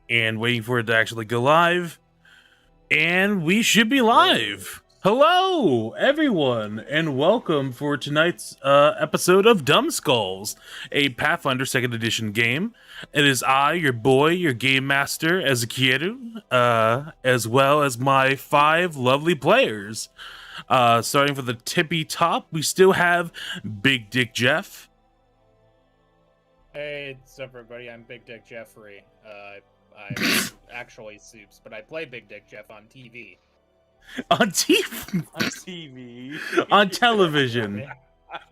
and waiting for it to actually go live. And we should be live. Hello, everyone, and welcome for tonight's episode of Dumbskulls, a Pathfinder 2nd Edition game. It is I, your boy, your game master, Ezekieru, as well as my 5 lovely players. Starting from the tippy top, we still have Big Dick Jeff. Hey, what's up, everybody? I'm Big Dick Jeffrey. I'm actually Soups, but I play Big Dick Jeff on TV. On TV? On TV. On television. You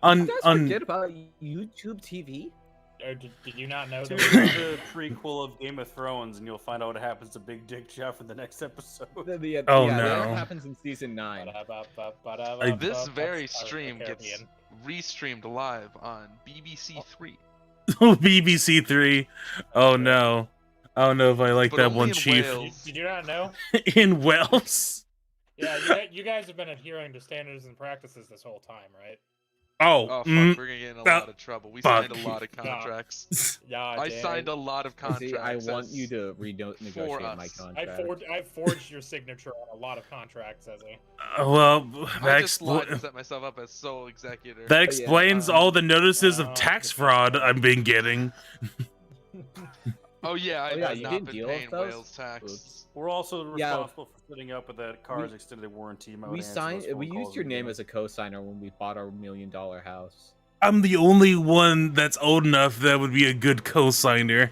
guys forget about YouTube TV? Or did you not know Tune that? into the prequel of Game of Thrones, and you'll find out what happens to Big Dick Jeff in the next episode. Oh, yeah, no. That happens in season 9. This very stream gets restreamed live on BBC 3. BBC 3. Oh no. I don't know if I like But that only one, in Chief. Wales. Did you not know? In Wales? Yeah, you guys have been adhering to standards and practices this whole time, right? Oh, Oh, fuck, we're gonna get in a lot of trouble. We fuck. signed a lot of contracts. Yeah, I signed a lot of contracts. See, I want you to for renegotiate us. my contract. I forged your signature on a lot of contracts, Ezzy. well, I just lied to set myself up as sole executor. that explains all the notices of Oh, tax fraud I've been getting. Oh yeah, I Oh, yeah, have you not didn't been deal with paying those? Wales tax. Oops. We're also Yeah. responsible for setting up with that car's extended warranty mode. We used your name as a co-signer when we bought our $1 million house. I'm the only one that's old enough that would be a good co-signer.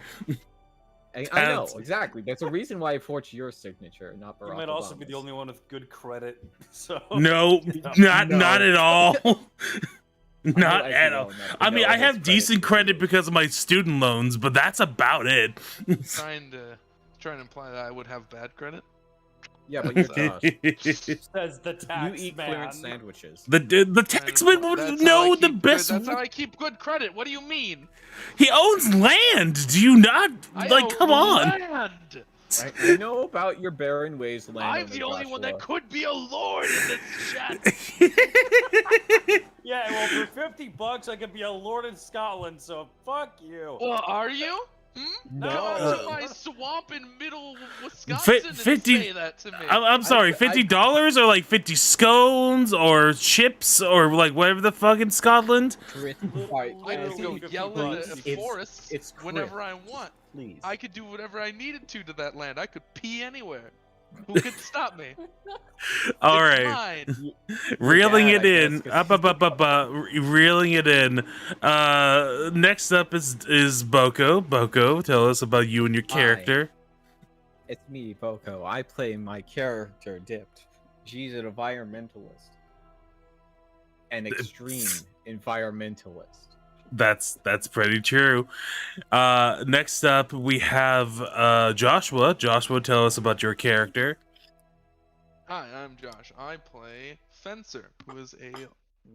I know, exactly. There's a reason why I forged your signature, not Barack You might also be Obama's. the only one with good credit. So No, not at all. Not I at know, all. no, I mean, no, I his have credit decent is credit good. because of my student loans, but that's about it. Trying to imply that I would have bad credit. Yeah, but you're Josh. says the tax You eat man. clearance sandwiches. the taxman would That's know how I the keep best. That's how I keep good credit. What do you mean? He owns land. Do you not I like? own Come on. land. I know about your barren ways land. I'm the only one that could be a lord in this chat. Yeah, well, for $50, I could be a lord in Scotland. So fuck you. Well, are you? No. Come to my swamp in middle Wisconsin and 50 say that to me. I'm sorry. $50 or like 50 scones or chips or like whatever the fuck in Scotland. Alright, I Literally could go 50 yell in bucks. the forest it's whenever I want. Please. I could do whatever I needed to that land. I could pee anywhere. Who could stop me? All It's right. mine. Reeling dad, it I in. guess, Reeling it in. Next up is Boko. Boko, tell us about you and your character. It's me, Boko. I play my character, Dipped. She's an environmentalist. An extreme environmentalist. That's pretty true. Next up we have Joshua. Joshua, tell us about your character. Hi, I'm Josh. I play Fencer, who is a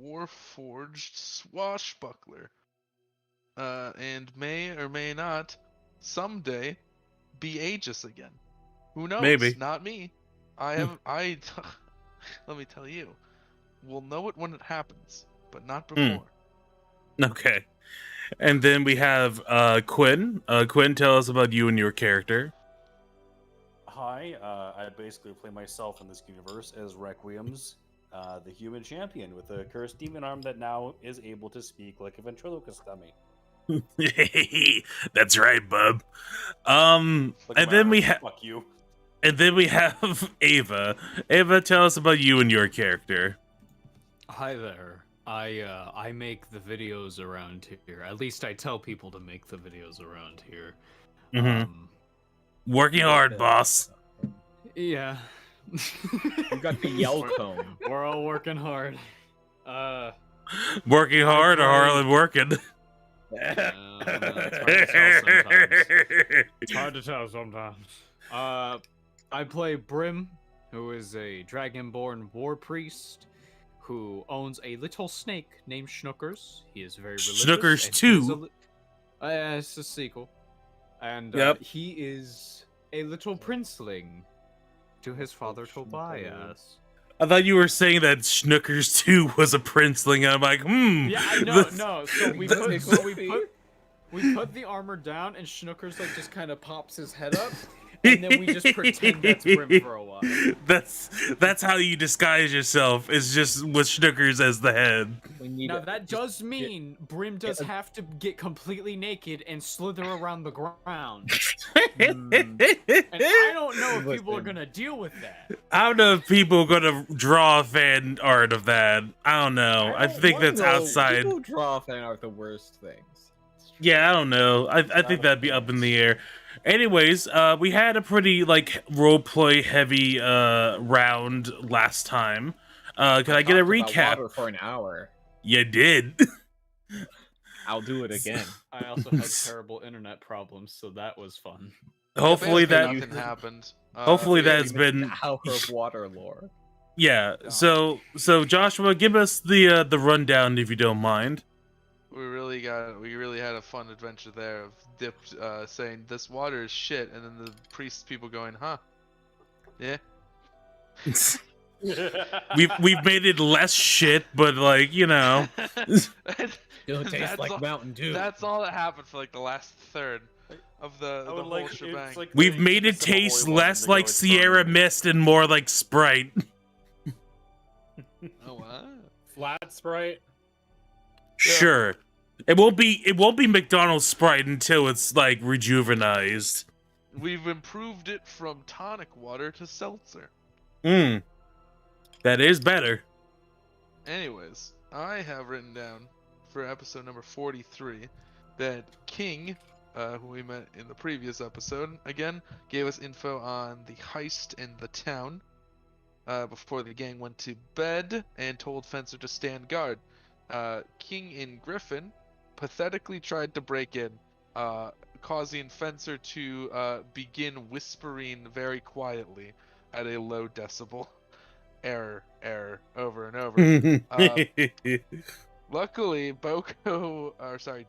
warforged swashbuckler. And may or may not someday be Aegis again. Who knows? Maybe. Not me. I let me tell you. We'll know it when it happens, but not before. Okay. And then we have Quinn. Quinn, tell us about you and your character. Hi, I basically play myself in this universe as Requiem's, the human champion with a cursed demon arm that now is able to speak like a ventriloquist dummy. That's right, bub. Look at And my then we arm. have Fuck you. Ava. Ava, tell us about you and your character. Hi there. I make the videos around here. At least I tell people to make the videos around here. Mhm. Working hard, boss. Yeah. You got the yell cone. We're all working hard. Working hard or hardly working? It's hard to tell sometimes. I play Brim, who is a dragonborn war priest who owns a little snake named Schnookers. He is very religious. Schnookers and 2? It's a sequel. And Yep. he is a little princeling to his father Tobias. I thought you were saying that Schnookers 2 was a princeling. I'm like, Yeah, I know, the- no. So we the- put the armor down, and Schnookers like just kind of pops his head up, and then we just pretend that's Brim for a while. That's how you disguise yourself. It's just with Schnookers as the head. We need Now to that does mean Brim does get- have to get completely naked and slither around the ground. Mm. And I don't know if people are Listen. gonna deal with that. I don't know if people are gonna draw fan art of that. I don't know. I think wanna that's know, outside. People draw fan art the worst things. Yeah, I don't know. I think that'd be up in the air. Anyways, we had a pretty like roleplay heavy round last time. Can I get a talked about recap? water for an hour. You did. I'll do it again. I also had terrible internet problems, so that was fun. Hopefully Basically that. nothing happened. Hopefully we- that's been. The hour of water lore. Yeah. So Joshua, give us the rundown if you don't mind. we really had a fun adventure there of Dip saying this water is shit, and then the priest people going, huh? Yeah. We've made it less shit, but like you know. It'll taste That's like all- Mountain Dew. That's all that happened for like the last third of the I would whole like, shebang. it's like We've they made took it a simple taste holy water less and they go, like "It's Sierra fine." Mist and more like Sprite. Oh what? Flat Sprite. Sure. It won't be McDonald's Sprite until it's like rejuvenized. We've improved it from tonic water to seltzer. That is better. Anyways, I have written down for episode number 43 that King, who we met in the previous episode, again, gave us info on the heist in the town before the gang went to bed and told Fencer to stand guard. King and Griffin pathetically tried to break in, causing Fencer to begin whispering very quietly at a low decibel. Error, over and over. Luckily,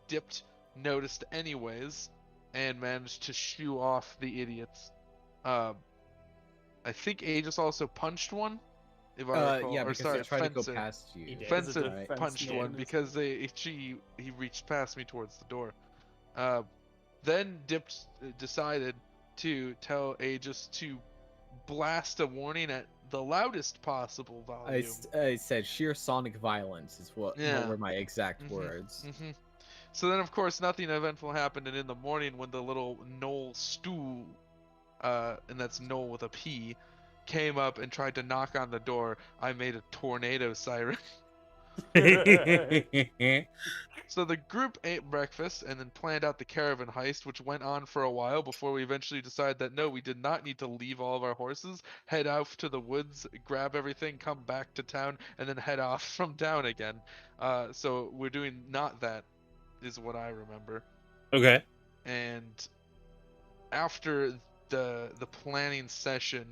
Dipped noticed anyways and managed to shoo off the idiots. I think Aegis also punched one. If I recall. yeah, Or, because sorry, they tried to Fencer. go past you. He did. Fencer Right. punched Yeah. one because he reached past me towards the door. Then Dipped decided to tell Aegis to blast a warning at the loudest possible volume. I said sheer sonic violence is what were my exact Mhm. words. So then, of course, nothing eventful happened, and in the morning, when the little Knoll Stew, and that's Knoll with a P, came up and tried to knock on the door, I made a tornado siren. So the group ate breakfast and then planned out the caravan heist, which went on for a while before we eventually decided that no, we did not need to leave all of our horses, head off to the woods, grab everything, come back to town, and then head off from town again. So we're doing not that, is what I remember. Okay. And after the planning session,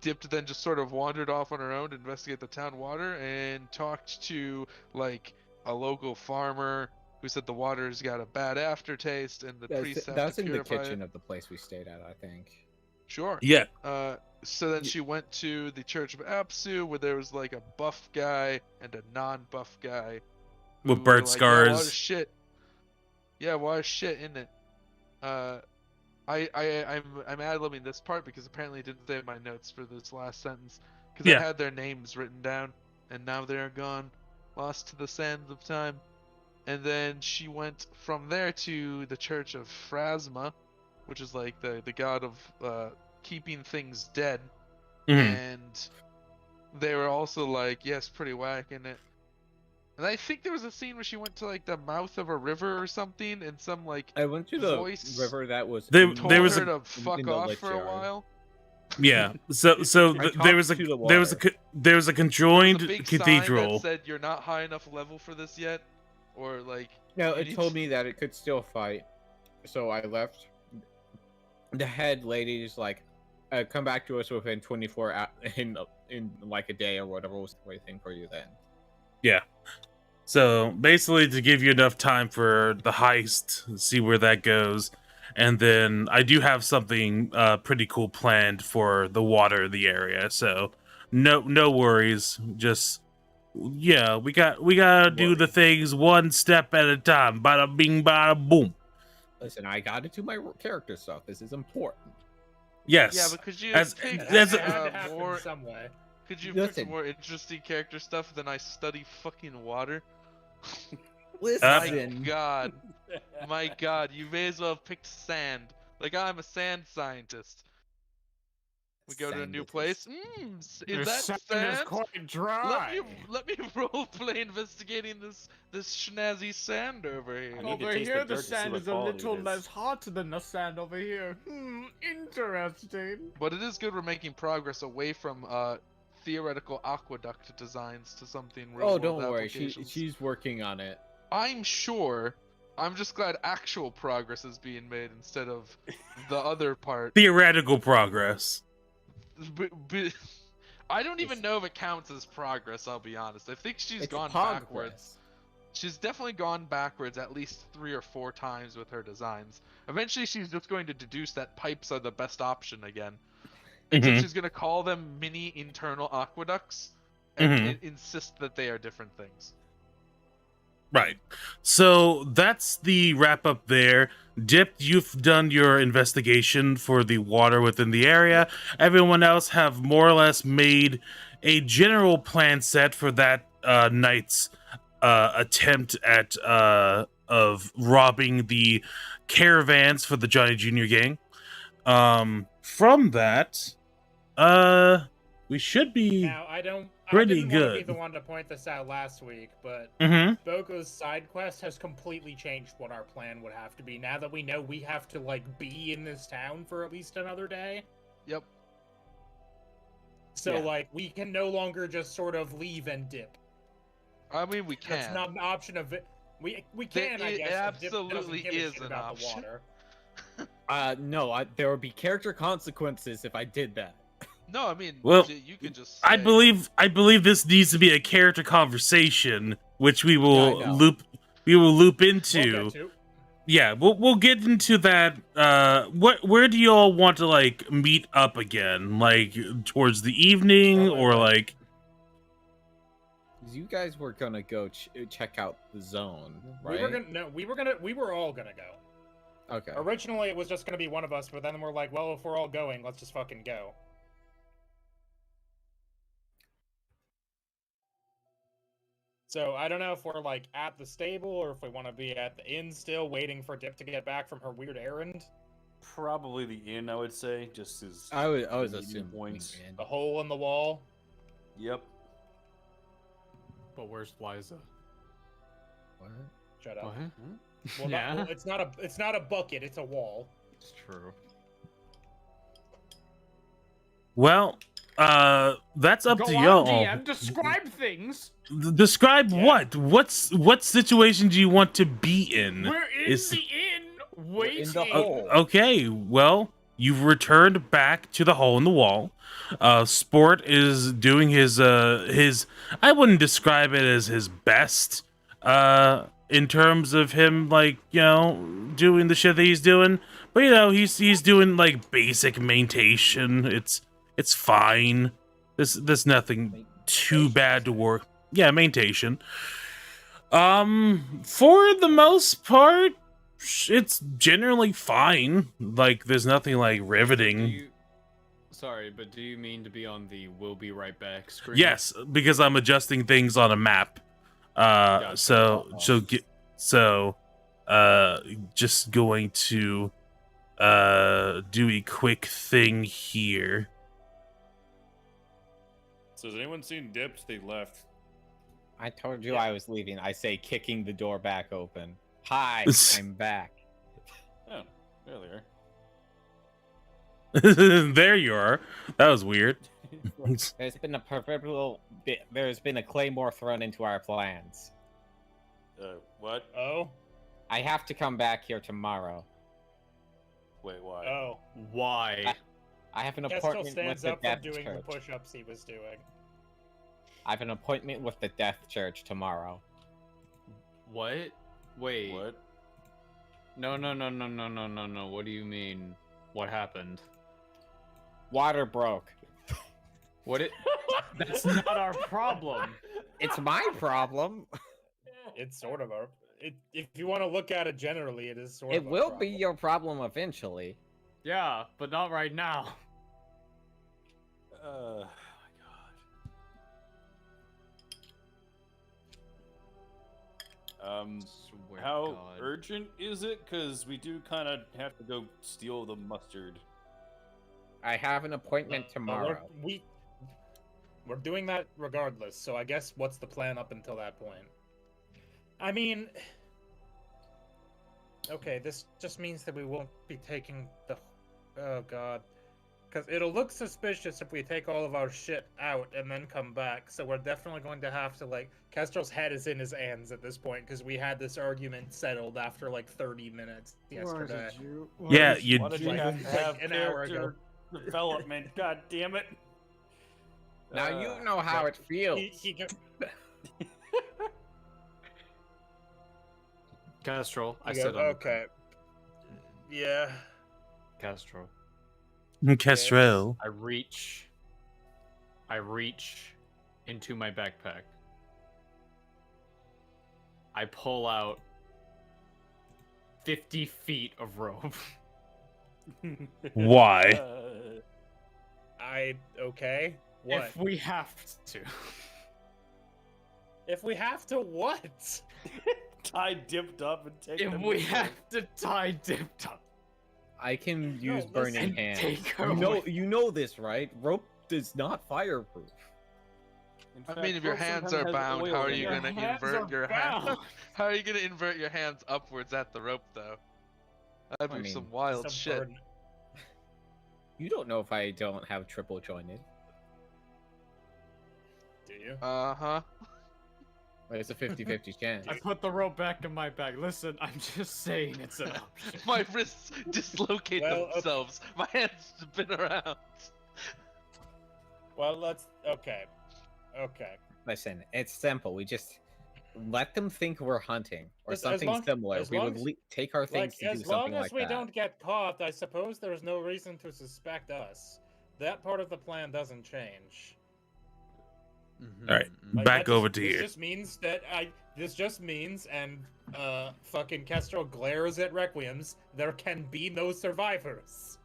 Dipped then just sort of wandered off on her own to investigate the town water and talked to like a local farmer who said the water's got a bad aftertaste and the priests have That's to in the purify kitchen it. of the place we stayed at, I think. Sure. Yeah. So then she went to the Church of Apsu, where there was like a buff guy and a non-buff guy With who were bird like, scars. Yeah, water's shit. Yeah, water's shit, isn't it? I'm ad-libbing this part because apparently it didn't say in my notes for this last sentence because Yeah. I had their names written down and now they're gone, lost to the sands of time. And then she went from there to the Church of Phrasma, which is like the god of keeping things dead. Mhm. And they were also like, yes, pretty whack, isn't it? And I think there was a scene where she went to like the mouth of a river or something, and some like I went to the voice river that was. There- in told there was her a- to fuck in the off lit for a yard. while. Yeah. So I there was a talked to the there was a water. there was a There was a conjoined big sign cathedral. that said you're not high enough level for this yet, or like. No, you it need told to- me that it could still fight, so I left. The head lady's like, "Come back to us within 24 hours in like a day or whatever was waiting for you then." So basically, to give you enough time for the heist, see where that goes, and then I do have something pretty cool planned for the water, the area. So no worries. Just yeah, we gotta do the things one step at a time. Bada bing, bada boom. Listen, I got to do my character stuff. This is important. Yes. Yeah, but could you As- pick It as- had to happen more? some way. Could you pick Listen. more interesting character stuff than I study fucking water? Listen. My God, you may as well have picked sand. Like I'm a sand scientist. We go to a new place. Is Your that sand sand? is quite dry. Let me roleplay investigating this schnazzy sand over here. I need to Over taste the here, the dirt to see sand what is a quality little it is. less hot than the sand over here. Interesting. But it is good we're making progress away from theoretical aqueduct designs to something real Oh, world don't worry. applications. She's working on it. I'm sure. I'm just glad actual progress is being made instead of the other part. Theoretical progress. But I don't even know if it counts as progress, I'll be honest. I think she's It's gone progress. backwards. She's definitely gone backwards at least 3 or 4 times with her designs. Eventually she's just going to deduce that pipes are the best option again. Except Mhm. she's going to call them mini internal aqueducts and Mhm. insist that they are different things. Right. So that's the wrap up there. Dip, you've done your investigation for the water within the area. Everyone else have more or less made a general plan set for that night's attempt at of robbing the caravans for the Johnny Jr. gang. From that, we should be. Now, I didn't Pretty want to be good. the one to point this out last week, but Mhm. Boko's side quest has completely changed what our plan would have to be. Now that we know we have to, like, be in this town for at least another day. Yep. So, Yeah. like, we can no longer just sort of leave and dip. I mean, we can. That's not an option of it. We can, I It guess. if Dip doesn't absolutely give a is shit an about option. The water. No, there would be character consequences if I did that. No, I mean, Well, you could just. I say- believe this needs to be a character conversation, which we will I know. loop We'll into. get to. Yeah, we'll get into that. Where do you all want to like meet up again? Like towards the evening, Probably or like- like? You guys were gonna go check out the zone, right? We were all gonna go. Okay. Originally, it was just gonna be one of us, but then we're like, well, if we're all going, let's just fucking go. So I don't know if we're like at the stable or if we want to be at the inn still, waiting for Dip to get back from her weird errand. Probably the inn, I would say, just as I was meeting assuming. points. man. The hole in the wall. Yep. But where's Liza? What? Shut up. What? Well, Yeah. well, it's not a bucket. It's a wall. It's true. Well, that's up Go to on, y'all. DM. Describe things. Describe Yeah. what situation do you want to be in? We're in Is- the inn. We're in Waiting. the hole. Okay, well, you've returned back to the hole in the wall. Sport is doing his I wouldn't describe it as his best in terms of him, like, you know, doing the shit that he's doing. But you know, he's doing like basic maintation. It's fine. There's nothing too bad to work. Yeah, maintation. For the most part, it's generally fine. Like, there's nothing like riveting. Sorry, but do you mean to be on the "We'll be right back" screen? Yes, because I'm adjusting things on a map. Gotcha. Just going to do a quick thing here. So has anyone seen Dipped? They left. I told you I was leaving. I say kicking the door back open. Hi, I'm back. Oh, there they are. There you are. That was weird. There's been a claymore thrown into our plans. What? Oh, I have to come back here tomorrow. Wait, why? oh. Why? I have an Kestrel appointment with stands the up from Death doing Church. the push-ups he was doing. I have an appointment with the Death Church tomorrow. What? Wait. What? No. What do you mean? What happened? Water broke. What it? That's not our problem. It's my problem. It's sort of a. If you want to look at it generally, it is sort It of. a will be problem. your problem eventually. Yeah, but not right now. My God. Swear to How God. urgent is it? Because we do kind of have to go steal the mustard. I have an appointment tomorrow. We're doing that regardless, so I guess what's the plan up until that point? I mean... Okay, this just means that we won't be taking the... Oh god. Because it'll look suspicious if we take all of our shit out and then come back, so we're definitely going to have to, like... Kestrel's head is in his hands at this point, because we had this argument settled after, like, 30 minutes yesterday. Yeah, you. Why did you have to have an hour ago. character development? God damn it. Now you know how it feels. Castrol, I I said go, okay. Yeah. Castrol. Kestrel. I reach into my backpack. I pull out 50 feet of rope. Why? Okay. What? If we have to. If we have to what? Tie dipped up and take If them we with have us. to tie dipped up. I can use listen, burning hands. take her You know this, right? Rope is not fireproof. In I fact, mean, if your rope hands sometimes are has bound, oil how are in you it. gonna hands invert are your hands? bound. How are you gonna invert your hands upwards at the rope, though? That'd I be mean, some wild Some shit. burden. You don't know if I don't have triple jointed. Do you? Uh-huh. Well, it's a 50-50 chance. I put the rope back in my bag. Listen, I'm just saying it's an option. My wrists dislocate Well, okay. themselves. My hands spin around. Well, let's. Okay. Okay. Listen, it's simple. We just let them think we're hunting or As something long- similar. as We long would as- take our things Like, to do as long something as like we that. don't get caught, I suppose there's no reason to suspect us. That part of the plan doesn't change. All right, Like, back that over just, to this you. just means that This just means, and fucking Kestrel glares at Requiems. There can be no survivors.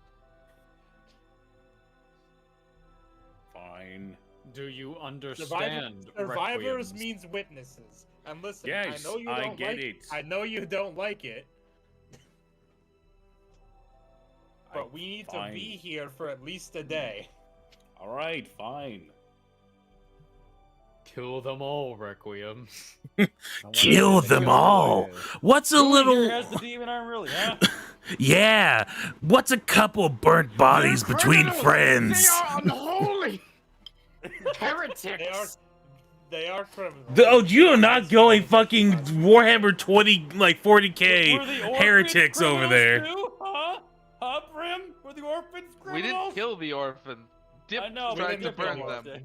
Fine. Do you understand? Survivors Requiems? means witnesses. And listen, Yes, I know you I don't get like it. I know you don't like it. But we need fine. to be here for at least a day. All right, fine. Kill them all, Requiems. Kill them all. What's a Who little? here has the demon arm, really? Huh? Yeah. What's a couple burnt bodies They're between criminals! friends? They are unholy heretics. They are criminals. Oh, you are not going fucking Warhammer 20 like 40k Were the orphans heretics over criminals there. Too? Huh? Huh, Brim? Were the orphans We criminals? didn't kill the orphan. Dip I know, tried but to Dip burn killed them. them.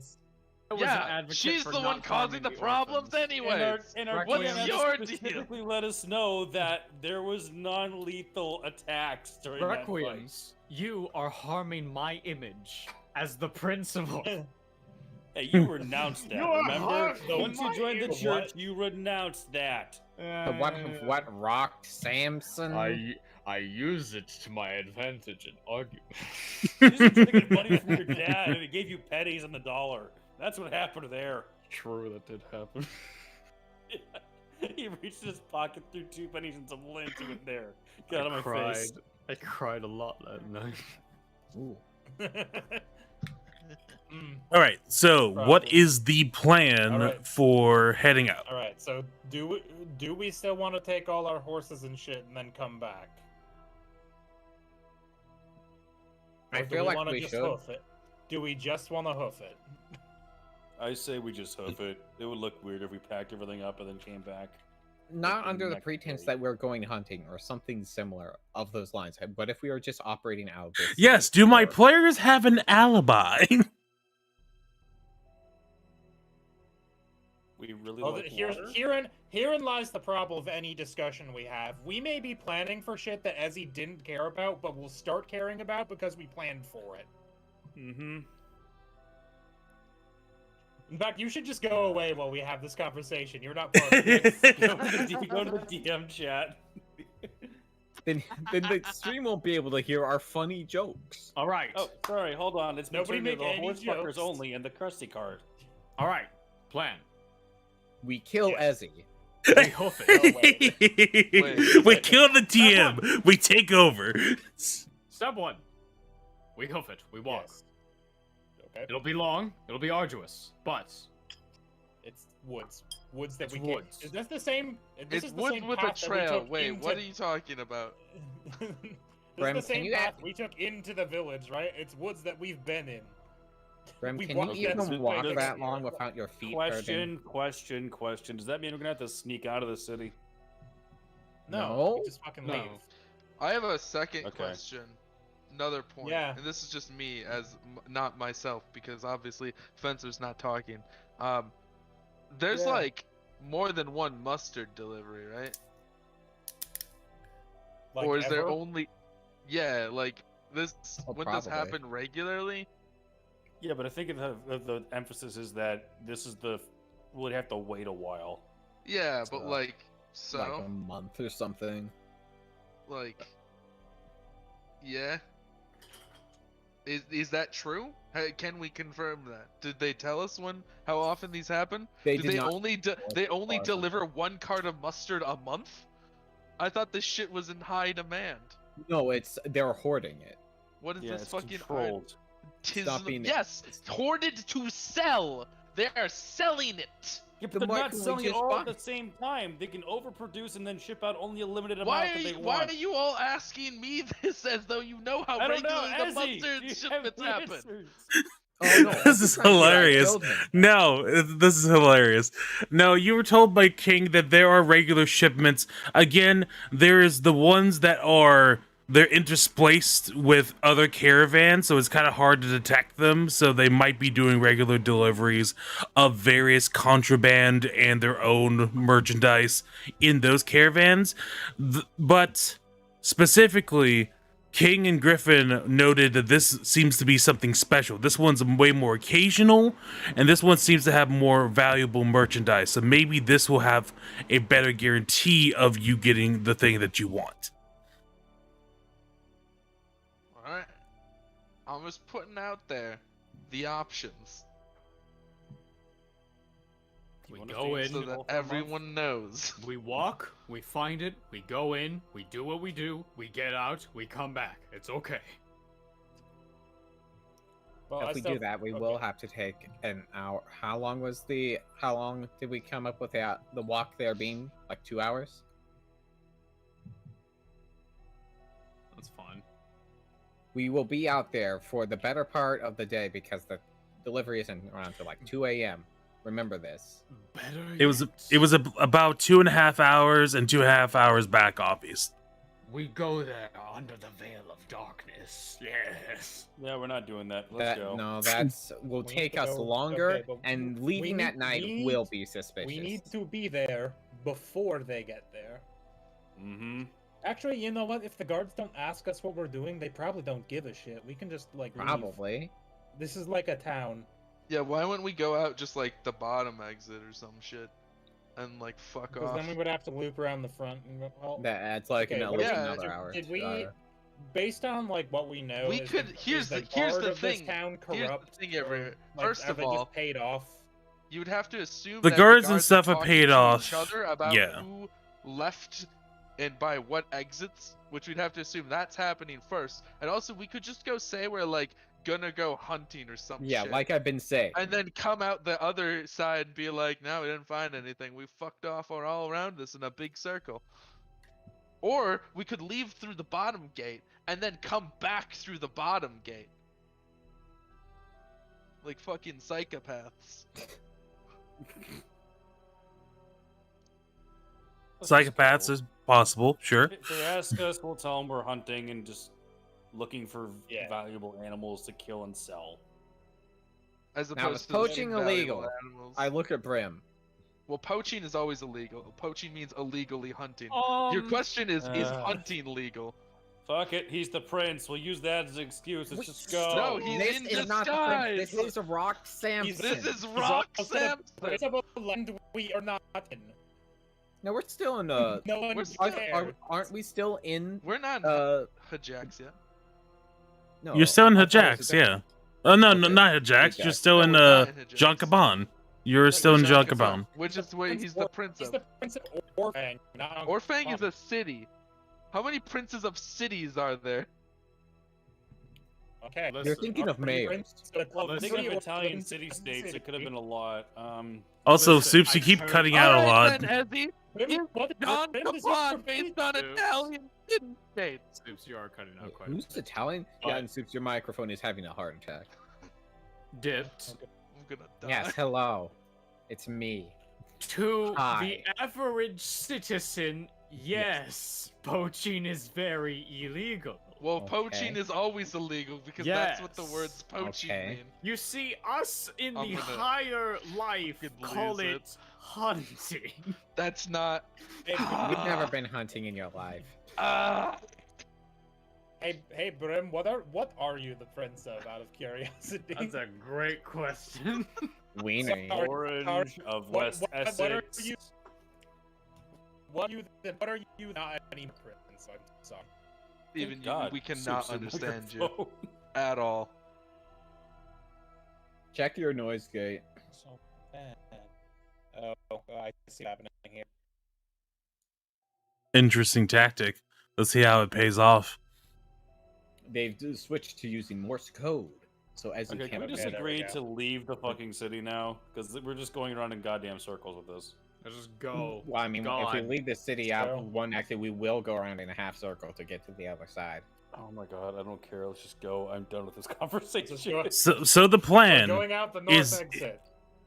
I was an Yeah, advocate she's for the not one causing harming the problems orphans. anyways. And our What's DM your deal? specifically let us know that there was non-lethal attacks during that fight. Requiems, you are harming my image as the principal. Hey, you renounced that, You are remember? harming Once you my joined the image. church, you renounced that. What rocked Samson? I use it to my advantage in argument. You just tried to get money from your dad, and it gave you pennies on the dollar. That's what happened there. True, that did happen. He reached in his pocket, threw 2 pennies and some lint to it there. Get out of my cried. face. I cried a lot that night. Ooh. All right. So, what Probably. is the plan All right. for heading out? All right, so do we still want to take all our horses and shit and then come back? I Or do feel like wanna we just should. hoof it? Do we just want to hoof it? I say we just hoof it. It would look weird if we packed everything up and then came back. Not under the next pretense day. that we're going hunting or something similar of those lines, but if we are just operating out of this. Yes. Do my or- players have an alibi? We really Well, like water. herein lies the problem of any discussion we have. We may be planning for shit that Ezzy didn't care about, but we'll start caring about because we planned for it. Mm-hmm. In fact, you should just go away while we have this conversation. You're not part of this. Go to the DM chat. then the stream won't be able to hear our funny jokes. All right. Oh, sorry, hold on. It's Nobody between the make any horse fuckers jokes. only and the crusty card. All right. Plan. We kill Ezzy. We hoof it. Wait. We kill the DM. We take over. Step 1. We hoof it. We walk. Yes. Okay. It'll be long. It'll be arduous. But It's woods. Woods that It's we woods. can't. Is this the same? This It's is the woods same with a path that we trail. took Wait, into... what are you talking about? This Bram, is the can same you path we took into the village, right? It's woods that we've been in. Rem, We can walked you that even walk way. that long without your feet hurting? Question. Does that mean we're gonna have to sneak out of the city? No. We just fucking No. leave. I have a second Okay. question. Another point. Yeah. And this is just me as not myself because obviously Fencer's not talking. There's Yeah. like more than one mustard delivery, right? Like or is there ever? only Yeah, like this Oh, would this probably. happen regularly? Yeah, but I think the emphasis is that this is we'll have to wait a while. Yeah, but So- like Like so a month or something. like yeah. Is that true? Can we confirm that? Did they tell us how often these happen? They Do did they not. only far. deliver one cart of mustard a month? I thought this shit was in high demand. No, they're hoarding it. What is Yeah, this it's fucking controlled. Stop being- Yes, hoarded to sell. They are selling it. Yeah, Then but why not can't we selling it just all buy- at the same time. They can overproduce and then ship out only a limited amount Why that they why want. are you all asking me this as though you know how I don't know, regularly the Ezzy, do you mustard have shipments the happen? answers? Oh, no, This is that's not where I hilarious. killed him. No, this is hilarious. No, you were told by King that there are regular shipments. Again, there is the ones that they're interspaced with other caravans, so it's kind of hard to detect them. So they might be doing regular deliveries of various contraband and their own merchandise in those caravans. But specifically, King and Griffin noted that this seems to be something special. This one's way more occasional, and this one seems to have more valuable merchandise. So maybe this will have a better guarantee of you getting the thing that you want. Alright. I'm just putting out there the options we wanna go stay in. so Well, that for a month. everyone knows. We walk. We find it. We go in. We do what we do. We get out. We come back. It's okay. Well, I If we still- do that, we will have to take an hour. How long did we come up with the walk there being? Like 2 hours? That's fun. We will be out there for the better part of the day because the delivery isn't around till like 2 a.m. Remember this. Better. It was yet. about 2.5 hours and 2.5 hours back office. We go there under the veil of darkness. Yes. Yeah, we're not doing that. Let's go. No, that's will We need take to us go- longer, okay, but and we leaving need- at night we need- will be suspicious. We need to be there before they get there. Mm-hmm. Actually, you know what? If the guards don't ask us what we're doing, they probably don't give a shit. We can just like leave. Probably. This is like a town. Yeah, why wouldn't we go out just like the bottom exit or some shit and like fuck Because off? then we would have to loop around the front. And well, That's like okay, at what least yeah, another did, hour. Did we, 2 hour. based on like what we know, We is could- the, here's is the- here's guard the of this thing. town Here's the corrupt? thing, everyone. or, like, First are of they all, just paid off. you would have to assume The that guards and are stuff are talking paid to off. each other about Yeah. who left and by what exits, which we'd have to assume that's happening first. And also, we could just go say we're like gonna go hunting or some Yeah, shit. like I've been saying. And then come out the other side and be like, no, we didn't find anything. We fucked off all around us in a big circle. Or we could leave through the bottom gate and then come back through the bottom gate. Like fucking psychopaths. Psychopaths is possible, sure. If they ask us, we'll tell them we're hunting and just looking for Yeah. valuable animals to kill and sell. As Now, opposed is to poaching valuable illegal? animals. I look at Brim. Well, poaching is always illegal. Poaching means illegally hunting. Um, Your question is uh, hunting legal? Fuck it, he's the prince. We'll use that as an excuse. Let's just go. No, he's this in is not the prince. disguise. This is Rock Samson. This is He's Rock also the Samson. prince of a land we are not in. No, we're still in No one cares. aren't we still in We're not Hajax yet. no You're still in I thought it was Hajax, a yeah. Oh no, no, Okay. not Hajax. Okay. You're still No, in we're not in Hajax. Jonkaban. You're still in Jonkaban, Jonkaban. which is where he's the prince He's of. the prince of Orfang. Not Orfang is a city. How many princes of cities are there? Okay. You're thinking of mayors. Thinking of Italian city-states, it could have been a lot. Also, Listen, Soups, you I keep heard- cutting out a lot. Then, Ezzy, give Jonkaban based on Italian city-states. Soups, you are cutting out quite. Who's Italian? Yeah, and Soups, your microphone is having a heart attack. Dipped. I'm gonna die. Yes, hello. It's me. To Hi. the average citizen, yes, poaching is very illegal. Well, Okay. poaching is always illegal because that's what the Yes. words poaching Okay. mean. You see, us in I'm the gonna higher life fucking call lose it hunting. That's not. You've never been hunting in your life. Ah. Hey, Brim. What are you the prince of? Out of curiosity. That's a great question. Wiener. Sorry. Orange of West Essex. What are you? What are you not any prince? I'm sorry. Even you, God, we cannot Soups and understand you microphone. at all. Check your noise gate. So bad. Oh, I see happening here. Interesting tactic. Let's see how it pays off. They've switched to using Morse code, so as you Okay, can can't. we just there we agree go. to leave the fucking city now? Because we're just going around in goddamn circles with this. Let's just go. Well, I mean, if we God. leave the city out So- one exit, we will go around in a half circle to get to the other side. Oh my god, I don't care. Let's just go. I'm done with this conversation. So the We're plan going out the north is- exit.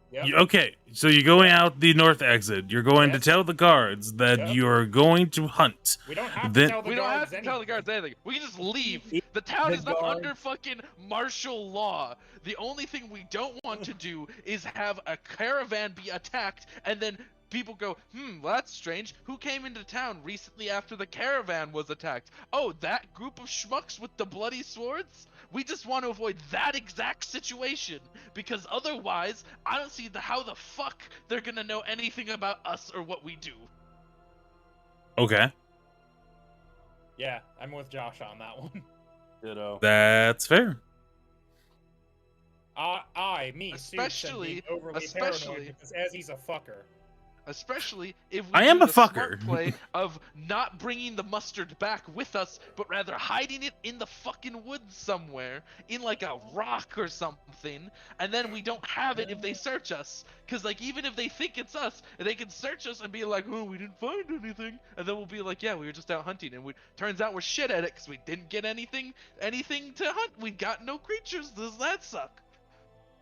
Yep. Okay, so you're going out the north exit. You're going Yes. to tell the guards that Yep. you're going to hunt. We don't have Then- to tell the We don't guards have to tell the guards anything. We can just leave. The town The is not guards- under fucking martial law. The only thing we don't want to do is have a caravan be attacked and then people go, well, that's strange. Who came into town recently after the caravan was attacked? Oh, that group of schmucks with the bloody swords? We just want to avoid that exact situation because otherwise, I don't see how the fuck they're gonna know anything about us or what we do. Okay, Yeah, I'm with Josh on that one. Ditto. that's fair. Me, Soups, Especially- am being overly especially- paranoid because Ezzy's a fucker. Especially if we I am do a the smart fucker. play of not bringing the mustard back with us, but rather hiding it in the fucking woods somewhere, in like a rock or something, and then we don't have it if they search us. Cause like even if they think it's us, they can search us and be like, oh, we didn't find anything, and then we'll be like, yeah, we were just out hunting, and turns out we're shit at it because we didn't get anything to hunt. We got no creatures. Does that suck?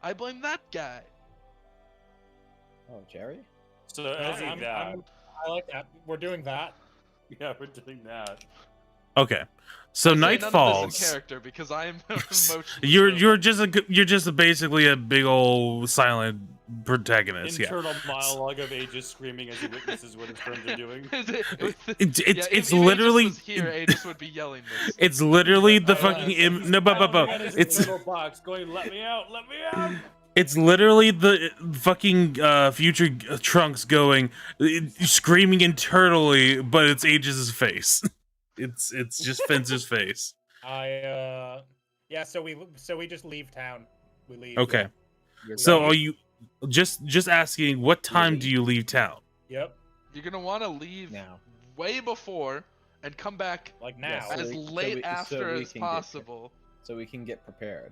I blame that guy. Oh, Jerry? So as I like that. We're doing that. yeah, we're doing that. Okay, so I say night none of this in falls. character because I am emotionally. You're just basically a big old silent protagonist. Yeah, Internal monologue of Aegis screaming as he witnesses what his friends are doing. it's if literally Aegis was here, Aegis would be yelling this. it's literally the Oh, fucking yes. no, but In his it's little box going, let me out, let me out. it's literally the fucking future Trunks going screaming internally, but it's Aegis' face. It's just Fencer's face. Yeah. So we just leave town. We leave. Okay, You're so going- are you just asking what time do you leave town? Yep. You're gonna want to leave now. way before and come back Like now. Yes. as So late we after can as get- possible. So we can get prepared.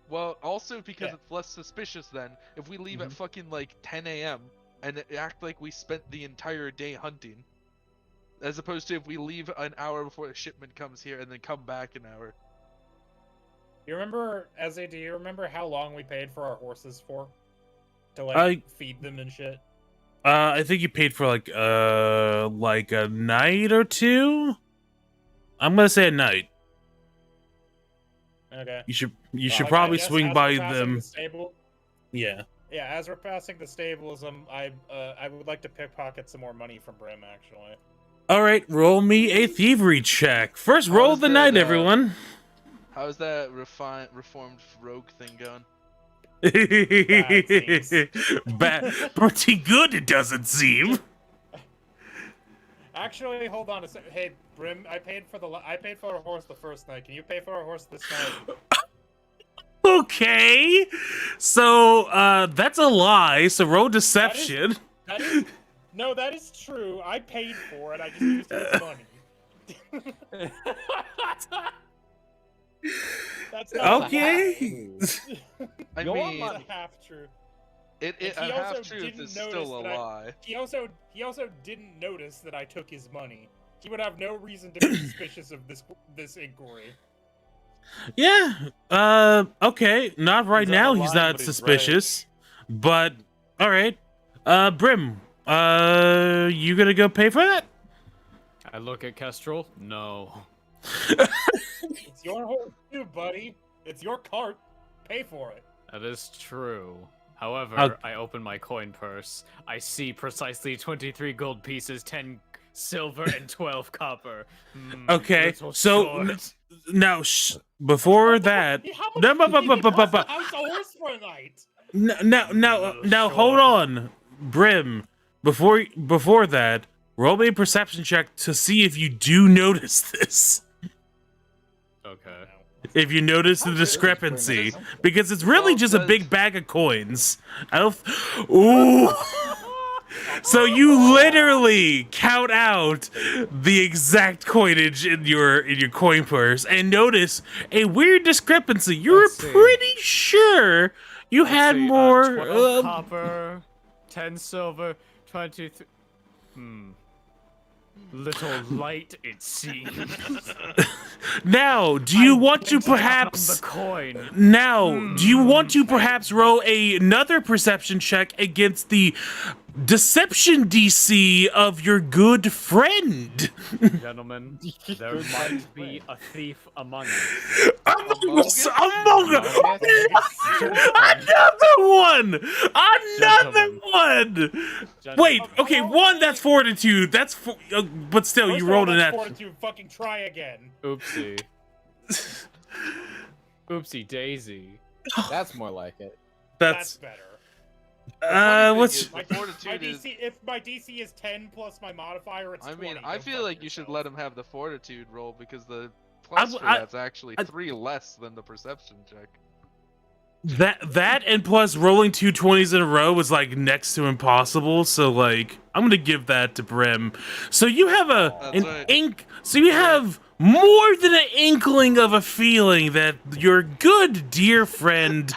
Well, also because Yeah. it's less suspicious then if we leave Mm-hmm. at fucking like 10 a.m. and act like we spent the entire day hunting, as opposed to if we leave an hour before the shipment comes here and then come back an hour. You remember, Ezzy? Do you remember how long we paid for our horses for? To feed them and shit. I think you paid for like a night or two. I'm gonna say a night. Okay. You should Well, I probably guess swing as by we're passing them. the stable, Yeah. yeah, as we're passing the stables, I would like to pickpocket some more money from Brim, actually. All right, roll me a thievery check. First, roll How's the that, night, everyone. How's that reformed rogue thing going? seems. Pretty good, it doesn't seem. Actually, hold on a sec. Hey, Brim, I paid for a horse the first night. Can you pay for a horse this night? Okay, so that's a lie. So roll deception. No, that is true. I paid for it. I just used his money. That's not Okay. I Your mean, money. half true. a He half also truth didn't is notice still a that lie. He also didn't notice that I took his money. He would have no reason to be suspicious of this inquiry. Yeah. Okay. Not right He's now. out of He's line, not but he's right. suspicious. But all right. Brim. You gonna go pay for that? I look at Kestrel. No. It's your horse too, buddy. It's your cart. Pay for it. That is true. However, Okay. I open my coin purse. I see precisely 23 gold pieces, 10 silver, and 12 copper. Okay, little so short. now before that, How no, much bu- do you bu- think bu- it costs bu- a house a horse for a night? now, hold on, Brim. Before that, roll me a perception check to see if you do notice this. Okay. If you notice the discrepancy, because it's really Well, just a does- big bag of coins. Ooh. So you literally count out the exact coinage in your coin purse and notice a weird discrepancy. You were Let's see. pretty sure you had See, more. 12 copper, 10 silver, 23. Little light, it seems. Now, do you want to On perhaps? the coin. Now, do you want to perhaps roll another perception check against the deception DC of your good friend? Gentlemen, there might be a thief among us. Among us! Another one! Another one! Wait, okay, one, that's fortitude. That's but still, First you of all, rolled a that's net. fortitude. Fucking try again. Oopsie. Oopsie daisy. That's more like it. That's better. What's My My fortitude is. DC, if my DC is 10 plus my modifier, it's I 20. mean, I Don't feel fuck like you should yourself. let him have the fortitude roll because the plus for I- that's actually 3 less than the perception check. that and plus rolling 2 20s in a row was like next to impossible, so like I'm gonna give that to Brim. So you have That's right. so you have more than an inkling of a feeling that your good dear friend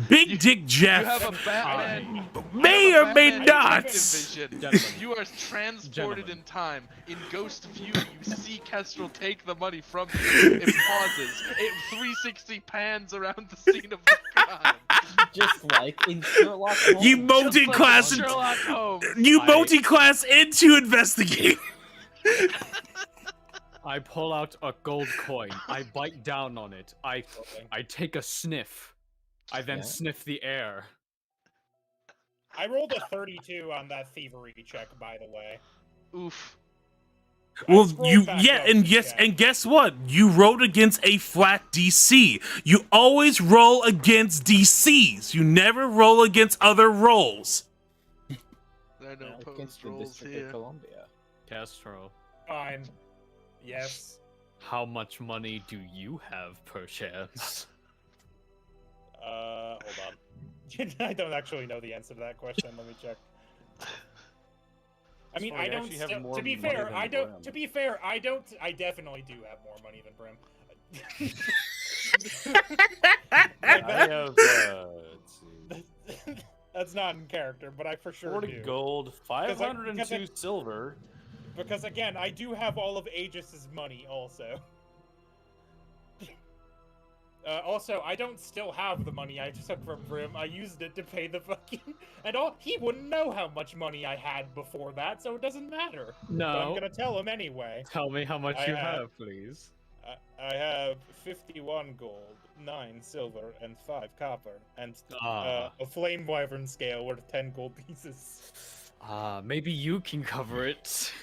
Big Dick You have Jeff a Batman. may you have or a may Batman not. vision. Gentlemen. You are transported Gentlemen. in time. In Ghost View, you see Kestrel take the money from you. It pauses. It 360 pans around the scene of the crime. Just like in Sherlock Holmes. You Just like multi-class in Sherlock Holmes. you I- multi-class into investigate. I pull out a gold coin. I bite down on it. I take a sniff. I then Yeah. sniff the air. I rolled a 32 on that thievery check, by the way. Oof. Well, scrolled you back yeah, up and to yes, check. and guess what? You rolled against a flat DC. You always roll against DCs. You never roll against other rolls. There are no Against post the rolls District here. of Columbia. Castro, Fine. Yes. how much money do you have, perchance? Hold on. I don't actually know the answer to that question. Let me check. I mean, funny, I I don't. actually have still- more to be money fair, than I don't. Brim. To be fair, I don't. I definitely do have more money than Brim. I have, let's see, That's not in character, but I for sure 40 do. gold, because 502 silver. Because again, I do have all of Aegis's money also. Also, I don't still have the money I took from Brim. I used it to pay the fucking... And he wouldn't know how much money I had before that, so it doesn't matter. But I'm No. gonna tell him anyway. Tell me how much I you have- have, please. I have 51 gold, 9 silver, and 5 copper, and Ah. a flame wyvern scale worth 10 gold pieces. Maybe you can cover it.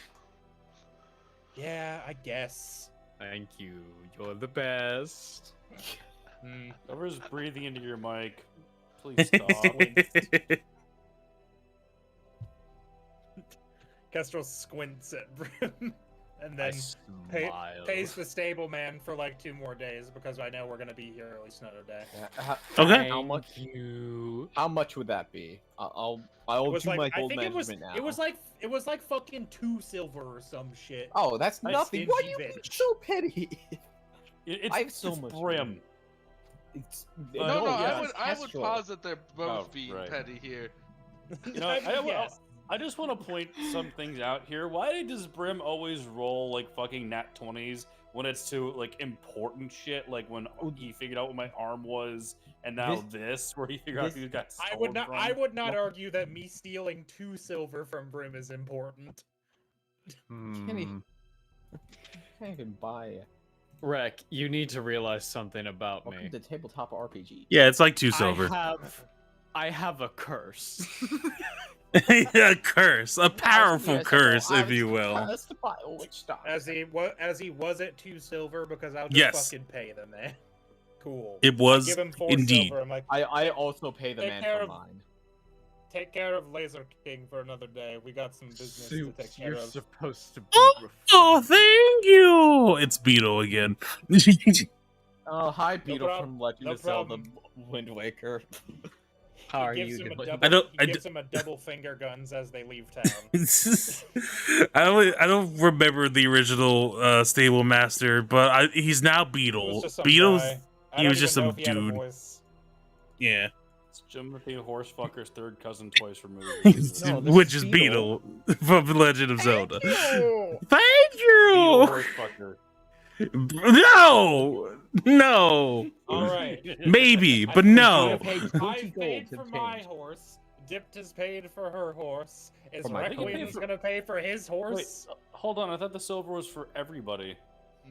Yeah, I guess. Thank you. You're the best. Whoever's breathing into your mic, please stop. Kestrel squints at Brim, and then pays the stable man for like 2 more days because I know we're gonna be here at least another day. Okay. How much would that be? I'll do my gold management now. It was like fucking 2 silver or some shit. Oh, that's nothing. Why are you being bitch. so petty? It's, I have so it's much Brim. No, yeah, I would posit they're both Oh, being right. petty here. You know, Yes. I just want to point some things out here. Why does Brim always roll like fucking nat 20s when it's to like important shit, like when he figured out what my arm was, and now this where he figured out he got I would not argue that me stealing 2 silver from Brim is important. Can't even buy it. Rek, you need to realize something about Welcome me. to tabletop RPG. Yeah, it's like 2 silver. I have a curse. A curse, a powerful curse, if you will. As he was at 2 silver because I'll just Yes. fucking pay the man. Cool. It was Give him 4 indeed. silver. I'm like, I also pay the Take man care for of- mine. take care of Laser King for another day. We got some business to take care You're of. supposed to be. Oh, thank you. It's Beetle again. Oh, hi, Beetle prob- from Legend no of Zelda problem. Wind Waker. How are He gives you him a doing? double, I don't- he gives him a double finger guns as they leave town. I don't remember the original Stable Master, but he's now He was Beetle. just some Beetle's guy. I he don't was just even know some if he had a dude. voice. Yeah, It's Timothy Horsefucker's third cousin twice removed. No, this which is is Beetle. Beetle from The Legend of Zelda. you! Thank Beetle you. Horsefucker. No. All right. Maybe, but I no. paid I 20 paid gold to for my change. horse. Dipped has paid for her horse. Is For my Requiem horse. gonna pay for his Wait, horse? hold on. I thought the silver was for everybody.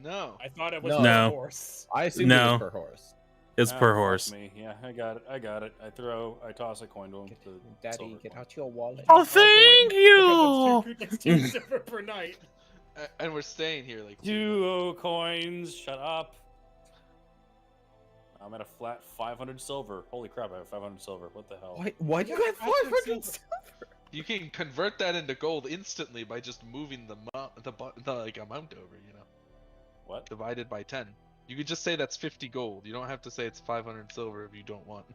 No. I thought it was No. his No. horse. I assumed No. it was per horse. It's Ah, per fuck horse. Me. Yeah, I got it. I toss a coin to him. The Daddy, silver get coin. out your wallet. Oh, thank you. Because it's 2 silver per night. And we're staying here like 2 coins. Shut up. I'm at a flat 500 silver. Holy crap! I have 500 silver. What the hell? Why do you have 500 silver? You can convert that into gold instantly by just moving the like amount over, you know. What? Divided by 10. You could just say that's 50 gold. You don't have to say it's 500 silver if you don't want.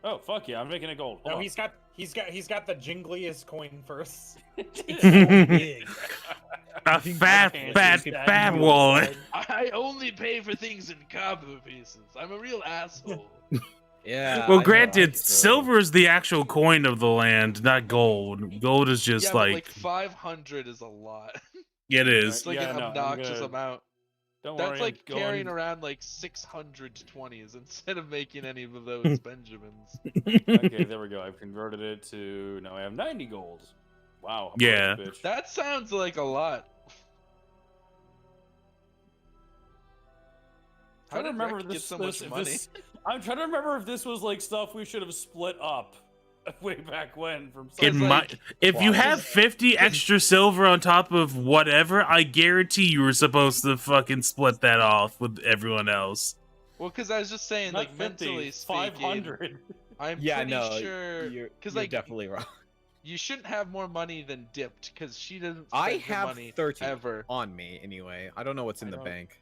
Oh fuck yeah! I'm making it gold. Hold No, on. he's got the jingliest coin first. A fat wallet. I only pay for things in copper pieces. I'm a real asshole. Yeah. Well, I know, granted, that's silver is the actual coin of the land, not gold. Gold is just yeah, but like, like 500 is a lot. it is. It's like Yeah, an no, I'm obnoxious gonna- amount. Don't That's worry, like I'm going... carrying around like 620s instead of making any of those Benjamins. Okay, there we go. I've converted it to now I have 90 gold. Wow. I'm a Yeah. rich bitch. That sounds like a lot. How Trying to did remember Rek if get this, so this- much if money? this- I'm trying to remember if this was like stuff we should have split up way back when from. It It's some- might. If you Wow. have 50 extra silver on top of whatever, I guarantee you were supposed to fucking split that off with everyone else. Well, because I was just saying, Not like 50, mentally speaking, 500. I'm Yeah, pretty no, sure you're because you're like definitely wrong. you shouldn't have more money than dipped because she doesn't. I spend her have money 30 ever. on me anyway. I don't know what's in I the don't- bank.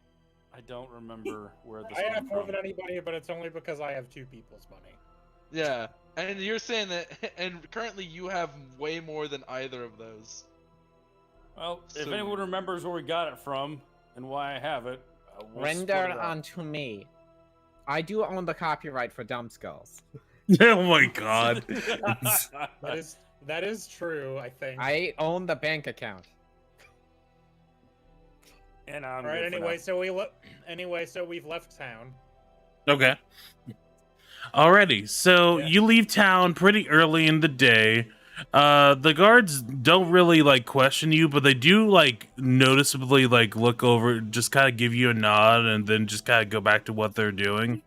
I don't remember where this I have came more from. than anybody, but it's only because I have 2 people's money. Yeah, and you're saying that, and currently you have way more than either of those. Well, if So- anyone remembers where we got it from and why I have it, we'll Render split it up. unto me. I do own the copyright for Dumbskulls. Oh my god. That is true, I think. I own the bank account. And I'm All right. good for Anyway, so we've left town. Okay. Alrighty, so Yeah. you leave town pretty early in the day. The guards don't really like question you, but they do like noticeably like look over, just kind of give you a nod, and then just kind of go back to what they're doing.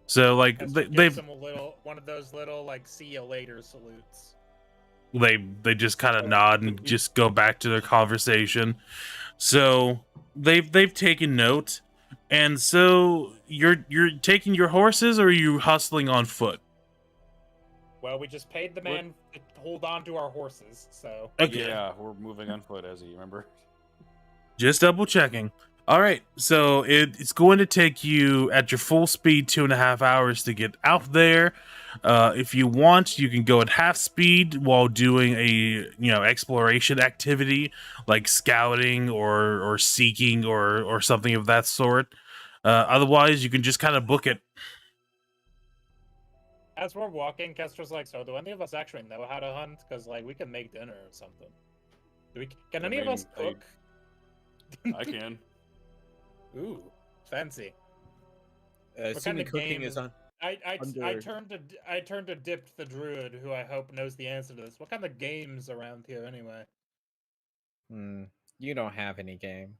So like That's they what they gives them one of those little like "see you later" salutes. they just kind of nod and just go back to their conversation. So they've taken note, and so you're taking your horses, or are you hustling on foot? Well, we just paid the man to hold on to our horses, so. Okay. Yeah, we're moving on foot, as you remember. Just double checking. All right, so it's going to take you at your full speed 2.5 hours to get out there. If you want, you can go at half speed while doing a exploration activity like scouting or seeking or something of that sort. Otherwise, you can just kind of book it. As we're walking, Kestra's like, so do any of us actually know how to hunt? Because, like, we can make dinner or something. Can any of us cook? I can. Ooh, fancy. Assuming kind of cooking game is on. I Under- turned to Dip the Druid, who I hope knows the answer to this. What kind of games around here anyway? You don't have any game.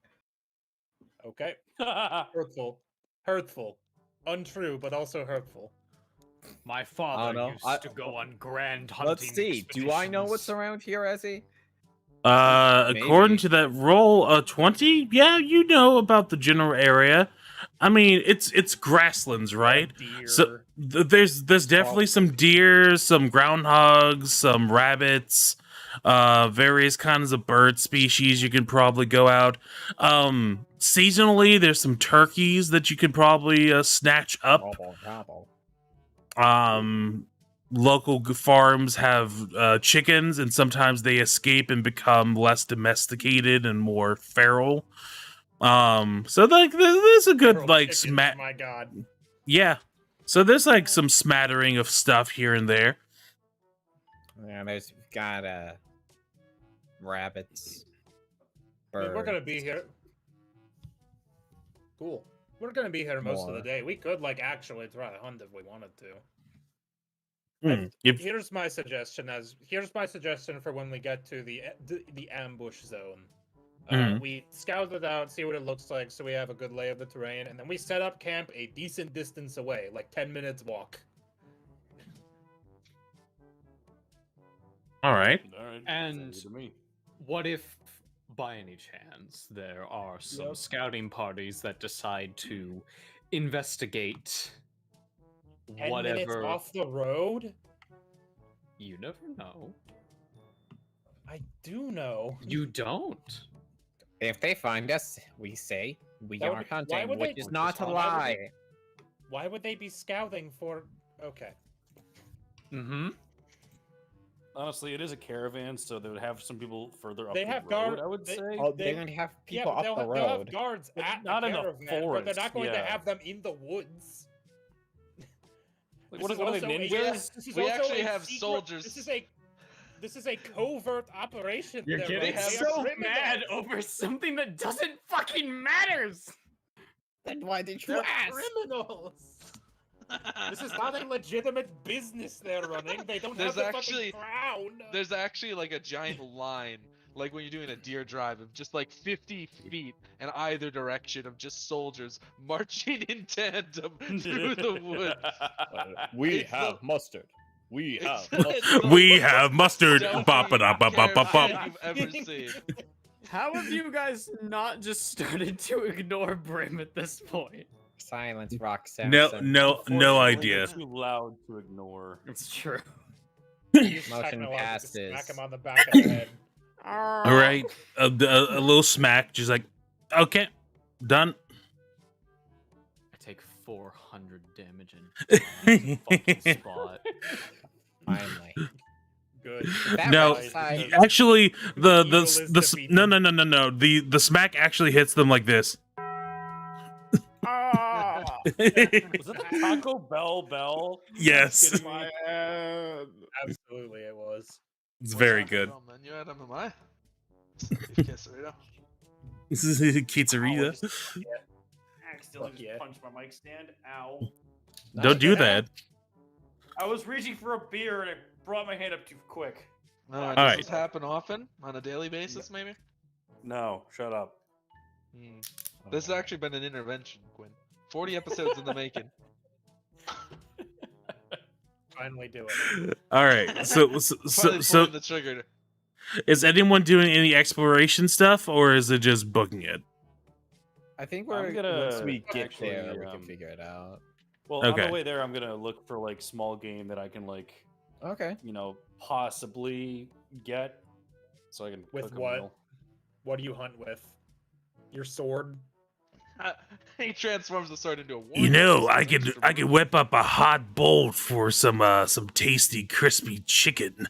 Okay. Hurtful. Untrue, but also hurtful. My I father don't know. used to go on grand hunting. Let's see. Do I know what's expeditions. around here, Ezzy? According Maybe. to that roll, 20, yeah, you know about the general area. I mean, it's grasslands, right? So there's definitely some deer, some groundhogs, some rabbits, various kinds of bird species you can probably go out. Seasonally, there's some turkeys that you could probably snatch up. Local farms have chickens, and sometimes they escape and become less domesticated and more feral. So like there's a good Feral like chickens, my god. yeah. So there's like some smattering of stuff here and there. Yeah, we've got rabbits. I mean, we're gonna Birds. be here. Cool. We're gonna be here most of the More. day. We could like actually try to hunt if we wanted to. If Here's my suggestion for when we get to the ambush zone. Mhm. We scout it out, see what it looks like, so we have a good lay of the terrain, and then we set up camp a decent distance away, like 10 minutes walk. all right. All right. And- sounds good to me. What if, by any chance, there are some Yep. scouting parties that decide to investigate 10 minutes whatever? off the road? You never know. I do know. You don't. If they find us, we say we That would are be- why hunting, would which they- is not a why would lie. they- Why would they be scouting for... Okay. Mm-hmm. Honestly, it is a caravan, so they would have some people further up They the have road, guard- I would they- say. Oh, they- they're going to have Yeah, people but up they'll the they'll have road. guards But at not the in the caravan, but they're forest, not going to yeah. have them in the woods. Like, This is what are they, also a- ninjas? this is We also actually a have secret- soldiers. This is a covert operation. You're they're getting running. They are so criminals. mad over something that doesn't fucking matters. Then why did you They're ask? criminals. This is not a legitimate business they're running. They don't There's have the actually- fucking crown. There's actually like a giant line, like when you're doing a deer drive, of just like 50 feet in either direction of just soldiers marching in tandem through the woods. We It's have the- mustard. We have It's mustard. the We most have mustard. stealthy Bop it up, bop, bop, bop, bop. caravan you've ever seen. How have you guys not just started to ignore Brim at this point? Silence, Rock No, Samson. no Unfortunately, idea. they're too loud to ignore. It's true. Use Motion technology to passes. Smack him on the back of the head. All right, a little smack, just like, okay, done. I take 400 damage in fucking no, spot. Finally. Good. That No, was side- actually, the Evil is defeated. no. The smack actually hits them like this. Was that the Taco Bell bell? Yes, Kidding me? Absolutely, it was. it's What's very that good. from, Menu item, am I? Quesarito. This is Pizzeria. Accidentally Fuck yeah. just punched my mic stand. Ow. Don't do that. I was reaching for a beer and I brought my hand up too quick. Does Alright. this happen often? On a daily basis, maybe? No, shut up. Hmm. This has actually been an intervention, Quinn. 40 episodes in the making. Finally do it. All right, so Finally pulling the trigger. is anyone doing any exploration stuff, or is it just booking it? I think I'm we're gonna once we get actually, there, we can um, figure it out. Well, on Okay. the way there, I'm gonna look for like small game that I can like Okay. possibly get, so I can With cook a what? meal. What do you hunt with? Your sword? He transforms the sword into a war. You know, I could whip up a hot bowl for some tasty, crispy chicken.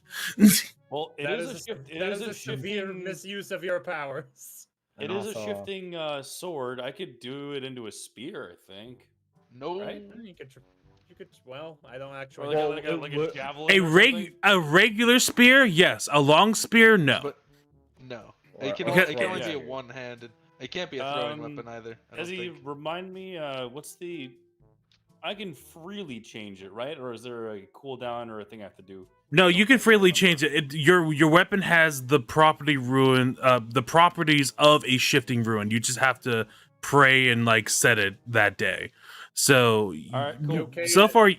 Well, it That is is a shift. It that is is a a severe shifting. misuse of your powers. It And is a also- shifting sword. I could do it into a spear, I think. No. Right? You could. Well, I don't Or actually. like, know. a javelin or something. A regular spear, yes. A long spear, no. But no. Or- It can, or it can only yeah. be a one-handed. It can't be a throwing weapon either. I don't Ezzy, think. remind me, what's the? I can freely change it, right? Or is there a cooldown or a thing I have to do? No, you can freely change it. Your weapon has the the properties of a shifting ruin. You just have to pray and like set it that day. So All right, cool. Okay. so far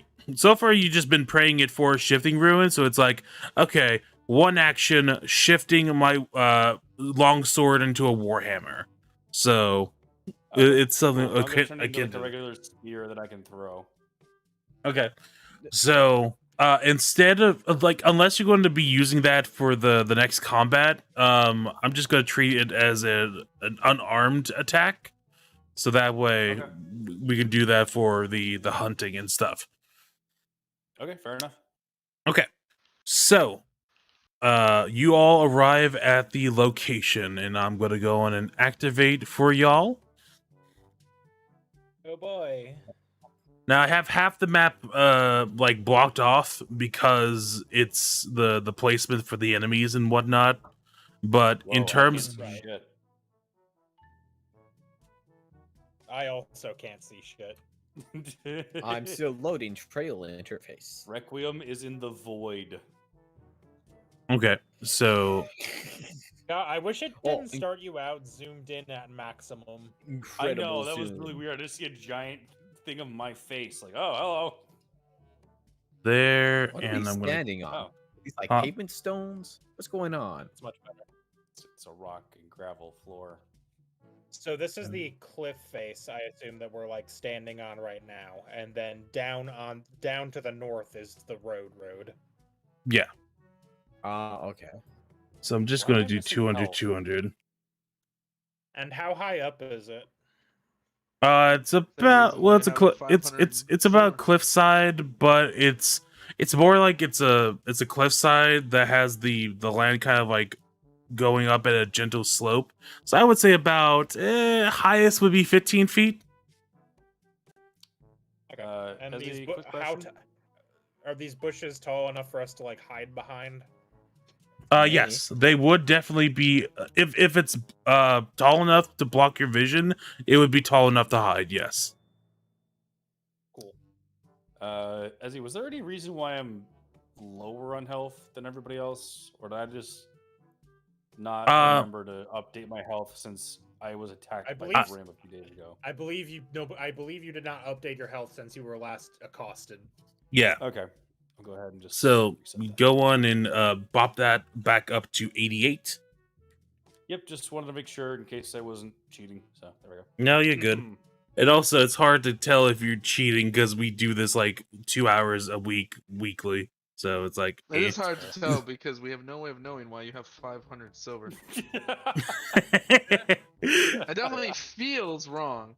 you just been praying it for shifting ruin. So it's like, okay, one action shifting my long sword into a warhammer. So it's something Cool. I'm gonna turn it into akin like a to- regular spear that I can throw. Okay. So instead of like, unless you're going to be using that for the next combat, I'm just going to treat it as an unarmed attack. So that way Okay. we can do that for the hunting and stuff. Okay, fair enough. Okay. So you all arrive at the location, and I'm going to go on and activate for y'all. Oh boy. Now I have half the map like blocked off because it's the placement for the enemies and whatnot. But Whoa, in terms, I can't see shit. I also can't see shit. I'm still loading trail interface. Requiem is in the void. okay, so God, I wish it Oh, didn't start you out zoomed in at maximum. Incredible I know that was zoom. really weird. I just see a giant thing of my face, like, oh, hello. there, What are and we I'm gonna. standing on? Oh, These like Huh. pavement stones? What's going on? It's much better. it's a rock and gravel floor. So this is the cliff face, I assume, that we're like standing on right now, and then down to the north is the road. Yeah, Okay. so I'm just Why gonna am I do missing 200, health? 200. And how high up is it? It's about well, it's a it's about 504. cliffside, but it's more like it's a cliffside that has the land kind of like going up at a gentle slope. So I would say about highest would be 15 feet. Okay. And As these a quick how question, are these bushes tall enough for us to like hide behind? Yes, they would definitely be if it's tall enough to block your vision, it would be tall enough to hide. Yes. Cool. Ezzy, was there any reason why I'm lower on health than everybody else, or did I just not remember to update my health since I was attacked by believe- Grim a few days ago? I believe you did not update your health since you were last accosted. Yeah. Okay, I'll go ahead and just So reset you that. go on and bop that back up to 88. Yep, just wanted to make sure in case I wasn't cheating. So there we go. No, you're good. And also, it's hard to tell if you're cheating because we do this like 2 hours a week, weekly. So it's like It is hard to tell because we have no way of knowing why you have 500 silver. It definitely feels wrong.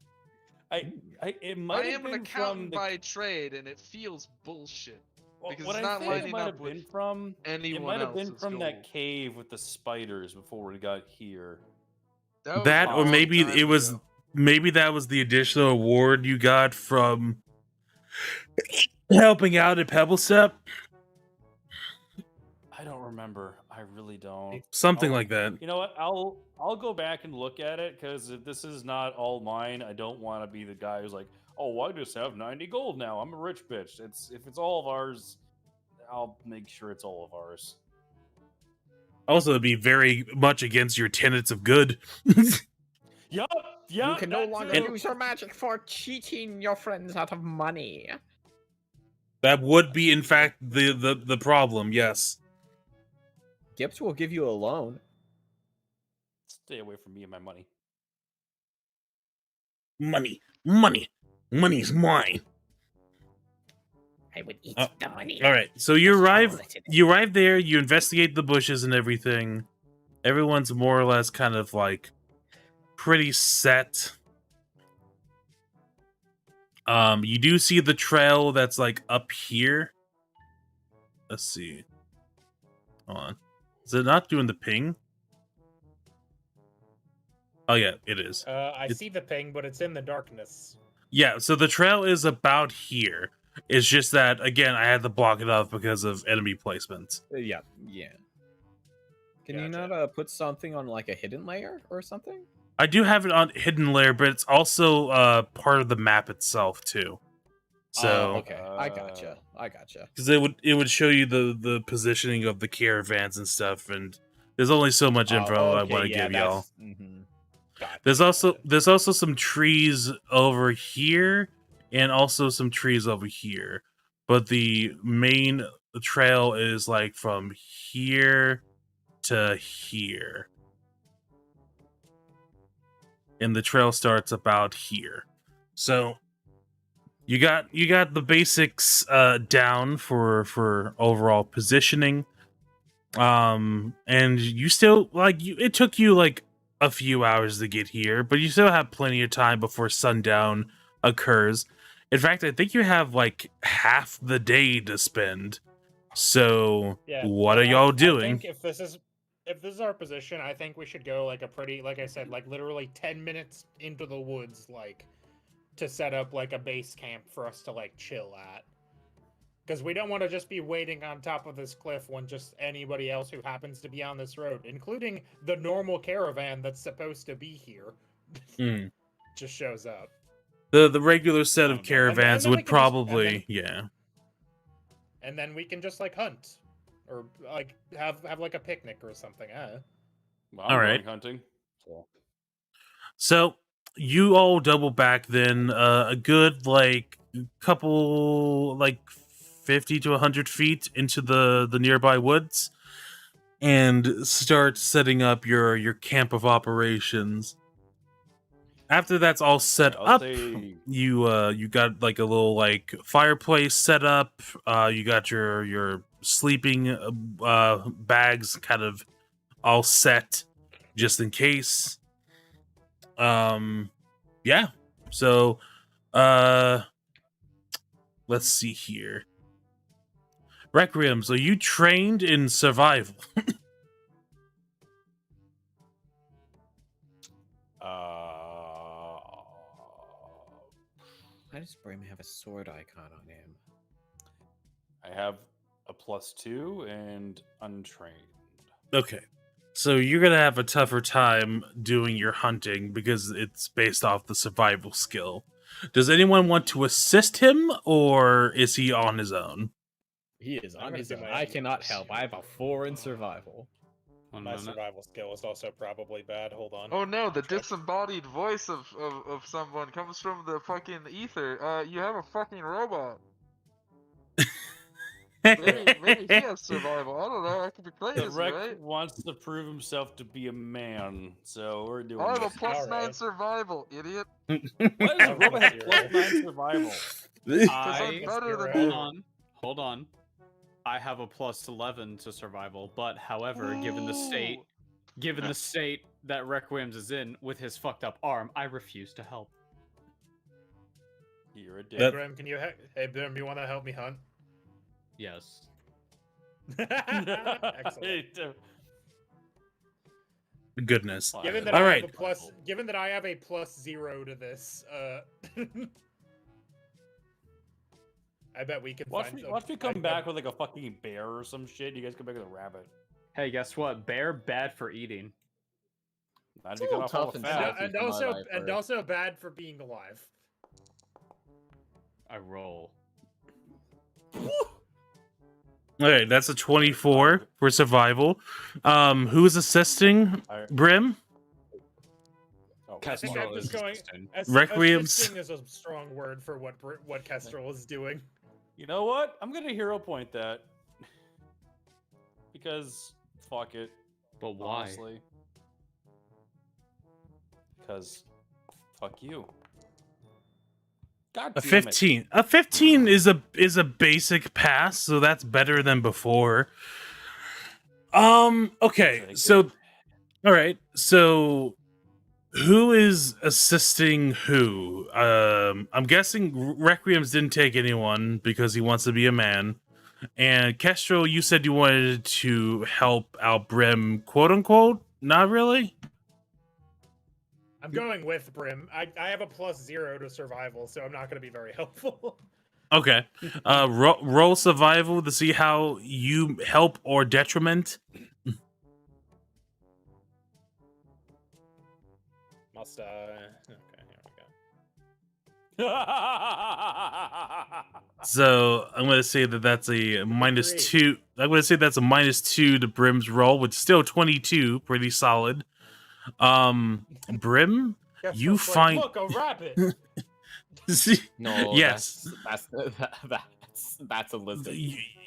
It I might have am an been from accountant the, by trade, and it feels bullshit. because what it's I not think it lining might up have with been from. It anyone might have been else's from that goal. cave with the spiders before we got here. was That a or long maybe time it was ago. maybe that was the additional award you got from helping out at Pebble Step. I don't remember. I really don't. Something I'll- like that. You know what? I'll go back and look at it because if this is not all mine, I don't want to be the guy who's like, "Oh, I just have 90 gold now. I'm a rich bitch." If it's all of ours, I'll make sure it's all of ours. Also, it'd be very much against your tenets of good. Yup. You can no that longer too. use your magic for cheating your friends out of money. That would be, in fact, the problem. Yes. Gibbs will give you a loan. Stay away from me and my money. Money's mine. I would eat Oh, the money. All right, so you arrive there, you investigate the bushes and everything. Everyone's more or less kind of like pretty set. You do see the trail that's like up here. Let's see. Hold on. Is it not doing the ping? Oh yeah, it is. I see the ping, but it's in the darkness. Yeah, so the trail is about here. It's just that again, I had to block it off because of enemy placement. Yeah. Can you Gotcha. not put something on like a hidden layer or something? I do have it on hidden layer, but it's also part of the map itself too. So okay, I gotcha. because it would show you the positioning of the caravans and stuff, and there's only so much info I want to give y'all. Gotcha. There's also some trees over here and also some trees over here, but the main trail is like from here to here, and the trail starts about here. So you got the basics down for overall positioning, and you still it took you like a few hours to get here, but you still have plenty of time before sundown occurs. In fact, I think you have like half the day to spend. So Yeah. what are y'all doing? I think if this is our position, I think we should go like a pretty, like I said, like literally 10 minutes into the woods, like to set up like a base camp for us to like chill at. Because we don't want to just be waiting on top of this cliff when just anybody else who happens to be on this road, including the normal caravan that's supposed to be here, just shows up. The regular set of And caravans then we would can just- probably and then we can just like hunt or like have like a picnic or something. Well, I'm All right. going hunting. So. So you all double back then a good like couple like 50 to 100 feet into the nearby woods and start setting up your camp of operations. After that's all set I'll up, say- you got like a little like fireplace set up. You got your sleeping bags kind of all set just in case. Yeah. So let's see here. Requiem, so you trained in survival. Why does Brim have a sword icon on him? I have a +2 and untrained. Okay. So you're gonna have a tougher time doing your hunting because it's based off the survival skill. Does anyone want to assist him, or is he on his own? He is I'm on gonna his do own. my I own. cannot help. I have a 4 in survival. My survival skill is also probably bad. Hold on. Oh no, the Check. disembodied voice of someone comes from the fucking ether. You have a fucking robot. Maybe he has survival. I don't know. I could be The crazy, Rec right? wants to prove himself to be a man, so we're doing I have a this. +9 Alright. survival, idiot. Why does I'm Robin have gonna +9 survival? Because I I'm better than Hold you. hold on. I have a +11 to survival, but however, given the state that Requiem's is in with his fucked up arm, I refuse to help. You're a Hey, dick. Brim, can you? Hey, Brim, you want to help me hunt? Yes. Excellent. Goodness. Given that All I right. have a plus, given that I have a +0 to this, I bet we can Watch find. me come back with like a fucking bear or some shit. You guys come back with a rabbit. Hey, guess what? Bear bad for eating. Not It's to a cut little off all tough the and fat. salty. And also bad for being alive. I roll. Okay, that's a 24 for survival. Who's assisting Brim? Oh, I think I'm just going. Requiem's- Assisting is a strong word for what Kestrel is doing. You know what? I'm gonna hero point that because fuck it. But why? Honestly, because fuck you. God A damn it. 15. A 15 is a basic pass, so that's better than before. Okay, Okay, so good. all right, so who is assisting who? I'm guessing Requiem's didn't take anyone because he wants to be a man. And Kestrel, you said you wanted to help out Brim, quote unquote. Not really. I'm going with Brim. I have a +0 to survival, so I'm not going to be very helpful. Okay. Roll survival to see how you help or detriment. Must okay, here we go. So I'm gonna say that that's a -2. I'm gonna say that's a -2 to Brim's roll, which is still 22, pretty solid. Brim, Guess you what's find Look, a rabbit. No, yes. that's a lizard.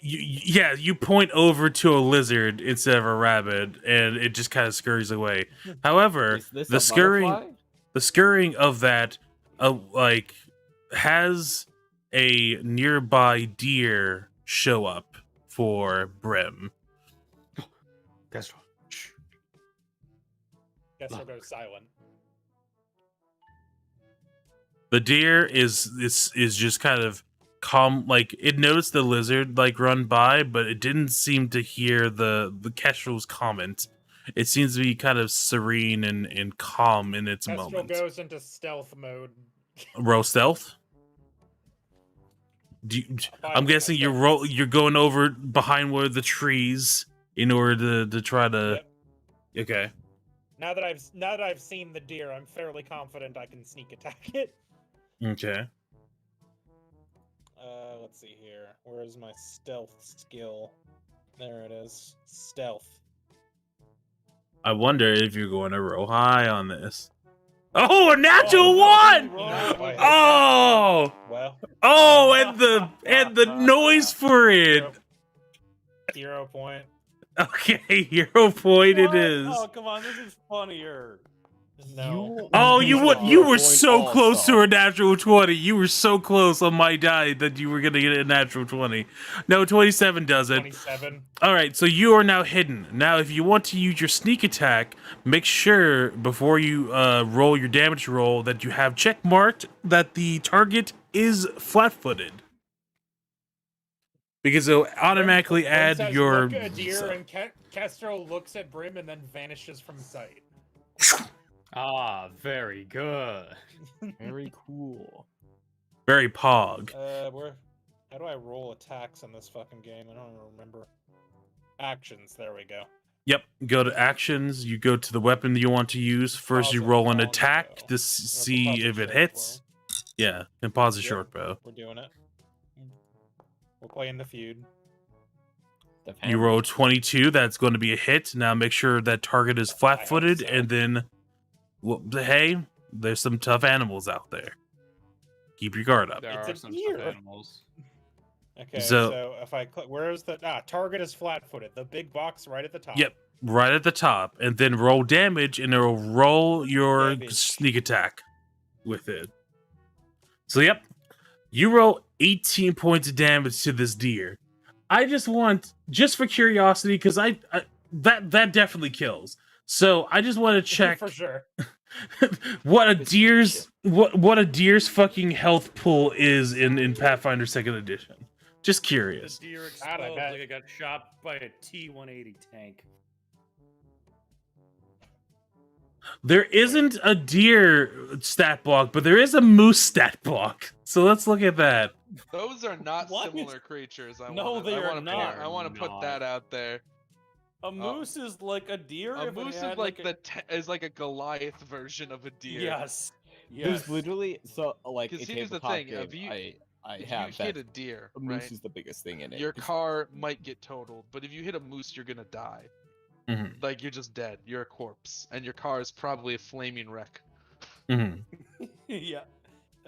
Yeah, you point over to a lizard instead of a rabbit, and it just kind of scurries away. However, Is this the a scurrying, butterfly? the scurrying of that, like, has a nearby deer show up for Brim. Guess what? Shh. Guess we'll go silent. The deer is just kind of calm, like it noticed the lizard like run by, but it didn't seem to hear the Kestrel's comment. It seems to be kind of serene and calm in its Kestrel moment. goes into stealth mode. Roll stealth. I'm guessing you're going over behind one of the trees in order to try to. Yep. Okay. Now that I've seen the deer, I'm fairly confident I can sneak attack it. Okay. Let's see here. Where is my stealth skill? There it is. Stealth. I wonder if you're going to roll high on this. Oh, a natural one! Oh, Well. and the noise for it. 0 point. Okay, 0 point it What? is. Oh, come on, this is funnier. No. Oh, you were Point so close also. to a natural 20. You were so close on my die that you were gonna get a natural 20. No, 27 does it. 27. All right, so you are now hidden. Now, if you want to use your sneak attack, make sure before you roll your damage roll that you have check marked that the target is flat-footed, because it'll automatically Brim add says, your. Look at a deer, and Kestrel looks at Brim and then vanishes from sight. Ah, very good. Very cool. Very pog. How do I roll attacks in this fucking game? I don't even remember. Actions, there we go. Yep, go to actions. You go to the weapon that you want to use. First, you Pause roll an and attack longbow. to see pause if and it short hits. Yeah, and pause a Yep. short bow. We're doing it. We're playing the feud. You roll 22. That's going to be a hit. Now make sure that target is flat-footed, so. and then, well, hey, there's some tough animals out there. Keep your guard up. There It's are a some deer. tough animals. Okay, So- so if I click, where is the target is flat-footed? The big box right at the top. Yep, right at the top, and then roll damage, and it'll roll your Damage. sneak attack with it. So, yep, you roll 18 points of damage to this deer. I just want, just for curiosity, because that definitely kills. So I just want to check for sure. what a deer's fucking health pool is in Pathfinder 2nd Edition. Just The curious. deer God, I explodes bet. like it got shot by a T-180 tank. There isn't a deer stat block, but there is a moose stat block. So let's look at that. Those are not What? similar creatures. No, they are not. I want to put Not. that out there. A moose is like a deer. A if it moose is had, like a... is like a Goliath version of a deer. Yes. There's Yes. literally like a 'Cause here's the tabletop thing, game if you- I If have you that hit a deer, a moose right? is the biggest thing in it. Your It's- car might get totaled, but if you hit a moose, you're gonna die. Mhm. Like you're just dead. You're a corpse, and your car is probably a flaming wreck. Mhm. Yeah.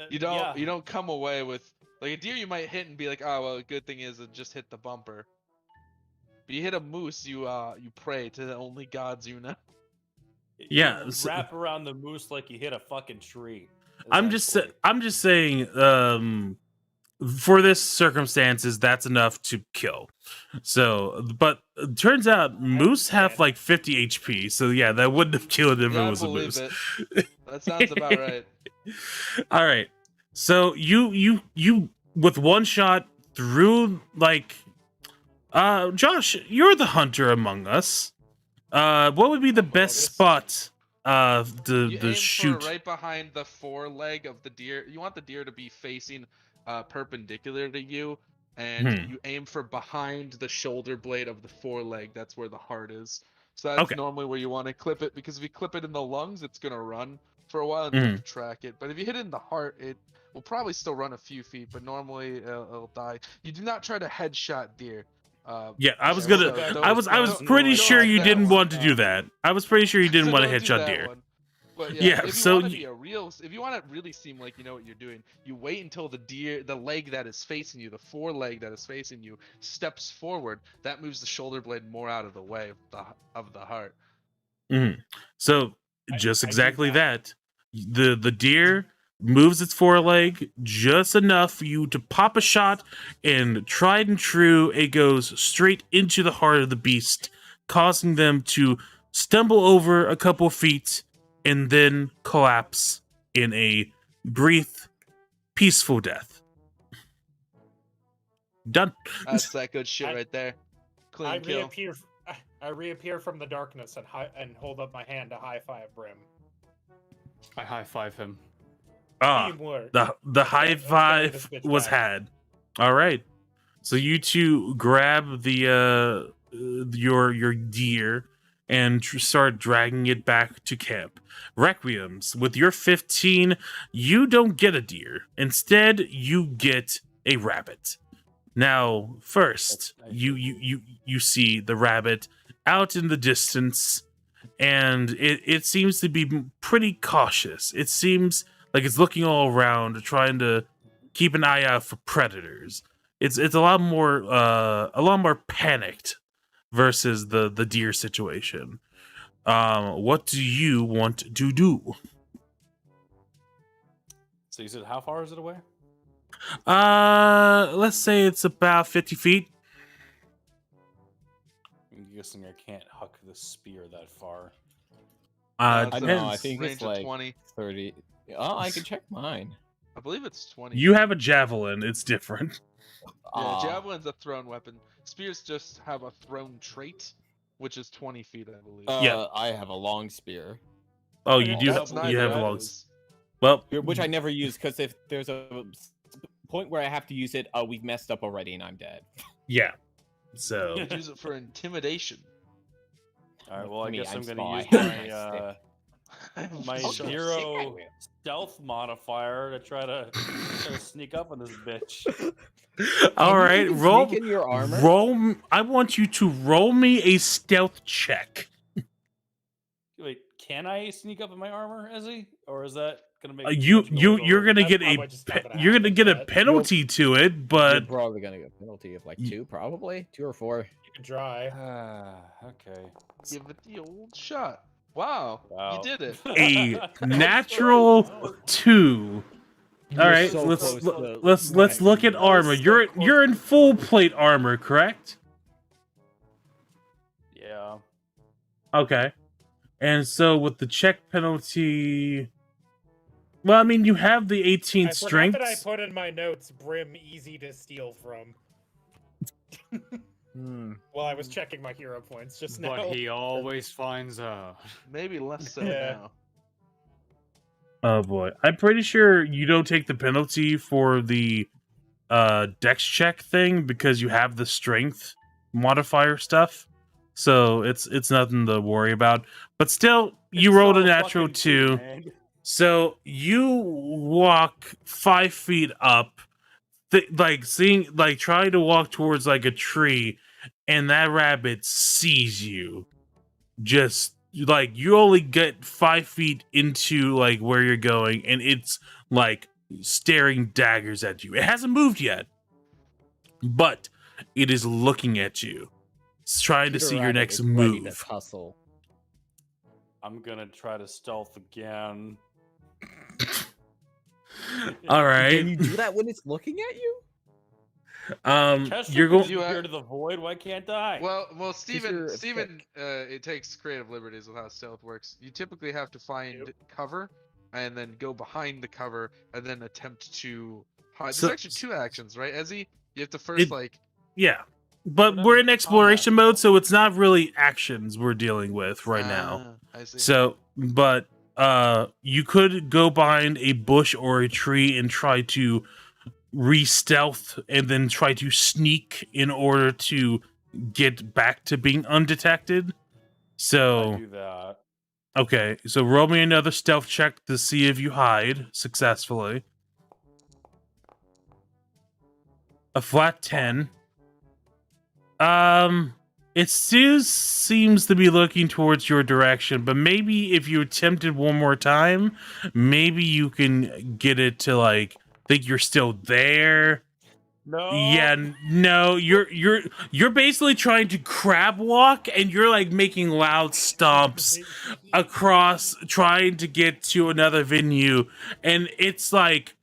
You don't Yeah. you don't come away with like a deer. You might hit and be like, oh well, good thing is it just hit the bumper. But you hit a moose, you pray to the only gods you know. You Yeah, so- wrap around the moose like you hit a fucking tree. I'm just saying, for this circumstances, that's enough to kill. So, but it turns out moose have like 50 HP. So yeah, that wouldn't have killed him if Yeah, it I was a believe moose. it. That sounds about right. All right. So you with one shot through like Josh, you're the hunter among us. What would be the best spot You to aim shoot? for right behind the foreleg of the deer. You want the deer to be facing perpendicular to you, and you aim for behind the shoulder blade of the foreleg. That's where the heart is. So that's Okay. normally where you want to clip it, because if you clip it in the lungs, it's gonna run for a while and you have to track it. But if you hit it in the heart, it will probably still run a few feet, but normally it'll die. You do not try to headshot deer. Yeah, I was so gonna. don't- I was don't- pretty don't sure do you that didn't one. want to do that. I was pretty sure you didn't So want to don't do headshot that deer. one. But Yeah, if you so want to y- be a real, if you want to really seem like you know what you're doing, you wait until the leg that is facing you, the foreleg that is facing you, steps forward. That moves the shoulder blade more out of the way of the heart. So just I do exactly that. that. The deer moves its foreleg just enough for you to pop a shot, and tried and true, it goes straight into the heart of the beast, causing them to stumble over a couple feet and then collapse in a brief, peaceful death. Done. That's that good shit I- right there. I Clean kill. reappear. I reappear from the darkness and hold up my hand to high five Brim. I high five him. Teamwork. The high Let's carry this five bitch was back. had. All right. So you two grab the your deer and start dragging it back to camp. Requiems, with your 15, you don't get a deer. Instead, you get a rabbit. Now, first, you see the rabbit out in the distance, and it seems to be pretty cautious. It seems like it's looking all around, trying to keep an eye out for predators. It's a lot more panicked versus the deer situation. What do you want to do? So you said how far is it away? Let's say it's about 50 feet. I'm guessing I can't huck the spear that far. Uh, That's I don't know. I depends. think range it's of like 20. 30. Oh, I can check mine. I believe it's 20. You have a javelin. It's different. Yeah, javelin's a thrown weapon. Spears just have a thrown trait, which is 20 feet, I believe. Yeah. I have a long spear, Oh, you do. That's You have neither long. of those. Well, which I never use because if there's a point where I have to use it, we've messed up already and I'm dead. yeah. So You could use it for intimidation. All right. Well, I Me, guess I'm I'm gonna spy. use I my Oh, shit. hero stealth modifier to try to sneak up on this bitch. all Can you right, even roll. sneak in your armor? Roll. I want you to roll me a stealth check. Wait, can I sneak up in my armor, Ezzy? Or is that gonna make You're noise gonna That's get probably a just not gonna you're gonna happen, get a but penalty to it, You're but probably gonna get a penalty of like 2, probably 2 or 4. You can try. Okay. Give it the old shot. Wow, Wow. you did it. a natural 2. All right, so let's close to let's look at armor. You're in full plate armor, correct? Yeah. Okay. And so with the check penalty, well, I mean, you have the 18 I forgot strength. that I put in my notes Brim easy to steal from. Well, I was checking my hero points just now. But he always finds out. Maybe less so Yeah. now. Oh boy, I'm pretty sure you don't take the penalty for the dex check thing because you have the strength modifier stuff. So it's nothing to worry about. But still, you It's rolled a all natural fucking 2. man. So you walk 5 feet up, trying to walk towards like a tree, and that rabbit sees you. Just like you only get 5 feet into like where you're going, and it's like staring daggers at you. It hasn't moved yet, but it is looking at you. It's trying to Peter see your Rabbit next is ready to move. tussle. I'm gonna try to stealth again. All Can right. you do that when it's looking at you? Kestrel You're can going. disappear to the void. Why can't I? Well, you're Steven, it takes creative liberties with how stealth works. You typically have to find cover, and then go behind the cover, and then attempt to hide. So- There's actually 2 actions, right, Ezzy? You have to first, Yeah, but But we're I'm in exploration combat. mode, so it's not really actions we're dealing with right now. I see. So, but you could go behind a bush or a tree and try to re-stealth and then try to sneak in order to get back to being undetected. I So, do that. okay, so roll me another stealth check to see if you hide successfully. A flat 10. It still seems to be looking towards your direction, but maybe if you attempt it one more time, maybe you can get it to like think you're still there. No. Yeah, no, you're basically trying to crab walk, and you're like making loud stomps across, trying to get to another venue, and it's like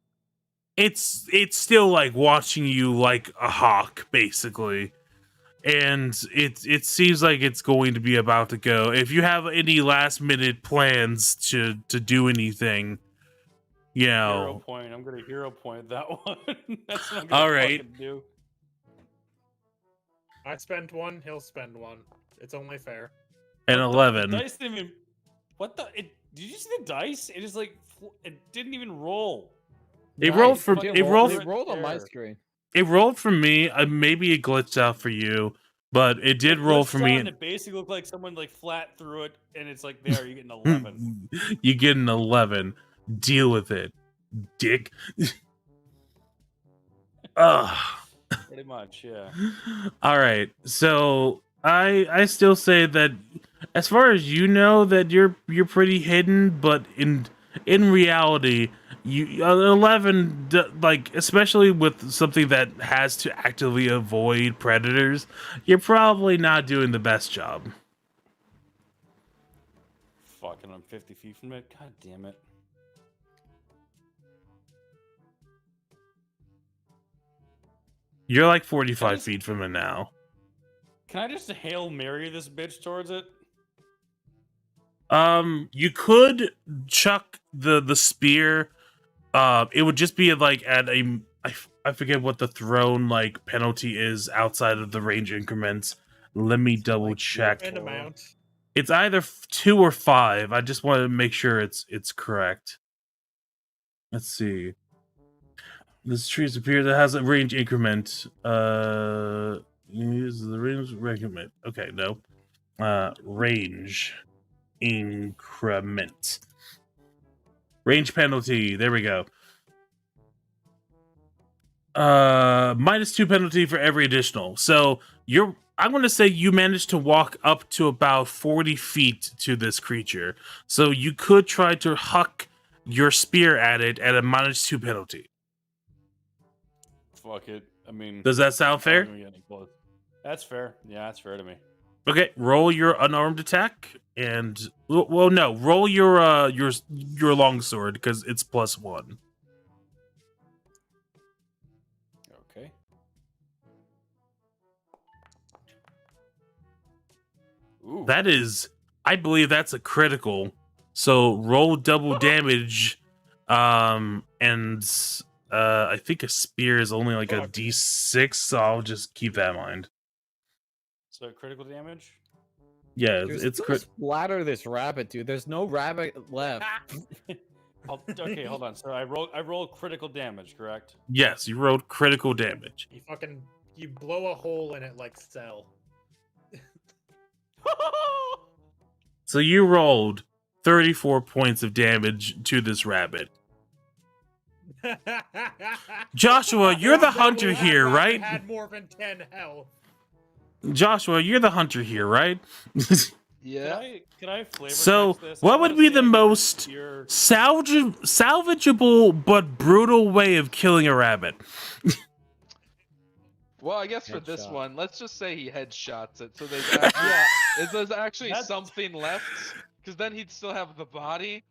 it's still like watching you like a hawk, basically. And it seems like it's going to be about to go. If you have any last minute plans to do anything, you Hero know. point. I'm gonna hero point that one. That's what I'm All gonna right. fucking do. I spend 1, he'll spend 1. It's only fair. An What the- 11. The dice didn't even. What the? Did you see the dice? It is like it didn't even roll. It rolled Nice. for Fucking it rolled It rolled on my there. screen. it rolled for me. Maybe it glitched out for you, but it did roll for me. It basically looked like someone like flat through it, and it's like there you get an 11. You get an 11. Deal with it, dick. Ugh. Pretty much, yeah. All right. So I still say that as far as you know that you're pretty hidden, but in reality, you 11 like especially with something that has to actively avoid predators, you're probably not doing the best job. Fucking, I'm 50 feet from it. God damn it. You're like 45 feet from it now. Can I just Hail Mary this bitch towards it? You could chuck the spear. It would just be like at a I forget what the thrown like penalty is outside of the range increments. Let me double check. An amount. It's either 2 or 5. I just want to make sure it's correct. Let's see. This tree appears that has a range increment. Use the range increment. Okay, no. Range increment. Range penalty. There we go. -2 penalty for every additional. So I'm going to say you managed to walk up to about 40 feet to this creature. So you could try to huck your spear at it at a -2 penalty. Fuck it. I mean, Does that sound I'm fair? not gonna get any close. That's fair. Yeah, that's fair to me. Okay, roll your unarmed attack and well no, roll your longsword because it's +1. Okay. Ooh. That is, I believe that's a critical. So roll double damage, and I think a spear is only like a Fuck. D6, so I'll just keep that in mind. So critical damage. Yeah, Dude, it's still splatter this rabbit, dude. There's no rabbit left. Okay, hold on. So I roll critical damage, correct? Yes, you rolled critical damage. You blow a hole in it like Cell. So you rolled 34 points of damage to this rabbit. Joshua, you're the hunter here, right? Had more than 10 health. Joshua, you're the hunter here, right? Yeah. Can I flavor So, text this? what I would wanna be see the if most your- salvageable but brutal way of killing a rabbit? Well, I guess for this Headshot. one, let's just say he headshots it. So there's actually, there's actually That's- something left, because then he'd still have the body.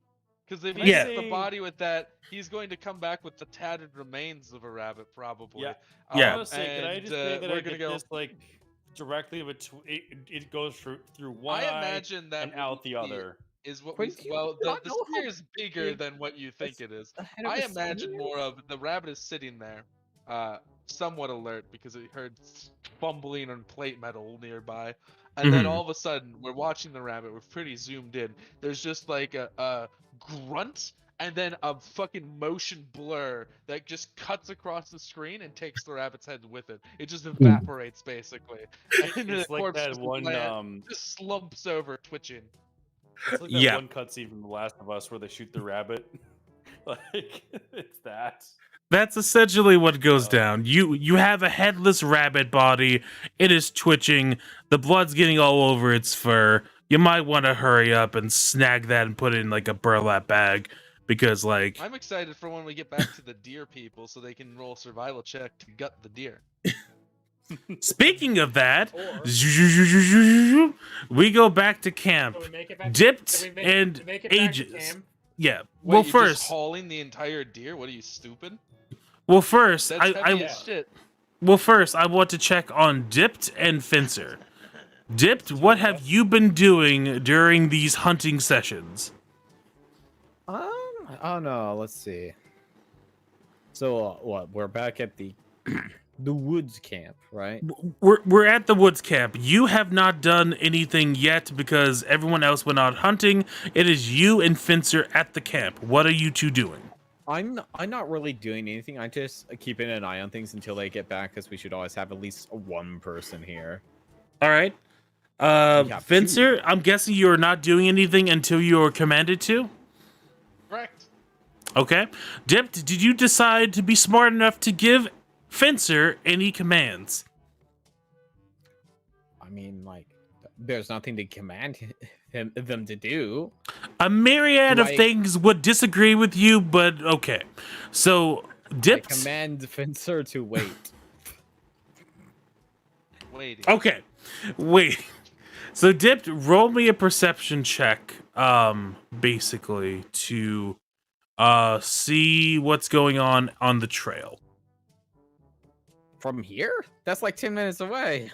Because if Can he I hits the say- body with that, he's going to come back with the tattered remains of a rabbit, probably. Yeah. Yeah. I was saying, can I just say that we're I gonna get go. this like directly between it goes through one I eye imagine that and what out we the see other. is what But we you well do the not know spear how is bigger big than what you think it is. the head of I a imagine spear more of the rabbit is sitting there, somewhat alert because it heard fumbling on plate metal nearby, and then Mhm. all of a sudden we're watching the rabbit. We're pretty zoomed in. There's just like a grunt and then a fucking motion blur that just cuts across the screen and takes the rabbit's head with it. It just evaporates basically, and the It's like corpse that just one just slumps over, twitching. it's like that Yeah. one cutscene from The Last of Us where they shoot the rabbit. Like it's that. That's essentially what goes Oh. down. You have a headless rabbit body. It is twitching. The blood's getting all over its fur. You might want to hurry up and snag that and put it in like a burlap bag because like I'm excited for when we get back to the deer people so they can roll a survival check to gut the deer. speaking of that, Or we go back to camp. so we make it back. Dipped so we make, and we make it back to ages. camp. Yeah. Wait, Well, you're first, just hauling the entire deer? What are you, stupid? That's That's heavy I as shit. well first I want to check on Dipped and Fencer. Dipped, what have you been doing during these hunting sessions? I don't know. Let's see. So what? We're back at the the woods camp, right? We're at the woods camp. You have not done anything yet because everyone else went out hunting. It is you and Fencer at the camp. What are you two doing? I'm not really doing anything. I'm just keeping an eye on things until they get back, because we should always have at least one person here. All right. have Fencer, I'm guessing you are not doing anything until you are commanded to. Correct. Okay. Dipped, did you decide to be smart enough to give Fencer any commands? I mean, like, there's nothing to command them to do. A myriad Do of I- things would disagree with you, but okay. So, Dipped. I command Fencer to wait. Waiting. Okay. Wait. So, Dipped, roll me a perception check, basically, to see what's going on the trail. From here? That's like 10 minutes away.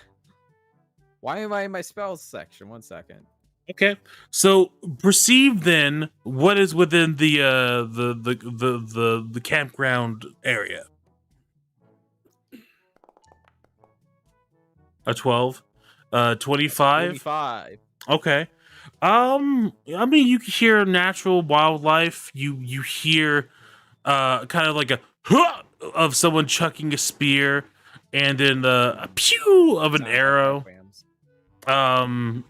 Why am I in my spells section? 1 second. Okay. So, perceive then what is within the campground area. A 12, 25. 25. Okay. I mean, you can hear natural wildlife. You hear kind of like a "Huh!" of someone chucking a spear, and then a pew of an Sounds like arrow. wigwams.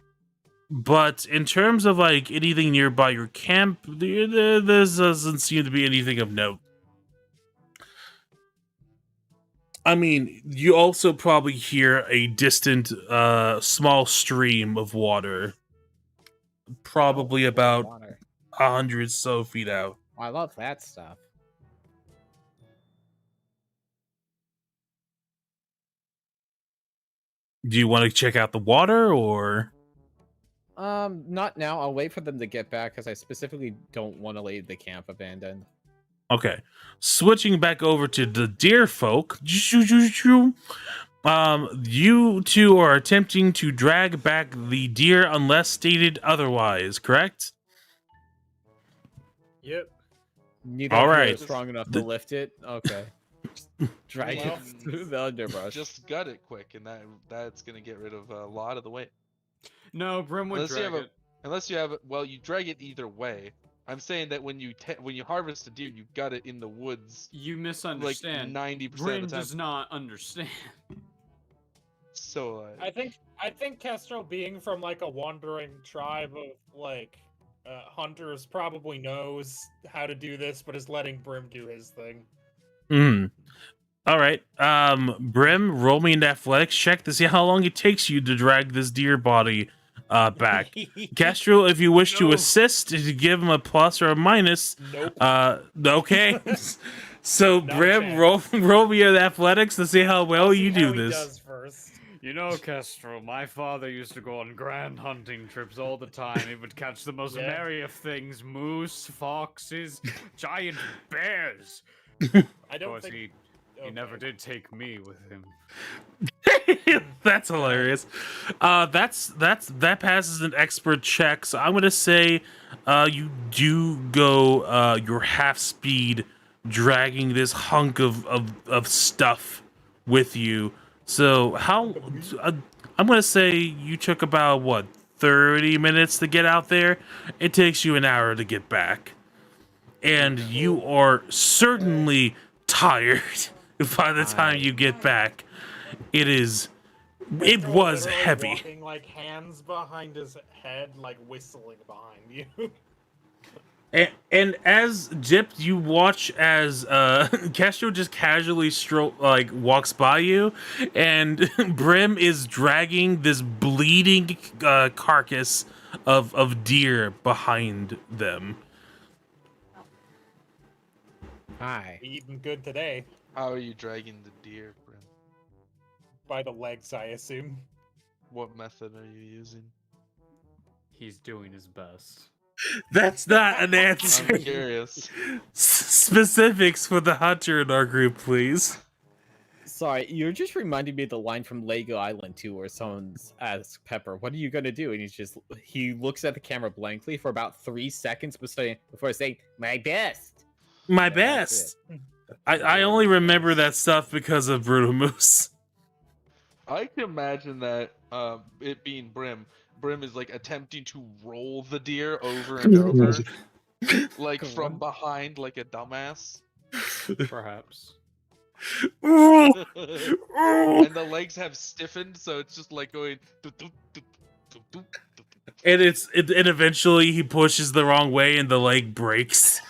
But in terms of like anything nearby your camp, there doesn't seem to be anything of note. I mean, you also probably hear a distant, small stream of water, probably about Water. 100 so feet out. I love that stuff. Do you want to check out the water, or? Not now. I'll wait for them to get back, because I specifically don't want to leave the camp abandoned. Okay, switching back over to the deer folk. You two are attempting to drag back the deer unless stated otherwise, correct? Yep. Neither All of you are right. strong enough to lift it. Okay. Drag Well, it through the underbrush. Just gut it quick, and that's gonna get rid of a lot of the weight. No, Brim would Unless you drag have it. Unless you have well, you drag it either way. I'm saying that when you harvest a deer, you gut it in the woods You like misunderstand. 90% Brim of the time. does not understand. So I think Kestrel, being from like a wandering tribe of like hunters, probably knows how to do this, but is letting Brim do his thing. All right. Brim, roll me an athletics check to see how long it takes you to drag this deer body back. Kestrel, if you wish to No. assist, to give him a plus or a minus. Nope. Okay. So No Brim, chance. roll me an athletics to see how well I'll see you how do he this. does first. You know, Kestrel, my father used to go on grand hunting trips all the time. He would catch the most Yeah. merry of things: moose, foxes, giant bears. I Of don't course, think he never did take me with him. That's hilarious. That passes an expert check. So I'm gonna say, you do go your half speed, dragging this hunk of stuff with you. So how? I'm gonna say you took about what 30 minutes to get out there. It takes you an hour to get back, and you are certainly tired by the time you get back. It is. It Kestrel was literally heavy. Walking like hands behind his head, like whistling behind you. And as Jip, you watch as Castro just casually walks by you, and Brim is dragging this bleeding carcass of deer behind them. Hi. Eating good today. How are you dragging the deer, Brim? By the legs, I assume. What method are you using? He's doing his best. That's not an answer. I'm curious. Specifics for the hunter in our group, please. Sorry, you're just reminding me of the line from Lego Island 2 where someone asks Pepper, "What are you gonna do?" And he looks at the camera blankly for about 3 seconds before saying, "My best." My Yeah, that's best. I only remember that stuff because of Brutal Moose. I can imagine that it being Brim. Brim is like attempting to roll the deer over and over, like from behind, like a dumbass. Perhaps. Ooh, And ooh. the legs have stiffened, so it's just like going. And and eventually he pushes the wrong way and the leg breaks.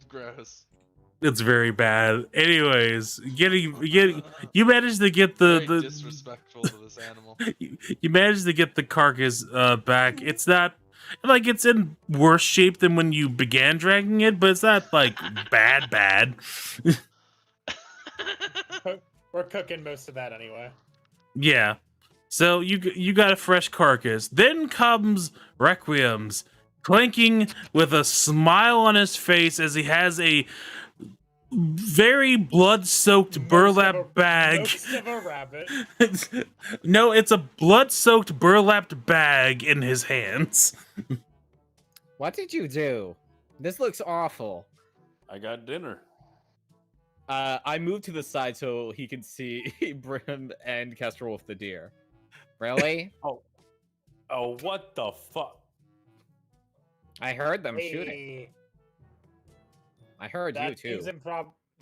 Gross. It's very bad. Anyways, you managed to get Very the disrespectful to this animal. you managed to get the carcass back. It's not like it's in worse shape than when you began dragging it, but it's not like bad. We're cooking most of that anyway. Yeah. So you got a fresh carcass. Then comes Requiem's clanking with a smile on his face as he has a very blood-soaked burlap bag. Most of a rabbit. No, it's a blood-soaked burlap bag in his hands. What did you do? This looks awful. I got dinner. I moved to the side so he could see Brim and Kestrel with the deer. Really? Oh, what the fuck? I heard them shooting. Hey, I heard you that too.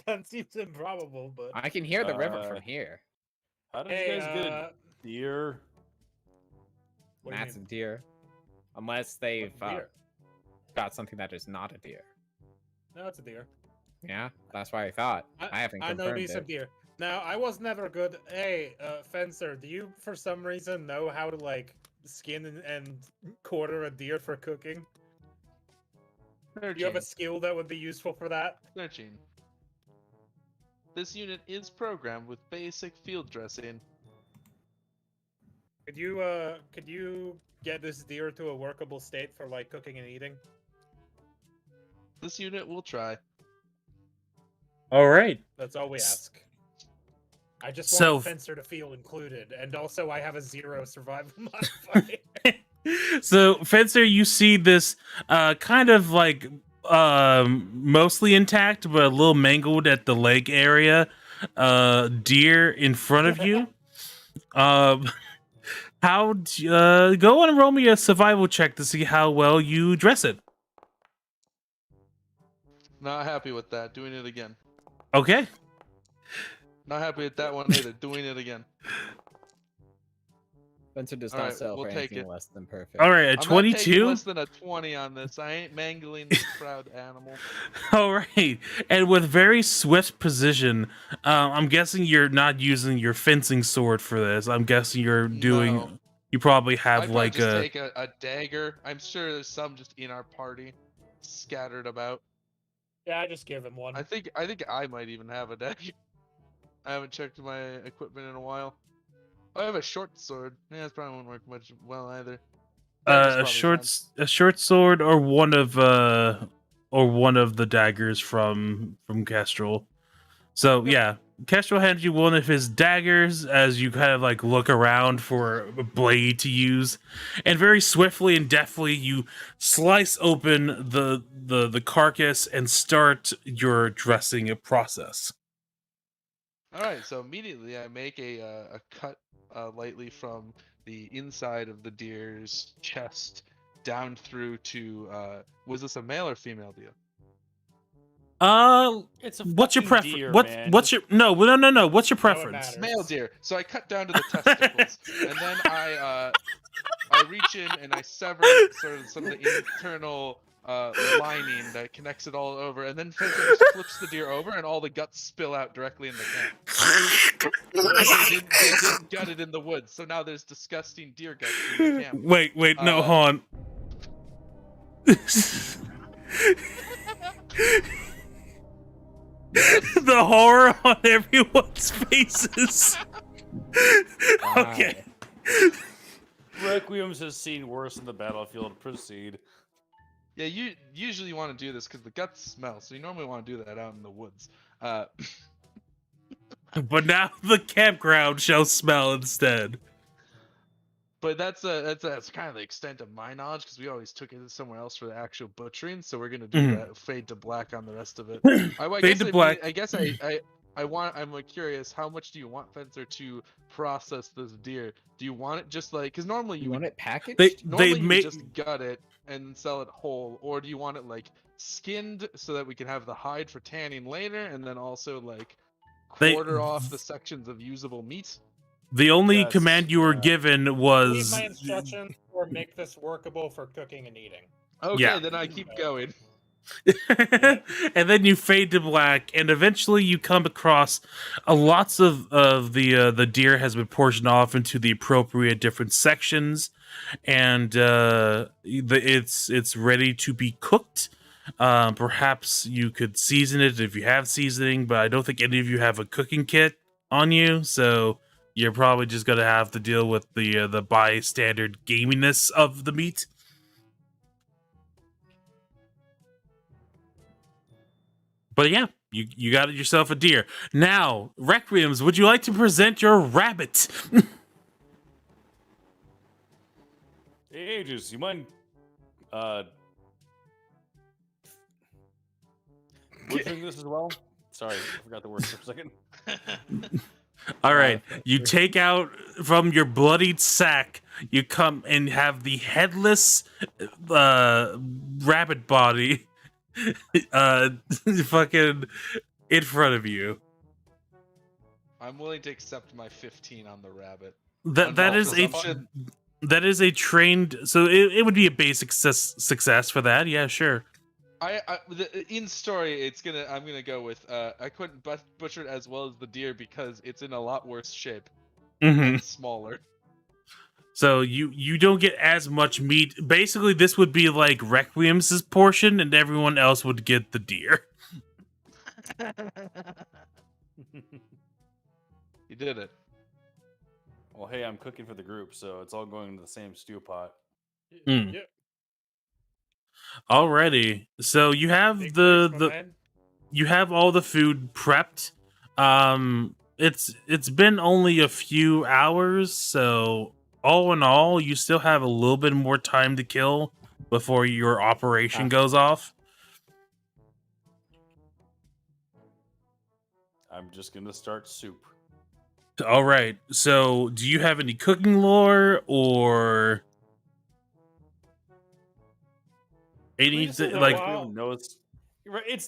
that seems improbable, but I can hear the river from here. How did hey, you guys get a deer? what do you That's a mean? deer. Unless they've What's a deer? got something that is not a deer. No, it's a deer. Yeah, that's what I thought. I haven't I know confirmed me some it. deer. Now, I was never good. Hey, Fencer, do you for some reason know how to like skin and quarter a deer for cooking? Do you have a skill that would be useful for that? Searching. This unit is programmed with basic field dressing. Could you get this deer to a workable state for like cooking and eating? This unit will try. All right. That's all we ask. I just So- want Fencer to feel included, and also I have a 0 survival modifier. So, Fencer, you see this kind of like mostly intact, but a little mangled at the leg area deer in front of you. Go on and roll me a survival check to see how well you dress it. Not happy with that. Doing it again. Okay. Not happy with that one either. Doing it again. Spencer does Alright, not settle we'll for take anything it. less than perfect. All right, a I'm not taking 22. less than a 20 on this. I ain't mangling this proud animal. All right, and with very swift precision, I'm guessing you're not using your fencing sword for this. I'm guessing you're doing. No. You probably I'd have probably like just a. take a dagger. I'm sure there's some just in our party, scattered about. Yeah, I just give him one. I think I might even have a dagger. I haven't checked my equipment in a while. I have a short sword. Yeah, that probably won't work much well either. Dagger's probably fine. A short sword, or one of the daggers from Kestrel. So Yep. yeah, Kestrel hands you one of his daggers as you kind of like look around for a blade to use, and very swiftly and deftly you slice open the carcass and start your dressing process. All right, so immediately I make a cut lightly from the inside of the deer's chest down through to was this a male or female deer? It's a What's your fucking preference? deer, What's man. what's your no? What's your No, it preference? matters. Male deer. So I cut down to the testicles, and then I reach in and I sever sort of some of the internal lining that connects it all over, and then Fencer just flips the deer over, and all the guts spill out directly in the camp. They didn't gut it in the woods, so now there's disgusting deer guts in the camp. Wait, no, hold on. The horror on everyone's faces. Okay. Requiems has seen worse in the battlefield. Proceed. Yeah, you usually want to do this because the guts smell, so you normally want to do that out in the woods. But now the campground shall smell instead. But that's kind of the extent of my knowledge because we always took it somewhere else for the actual butchering, so we're gonna do that fade to black on the rest of it. Fade to black. I'm like curious, how much do you want Fencer to process this deer? Do you want it just like because normally You want it packaged? normally you just gut it and sell it whole, or do you want it like skinned so that we can have the hide for tanning later, and then also like quarter off the sections of usable meat? The only Yes, command you were given Leave was my instructions or make this workable for cooking and eating. Okay, Yeah. then I keep going. and then you fade to black, and eventually you come across lots of the deer has been portioned off into the appropriate different sections, and it's ready to be cooked. Perhaps you could season it if you have seasoning, but I don't think any of you have a cooking kit on you, so you're probably just gonna have to deal with the bystander gaminess of the meat. But yeah, you got yourself a deer. Now, Requiems, would you like to present your rabbit? Hey, Aegis, you mind butchering this as well? Sorry, I forgot the word for a second. All right, you take out from your bloodied sack, you come and have the headless rabbit body fucking in front of you. I'm willing to accept my 15 on the rabbit. That is a trained, so it would be a basic success for that. Yeah, sure. In story, I'm gonna go with I couldn't butcher it as well as the deer because it's in a lot worse shape and smaller. So you don't get as much meat. Basically, this would be like Requiem's portion, and everyone else would get the deer. You did it. Well, hey, I'm cooking for the group, so it's all going into the same stew pot. Mm. Yeah. Alrighty, so you have you have all the food prepped. It's been only a few hours, so all in all, you still have a little bit more time to kill before your operation goes off. I'm just gonna start soup. All right. So, do you have any cooking lore or anything like? Wow. No, it's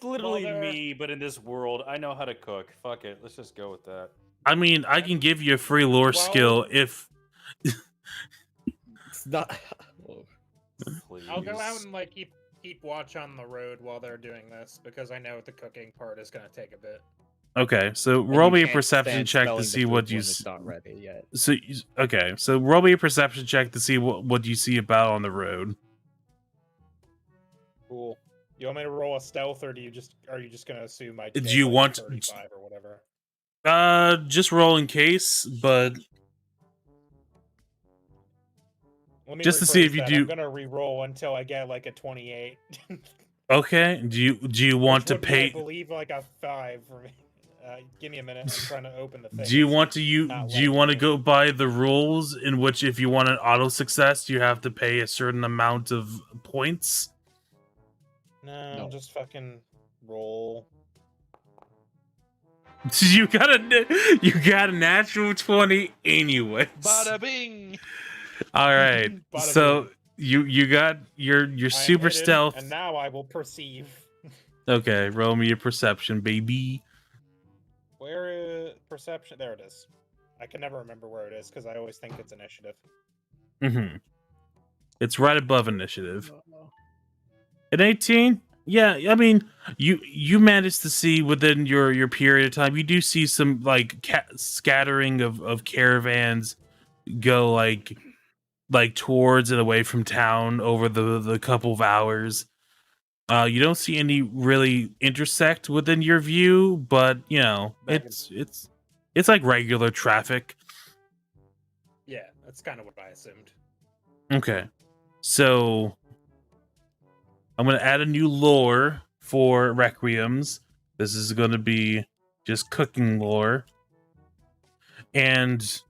literally Well, me, but in this world, I know how to cook. Fuck it, let's just go with that. I mean, I can give you a free lore skill if. It's not. Please. I'll go out and like keep watch on the road while they're doing this because I know the cooking part is gonna take a bit. Okay, so And roll you me a can't perception stand check smelling to the see food what when you. It's not ready yet. So okay, so roll me a perception check to see what you see about on the road. Cool. You want me to roll a stealth, or are you just gonna assume I? Do get, you like, want- 35 or whatever? Just roll in case, but Let me just to see rephrase if you that. do. I'm gonna re-roll until I get like a 28. Okay. Do you want Which to would be, I pay? believe, like a 5 for me. Give me a minute. I'm trying to open the thing. Do you want to not do you letting want to me. go by the rules in which if you want an auto success, you have to pay a certain amount of points? No, just fucking roll. You got a natural 20 anyways. Bada bing. All right. Bada So bing. you got your I am super hidden, stealth. and now I will perceive. Okay, roll me your perception, baby. Where is perception? There it is. I can never remember where it is because I always think it's initiative. Mm-hmm. It's right above initiative. At 18, yeah, I mean, you managed to see within your period of time. You do see some like scattering of caravans go like towards and away from town over the couple of hours. You don't see any really intersect within your view, but you know it's like regular traffic. Yeah, that's kind of what I assumed. Okay, so I'm gonna add a new lore for Requiems. This is gonna be just cooking lore, and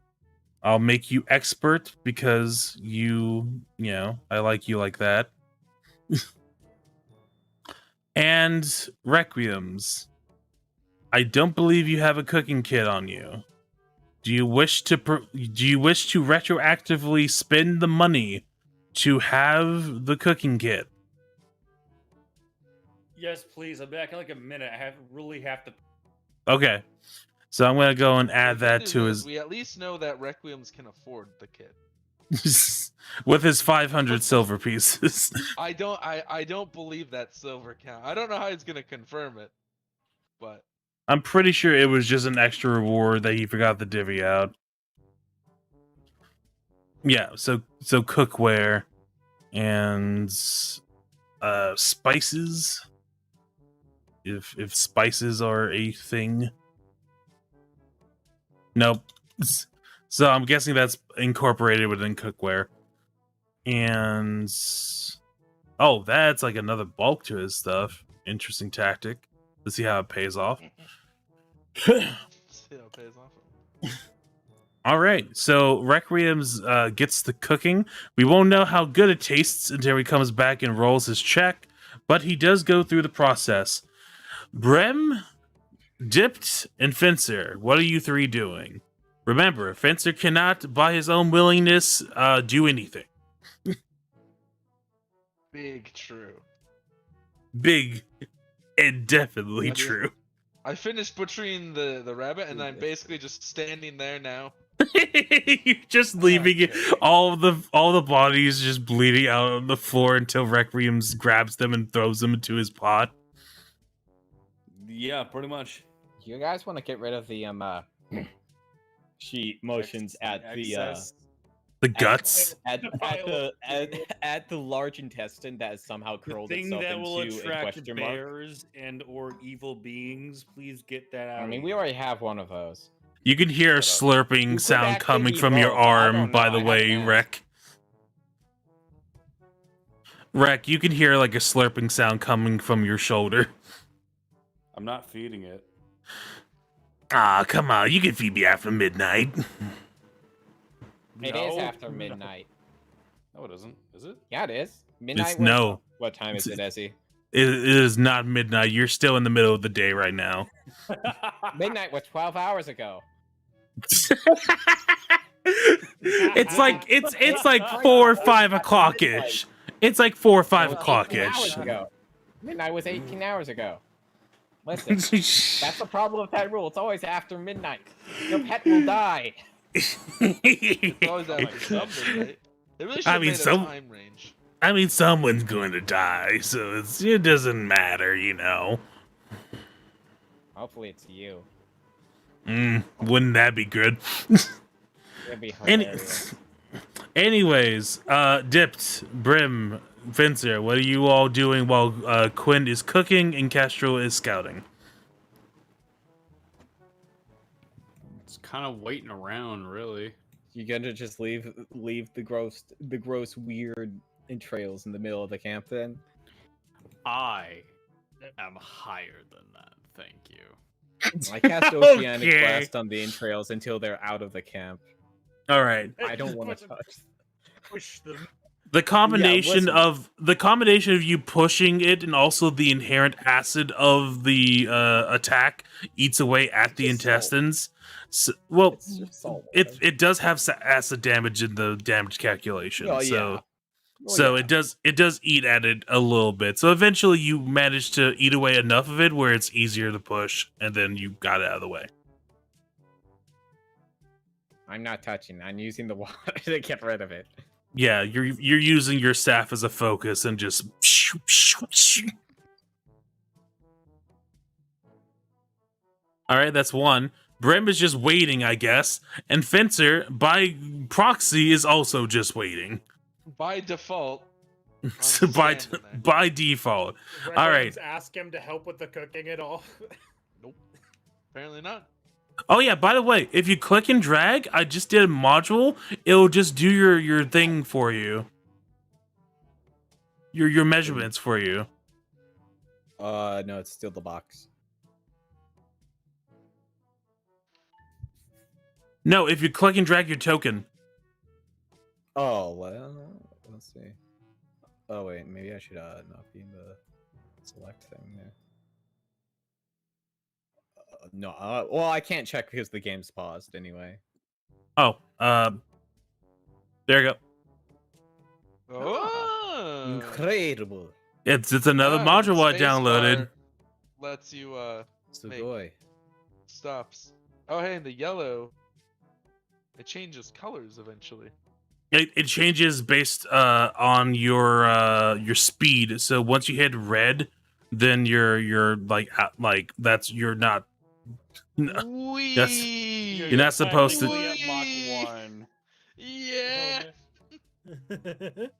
I'll make you expert because you know I like you like that. And Requiems, I don't believe you have a cooking kit on you. Do you wish to retroactively spend the money to have the cooking kit? Yes, please. I'm back in like a minute. I really have to. Okay, so I'm gonna go and The add good that news to is his We at least know that Requiems can afford the kit. with his 500 silver pieces. I don't believe that silver count. I don't know how he's gonna confirm it, but I'm pretty sure it was just an extra reward that he forgot to divvy out. Yeah, so cookware and spices. If spices are a thing. Nope. So I'm guessing that's incorporated within cookware. And oh, that's like another bulk to his stuff. Interesting tactic. Let's see how it pays off. see how it pays off. All right, so Requiem's gets the cooking. We won't know how good it tastes until he comes back and rolls his check, but he does go through the process. Brem, Dipped, and Fencer, what are you three doing? Remember, Fencer cannot, by his own willingness, do anything. Big true. Big and definitely I just- true. I finished butchering the rabbit, and I'm basically just standing there now. You're just leaving it, Okay. all the bodies just bleeding out on the floor until Requiem's grabs them and throws them into his pot. Yeah, pretty much. You guys want to get rid of the sheet motions at the Excess. The guts. at the large intestine that has somehow The curled thing itself that will into a attract question mark. bears and or evil beings. Please get that out. I of mean, here. we already have one of those. You can hear a Shut up. slurping You could sound actually coming be from your both. I arm, don't by know, the I way, haven't Rek. Rek, you can hear like a slurping sound coming from your shoulder. I'm not feeding it. Ah, come on, you can feed me after midnight. It is No, after no. midnight. No, it isn't. Is it? Yeah, it is. Midnight. It's was- no. What time is it, Ezzy? It is not midnight. You're still in the middle of the day right now. Midnight was 12 hours ago. It's like 4 or 5 o'clock ish. It's like 4 or 5 o'clock 18 hours ish. ago. Midnight was 18 hours ago. Listen, that's the problem with that rule. It's always after midnight. Your pet will die. It's always after something, right? They really should I have mean, made a some- time range. I mean, someone's going to die, so it doesn't matter, you know. Hopefully, it's you. Wouldn't that be good? It'd be Any- hilarious. Anyways, Dipped, Brim, Fencer, what are you all doing while Quinn is cooking and Castro is scouting? kind of waiting around, really. You gonna just leave the gross weird entrails in the middle of the camp then? I am higher than that. Thank you. I cast Oceanic Okay. Blast on the entrails until they're out of the camp. All right. I don't want to touch. Push them. The combination listen. of you pushing it and also the inherent acid of the attack eats away at the just salt. intestines. So, well, It's just salt. it does have acid damage in the damage calculation. Well, So yeah. Well, so yeah. it does eat at it a little bit. So eventually you manage to eat away enough of it where it's easier to push, and then you got it out of the way. I'm not touching. I'm using the water to get rid of it. Yeah, you're using your staff as a focus and just. All right, that's one. Brim is just waiting, I guess, and Fencer, by proxy, is also just waiting. By default. So by standing there. by default. All right. Ask him to help with the cooking at all. Apparently not. Oh yeah, by the way, if you click and drag, I just did a module. It'll just do your thing for you. Your measurements for you. No, it's still the box. No, if you click and drag your token. Oh well, let's see. Oh wait, maybe I should not be in the select thing there. No, well I can't check because the game's paused anyway. Oh, there you go. Oh. Incredible. It's another module I downloaded. Lets you make Sugoi. stops. Oh hey, and the yellow. It changes colors eventually. It changes based on your speed. So once you hit red, then you're like that's you're not. Wee! You're not supposed to. Technically at Mach 1. Yeah,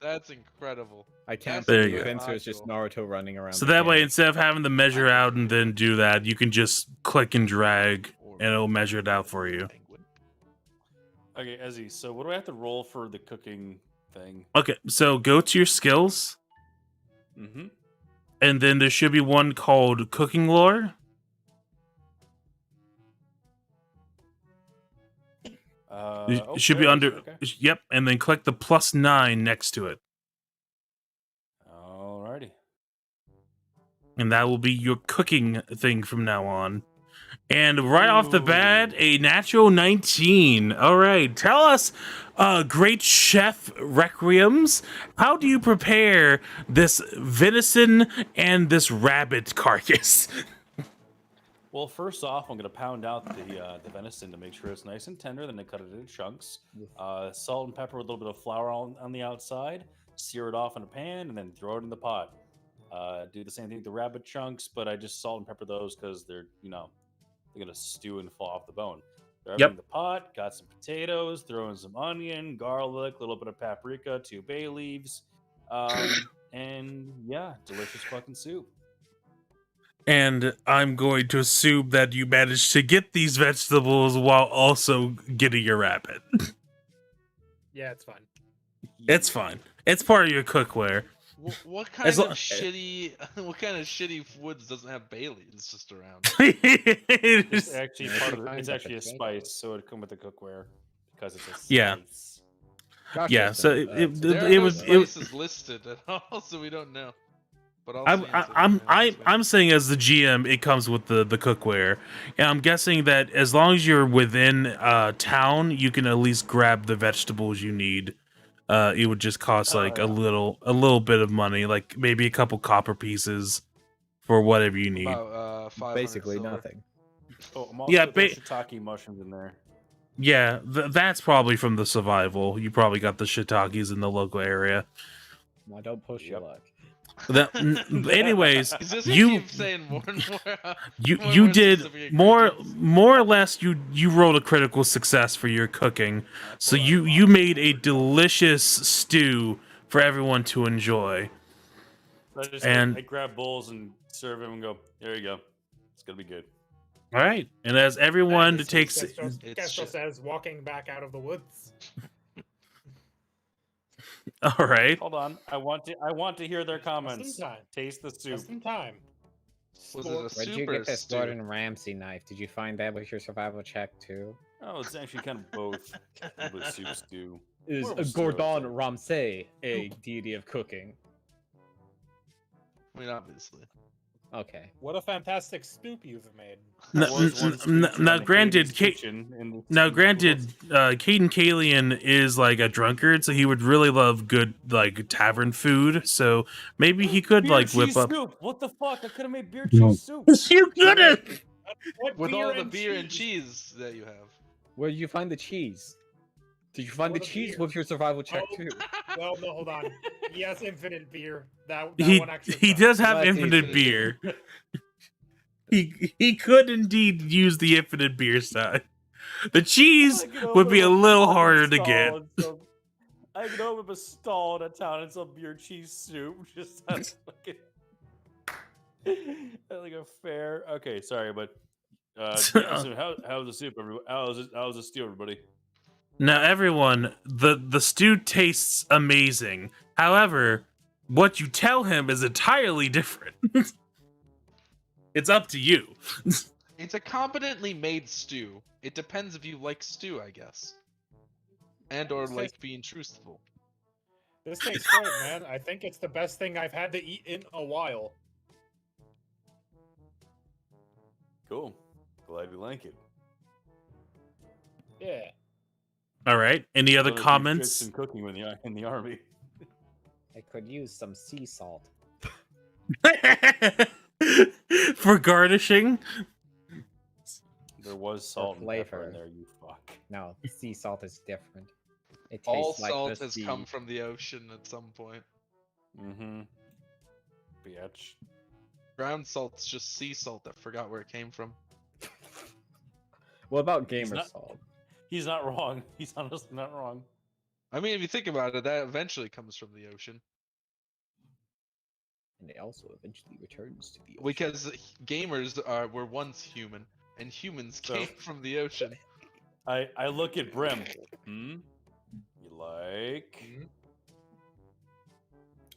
that's incredible. I can't There believe you go. Fencer is just Naruto running around. So the that way, camp. instead of having to measure out and then do that, you can just click and drag, and it'll measure it out for you. Okay, Ezzy, so what do I have to roll for the cooking thing? Okay, so go to your skills, Mm-hmm. and then there should be one called Cooking Lore. It should be there it under. is, okay. Yep, and then click the +9 next to it, Alrighty. and that will be your cooking thing from now on. And right off the bat, a natural 19. All right, tell us, great chef Requiems, how do you prepare this venison and this rabbit carcass? Well, first off, I'm going to pound out the venison to make sure it's nice and tender. Then I cut it into chunks. Salt and pepper with a little bit of flour on the outside. Sear it off in a pan and then throw it in the pot. Do the same thing with the rabbit chunks, but I just salt and pepper those because they're gonna stew and fall off the bone. Throw everything in the pot. Got some potatoes. Throw in some onion, garlic, a little bit of paprika, 2 bay leaves, and yeah, delicious fucking soup. And I'm going to assume that you managed to get these vegetables while also getting your rabbit. Yeah, it's fine. It's fine. It's part of your cookware. What kind of shitty? What kind of shitty woods doesn't have bay leaves just around? It's actually part of it's actually a spice, so it'd come with the cookware because it's a spice. Yeah. Gosh, Yeah, that's so not bad. There are it no was spices listed at all, so we don't know. But I'm saying as the GM, it comes with the cookware, and I'm guessing that as long as you're within town, you can at least grab the vegetables you need. It would just cost like a little bit of money, like maybe a couple copper pieces for whatever you need. About, 500 Basically silver. nothing. Oh, I'm also Yeah, there's shiitake mushrooms in there. Yeah, that's probably from the survival. You probably got the shiitakes in the local area. Now don't push your luck. Anyways, He's just you keep saying more and more. you more did specific more ingredients. or less. You rolled a critical success for your cooking, so you made a delicious stew for everyone to enjoy. So I And- grab bowls and serve them and go, there you go. It's gonna be good. All right, and as everyone That is, takes, It's Kestrel shit. says, walking back out of the woods. all right. Hold on. I want to hear their Just in comments. time. Taste the soup. Just in time. Was it a Where'd soup you or get a this stew? Gordon Ramsay knife? Did you find that with your survival check too? Oh, it's actually kind of both. A little bit of soup stew. Is More of a Gordon stereotype. Ramsay a deity of cooking? I mean, obviously. Okay. What a fantastic stoop you've made. There was one featured Now, on granted, Katie's Kate. Kitchen in the Now, soup granted, book. Caden Kalian is like a drunkard, so he would really love good like tavern food. So maybe he could Beer like whip cheese up. soup. What the fuck? I could have made beer No. cheese soup. You could have. What With all the and beer and cheese that you have. Where did you find the cheese? Did you find the What a cheese beer. with your survival check Oh. too? Well, no, hold on. He has infinite beer. That He one actually. he counts. does have That's infinite infinite. beer. He could indeed use the infinite beer side. The cheese I can would be a open up little fucking harder to stall get. and some- I can open up a stall in a town and some beer cheese soup. Just that's fucking like a fair. Okay, sorry, but yeah, so how's the soup, everyone? How's the stew, everybody? Now, everyone, the stew tastes amazing. However, what you tell him is entirely different. It's up to you. It's a competently made stew. It depends if you like stew, I guess. And or This like tastes- being truthful. This tastes great, man. I think it's the best thing I've had to eat in a while. Cool. Glad you like it. Yeah. All right. Any other What if you fix comments? some cooking in the army. I could use some sea salt. For garnishing? There was salt and pepper flavor. in there. You fuck. No, sea salt is different. It tastes All like salt the has sea. come from the ocean at some point. Mm-hmm. Bitch. Ground salt's just sea salt that forgot where it came from. What about gamer not- salt? He's not wrong. He's honestly not wrong. I mean, if you think about it, that eventually comes from the ocean. And it also eventually returns to the ocean. Because gamers were once human, and humans So- came from the ocean. I look at Brim. You like?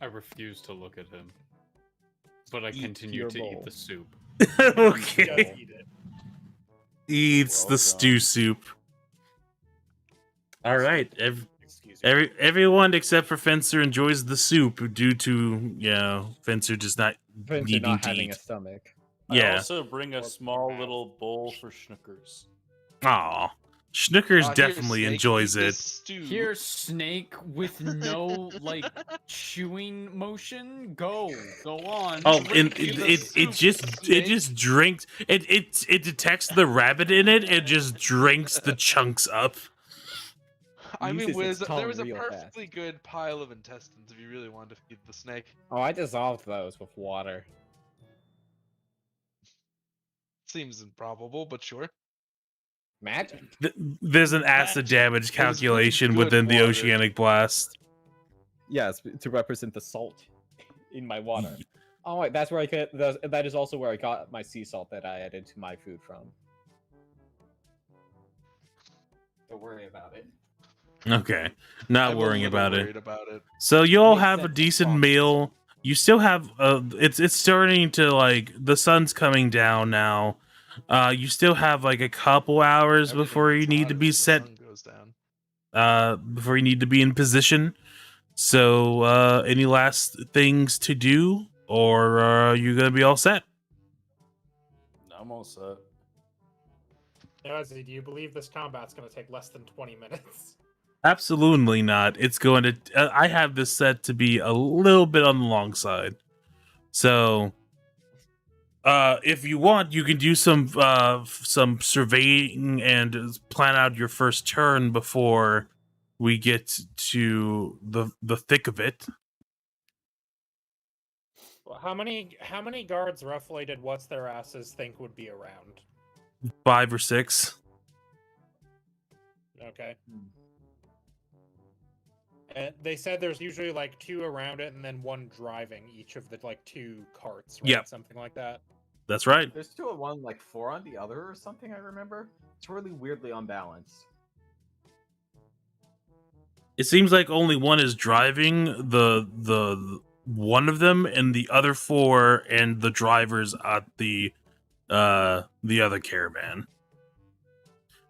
I refuse to look at him, but I Eat continue your to bowl. eat the soup. Okay. Just eat it. Eats Well the stew done. soup. All right. Excuse me. Everyone except for Fencer enjoys the soup due to, Fencer just not Fencer needing not to having eat. a stomach. I Yeah. also bring a Or small mouth. little bowl for Schnookers. Aw. Schnookers Here, definitely Snake, enjoys eat it. this stew. Here, snake with no like chewing motion. Go on. Oh, drink and Eat the it soup, just Snake. drinks it detects the rabbit in it and just drinks the chunks up. I mean, Uses its there was a tongue real fast. perfectly good pile of intestines if you really wanted to feed the snake. Oh, I dissolved those with water. Seems improbable, but sure. Magic. There's an acid damage very calculation good within the water. oceanic blast. Yes, to represent the salt in my water. Oh, wait, that's where I get. That is also where I got my sea salt that I added to my food from. Don't worry about it. Okay, not I'm a worrying little about worried it. about it. So you all Makes have a sense. decent Fine. meal. You still have it's starting to like the sun's coming down now. You still have like a couple hours Everything before you gets need to hotter be as the set. sun goes down. Before you need to be in position. So any last things to do, or are you gonna be all set? I'm all set. Ozzy, do you believe this combat's going to take less than 20 minutes? Absolutely not. It's going to. I have this set to be a little bit on the long side. So, if you want, you can do some surveying and plan out your first turn before we get to the thick of it. Well, how many guards roughly did what's their asses think would be around? 5 or 6. Okay. And they said there's usually like 2 around it and then 1 driving each of the like 2 carts, right? Yep. Something like that. That's right. There's 2 on one, like 4 on the other, or something. I remember. It's really weirdly unbalanced. It seems like only one is driving the one of them, and the other 4 and the drivers at the other caravan.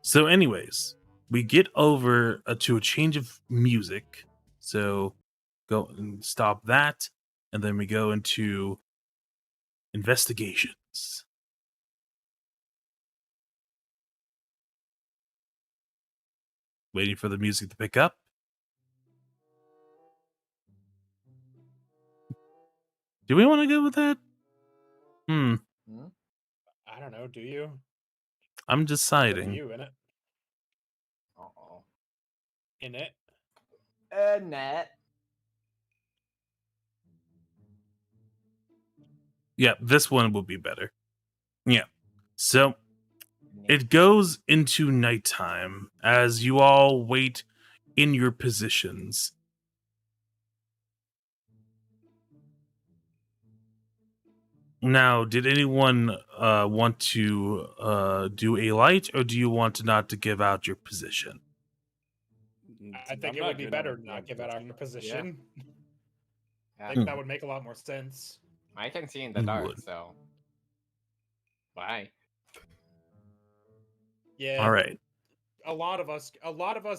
So, anyways, we get over to a change of music. So, go and stop that, and then we go into investigations. Waiting for the music to pick up. Do we want to go with that? I don't know. Do you? I'm What are deciding. you in it? Uh-oh. In it? Net. Yeah, this one will be better. Yeah. So it goes into nighttime as you all wait in your positions. Now, did anyone want to do a light, or do you want not to give out your position? I think it would be better to not give out our position. I think that would make a lot more sense. I can see in the It dark, would. so. Bye. Yeah. All right. A lot of us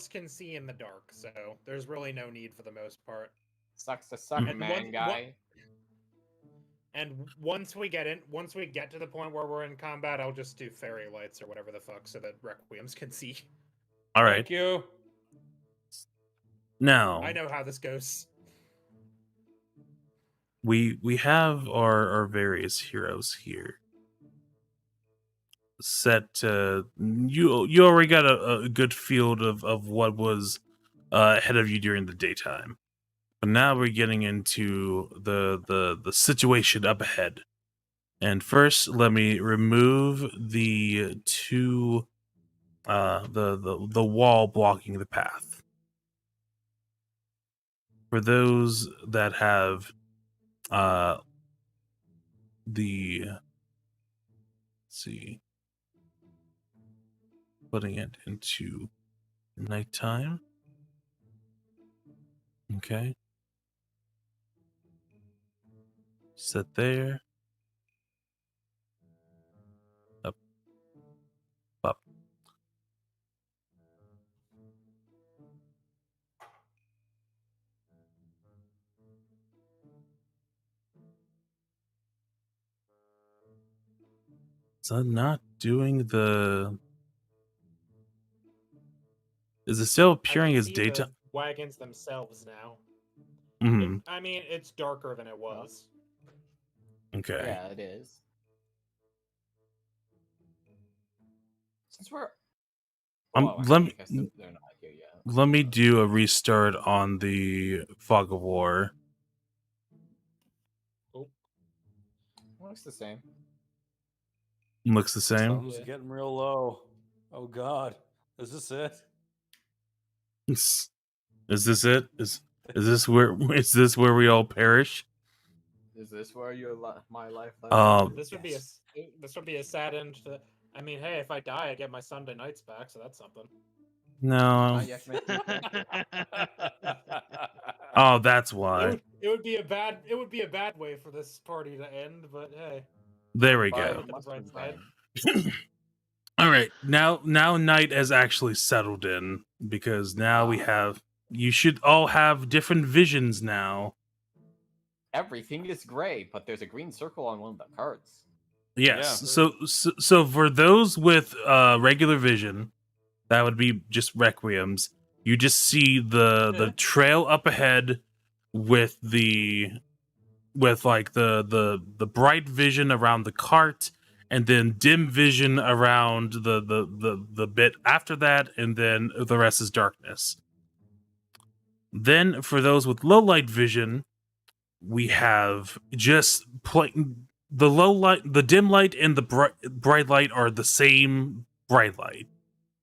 can see in the dark, so there's really no need for the most part. Sucks to suck, And man, guy. And once we get to the point where we're in combat, I'll just do fairy lights or whatever the fuck so that Requiems can see. All right. Thank you. Now, I know how this goes. we have our various heroes here. Set you already got a good field of what was ahead of you during the daytime, but now we're getting into the situation up ahead. And first, let me remove the 2 the wall blocking the path. For those that have let's see, putting it into nighttime. Okay. Set there. Up. Up. Is that not doing the... Is it still appearing as daytime? Wagons themselves now. Mm-hmm. I mean, it's darker than it was. Okay. Yeah, it is. Since we're. They're not here yet. Let me do a restart on the Fog of War. Looks the same. Looks the same. Sun's getting real low. Oh God, is this it? Is this it? Is this where we all perish? Is this where my life? This would be a sad end to. I mean, hey, if I die, I get my Sunday nights back, so that's something. No. Oh, that's why. It would be a bad way for this party to end, but hey. There we go. All right, now night has actually settled in, because now you should all have different visions now. Everything is gray, but there's a green circle on one of the cards. Yes. Yeah. So for those with regular vision, that would be just Requiems. You just see the trail up ahead with the bright vision around the cart, and then dim vision around the bit after that, and then the rest is darkness. Then for those with low light vision, we have just the low light, the dim light, and the bright light are the same bright light.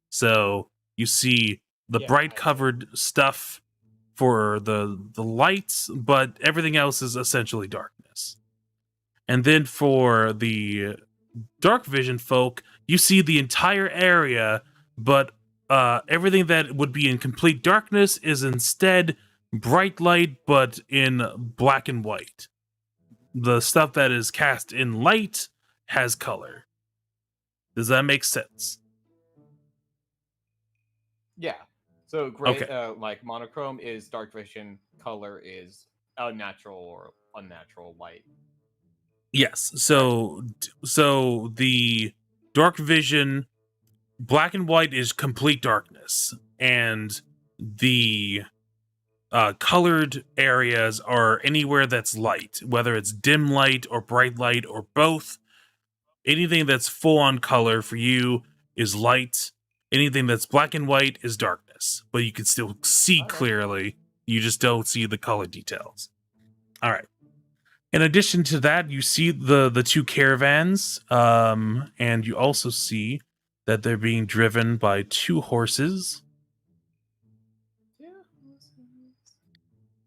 So you see the bright covered stuff for the lights, but everything else is essentially darkness. And then for the dark vision folk, you see the entire area, but everything that would be in complete darkness is instead bright light, but in black and white. The stuff that is cast in light has color. Does that make sense? Yeah. So gray, Okay. like monochrome is dark vision, color is unnatural or unnatural light. Yes. So the dark vision, black and white is complete darkness, and the colored areas are anywhere that's light, whether it's dim light or bright light or both. Anything that's full on color for you is light. Anything that's black and white is darkness, but you can still see clearly. You just don't see the color details. All right. In addition to that, you see the two caravans, and you also see that they're being driven by two horses.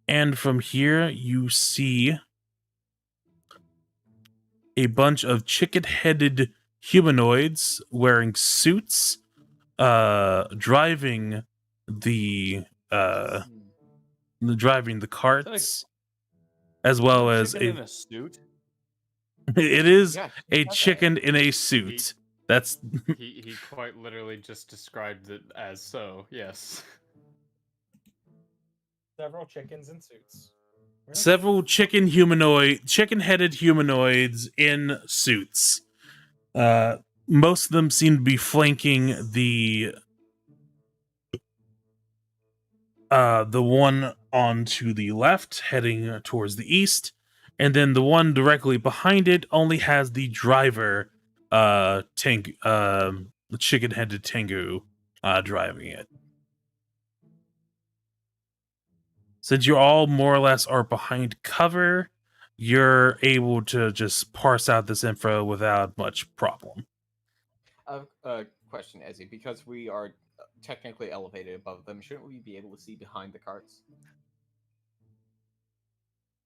And from here, you see a bunch of chicken-headed humanoids wearing suits, driving the carts, as well as in a suit. It is Yeah, a chicken in a suit. That's He quite literally just described it as so. Yes. Several chickens in suits. several chicken-headed humanoids in suits. Most of them seem to be flanking the one on to the left, heading towards the east, and then the one directly behind it only has the driver, the chicken-headed Tengu, driving it. Since you all more or less are behind cover, you're able to just parse out this info without much problem. Question, Ezzy, because we are technically elevated above them, shouldn't we be able to see behind the carts?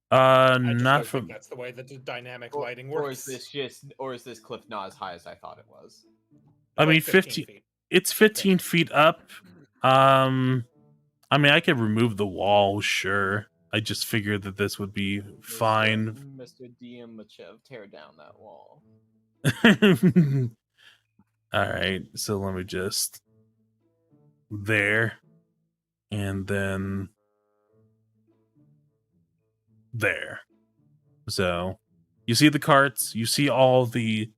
I just Not don't from. think that's the way that the dynamic lighting works. Or is this cliff not as high as I thought it was? I Like mean, 15 feet. It's 15 feet up. I mean, I could remove the wall, sure. I just figured that this would be fine. Mr. DM Machev, tear down that wall. All right, so let me just there, and then there. So you see the carts, you see all the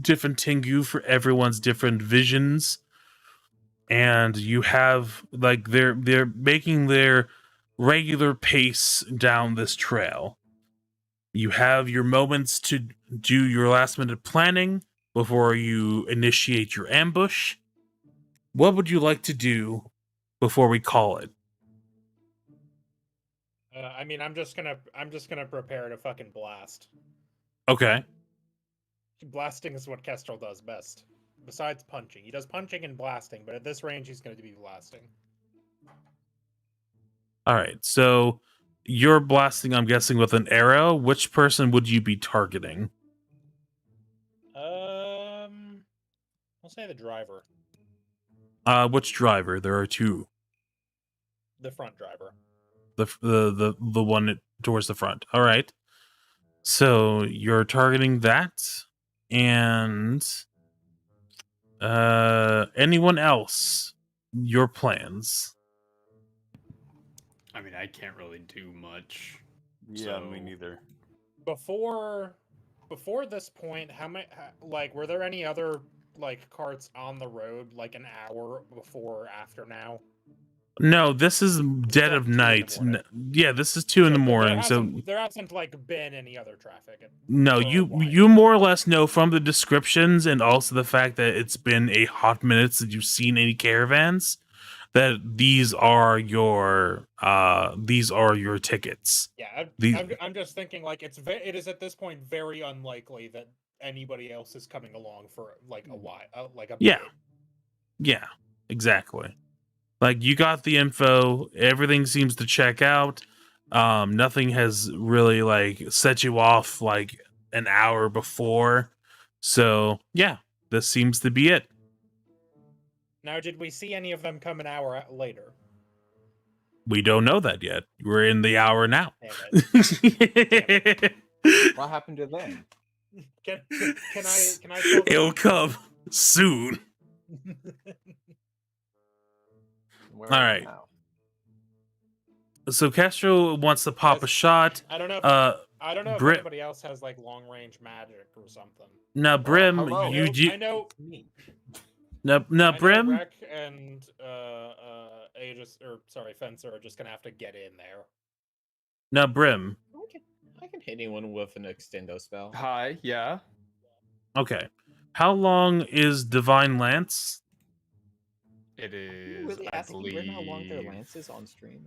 different Tengu for everyone's different visions, and you have like they're making their regular pace down this trail. You have your moments to do your last minute planning before you initiate your ambush. What would you like to do before we call it? I mean, I'm just gonna prepare to fucking blast. Okay. Blasting is what Kestrel does best. Besides punching, he does punching and blasting, but at this range, he's going to be blasting. All right. So you're blasting, I'm guessing, with an arrow. Which person would you be targeting? I'll say the driver. Which driver? There are two. The front driver. The one towards the front. All right. So you're targeting that, and anyone else? Your plans? I mean, I can't really do much. Yeah, So- me neither. Before this point, were there any other like carts on the road like an hour before or after now? No, this is dead like of 2 in the night. morning. Yeah, this is 2 in the So morning. So there hasn't like been any other traffic. no, for a you while. more or less know from the descriptions and also the fact that it's been a hot minute since you've seen any caravans that these are your tickets. Yeah, I'm just thinking like it is at this point very unlikely that anybody else is coming along for like a while, like a Yeah. bit. Yeah, exactly. Like you got the info, everything seems to check out. Nothing has really like set you off like an hour before. So yeah, this seems to be it. Now, did we see any of them come an hour later? We don't know that yet. We're in the hour now. What happened to them? Can I tell them? It'll come soon. Where All are right. they now? So Castro wants to pop a shot. I don't know. I don't know if Brim- anybody else has like long range magic or something. Now, Brim, hello. I know. now, I know Brim. Rek and Aegis, or sorry, Fencer are just gonna have to get in there. Now, Brim. I can hit anyone with an extendo spell. Hi, yeah. Okay. How long is Divine Lance? It Are you is, really I asking Grim how long their believe. lance is on stream?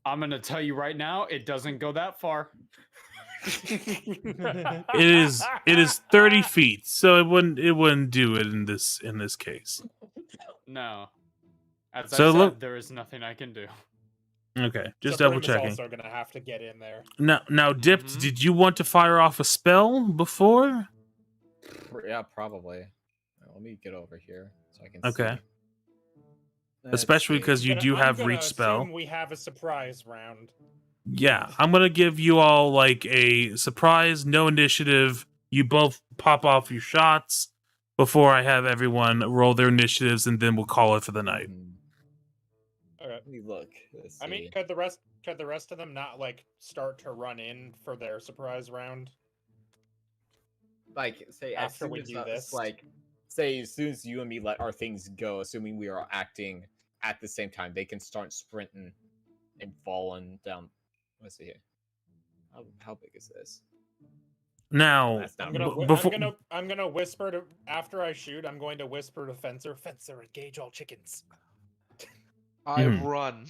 I'm gonna tell you right now, it doesn't go that far. It is 30 feet, so it wouldn't do it in this case. No. As So I said, look- there is nothing I can do. Okay, just So double Brim is checking. also gonna have to get in there. Now, Dipped, Mhm. did you want to fire off a spell before? Yeah, probably. Let me get over here so I can Okay. see. Let's Especially see. because you I'm do have gonna reach spell. assume we have a surprise round. Yeah, I'm gonna give you all like a surprise, no initiative. You both pop off your shots before I have everyone roll their initiatives, and then we'll call it for the night. Okay. Let me look. Let's I mean, see. could the rest of them not like start to run in for their surprise round? Like, say as after soon we as do us, this? like, say as soon as you and me let our things go, assuming we are acting at the same time, they can start sprinting and falling down. Let's see here. How big is this? Now, That's not I'm gonna, really- before I'm gonna whisper to after I shoot. I'm going to whisper to Fencer. Fencer, engage all chickens. I Mhm. run.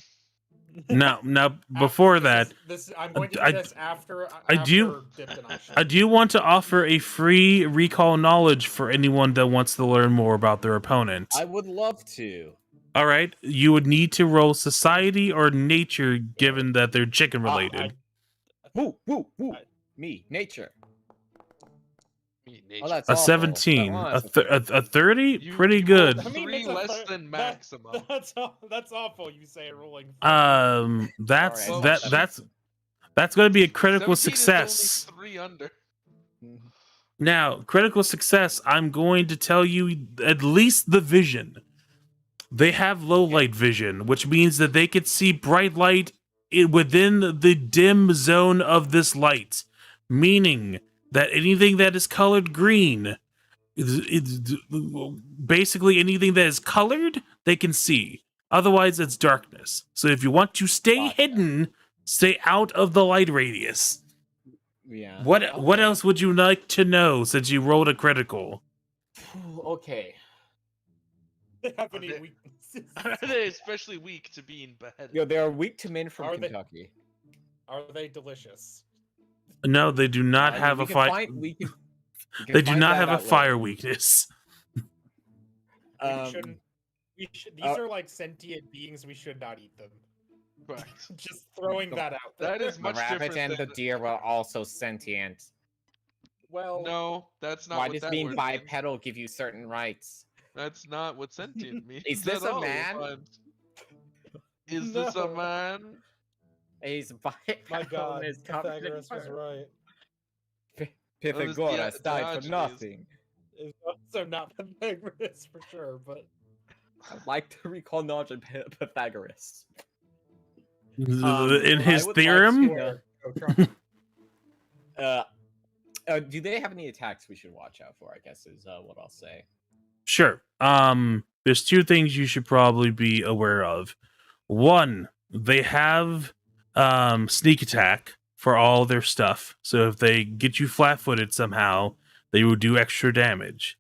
now before that, I'm going to do I- this after. I do- after Dipped and I shoot. I do want to offer a free recall knowledge for anyone that wants to learn more about their opponent. I would love to. All right, you would need to roll society or nature, given that they're chicken related. Woo, woo, woo. I- Me, nature. Me, Oh, nature. that's A awful. 17, Come on, a, that's a 30, You- pretty you good. rolled three it's a less thir- than that- maximum. That's awful. You say it rolling. That's Alright, that so that's going to be a critical 17 is success. only 3 under. Now, critical success, I'm going to tell you at least the vision. They have low light vision, which means that they could see bright light within the dim zone of this light, meaning that anything that is colored green, basically anything that is colored, they can see. Otherwise, it's darkness. So if you want to stay Gotcha. hidden, stay out of the light radius. Yeah. What okay. else would you like to know since you rolled a critical? Okay. They have Are any they- weaknesses? Are they especially weak to being beheaded? Yo, they are weak to men from Are they- Kentucky. Are they delicious? No, they do not have We a can fire. find- we can They do find not that have a out later. fire weakness. We Um, shouldn't. We should. These uh, are like sentient beings. We should not eat them. Right. Just throwing that out there. That is the much rabbit different and the than deer were also sentient. well. No, that's not Why what does that being word means. bipedal give you certain rights? That's not what sentient means. Is this at a all, man? but- Is this a No. man? He's bipedal. My God, and is covered in Pythagoras was fur. right. Pythagoras died for Diogenes. nothing. It's also not Pythagoras for sure, but I'd like to recall knowledge of Pythagoras. In I his would like theorem, to- Sure, go try. Do they have any attacks we should watch out for? I guess is what I'll say. sure. There's two things you should probably be aware of. One, they have sneak attack for all their stuff. So if they get you flat-footed somehow, they will do extra damage.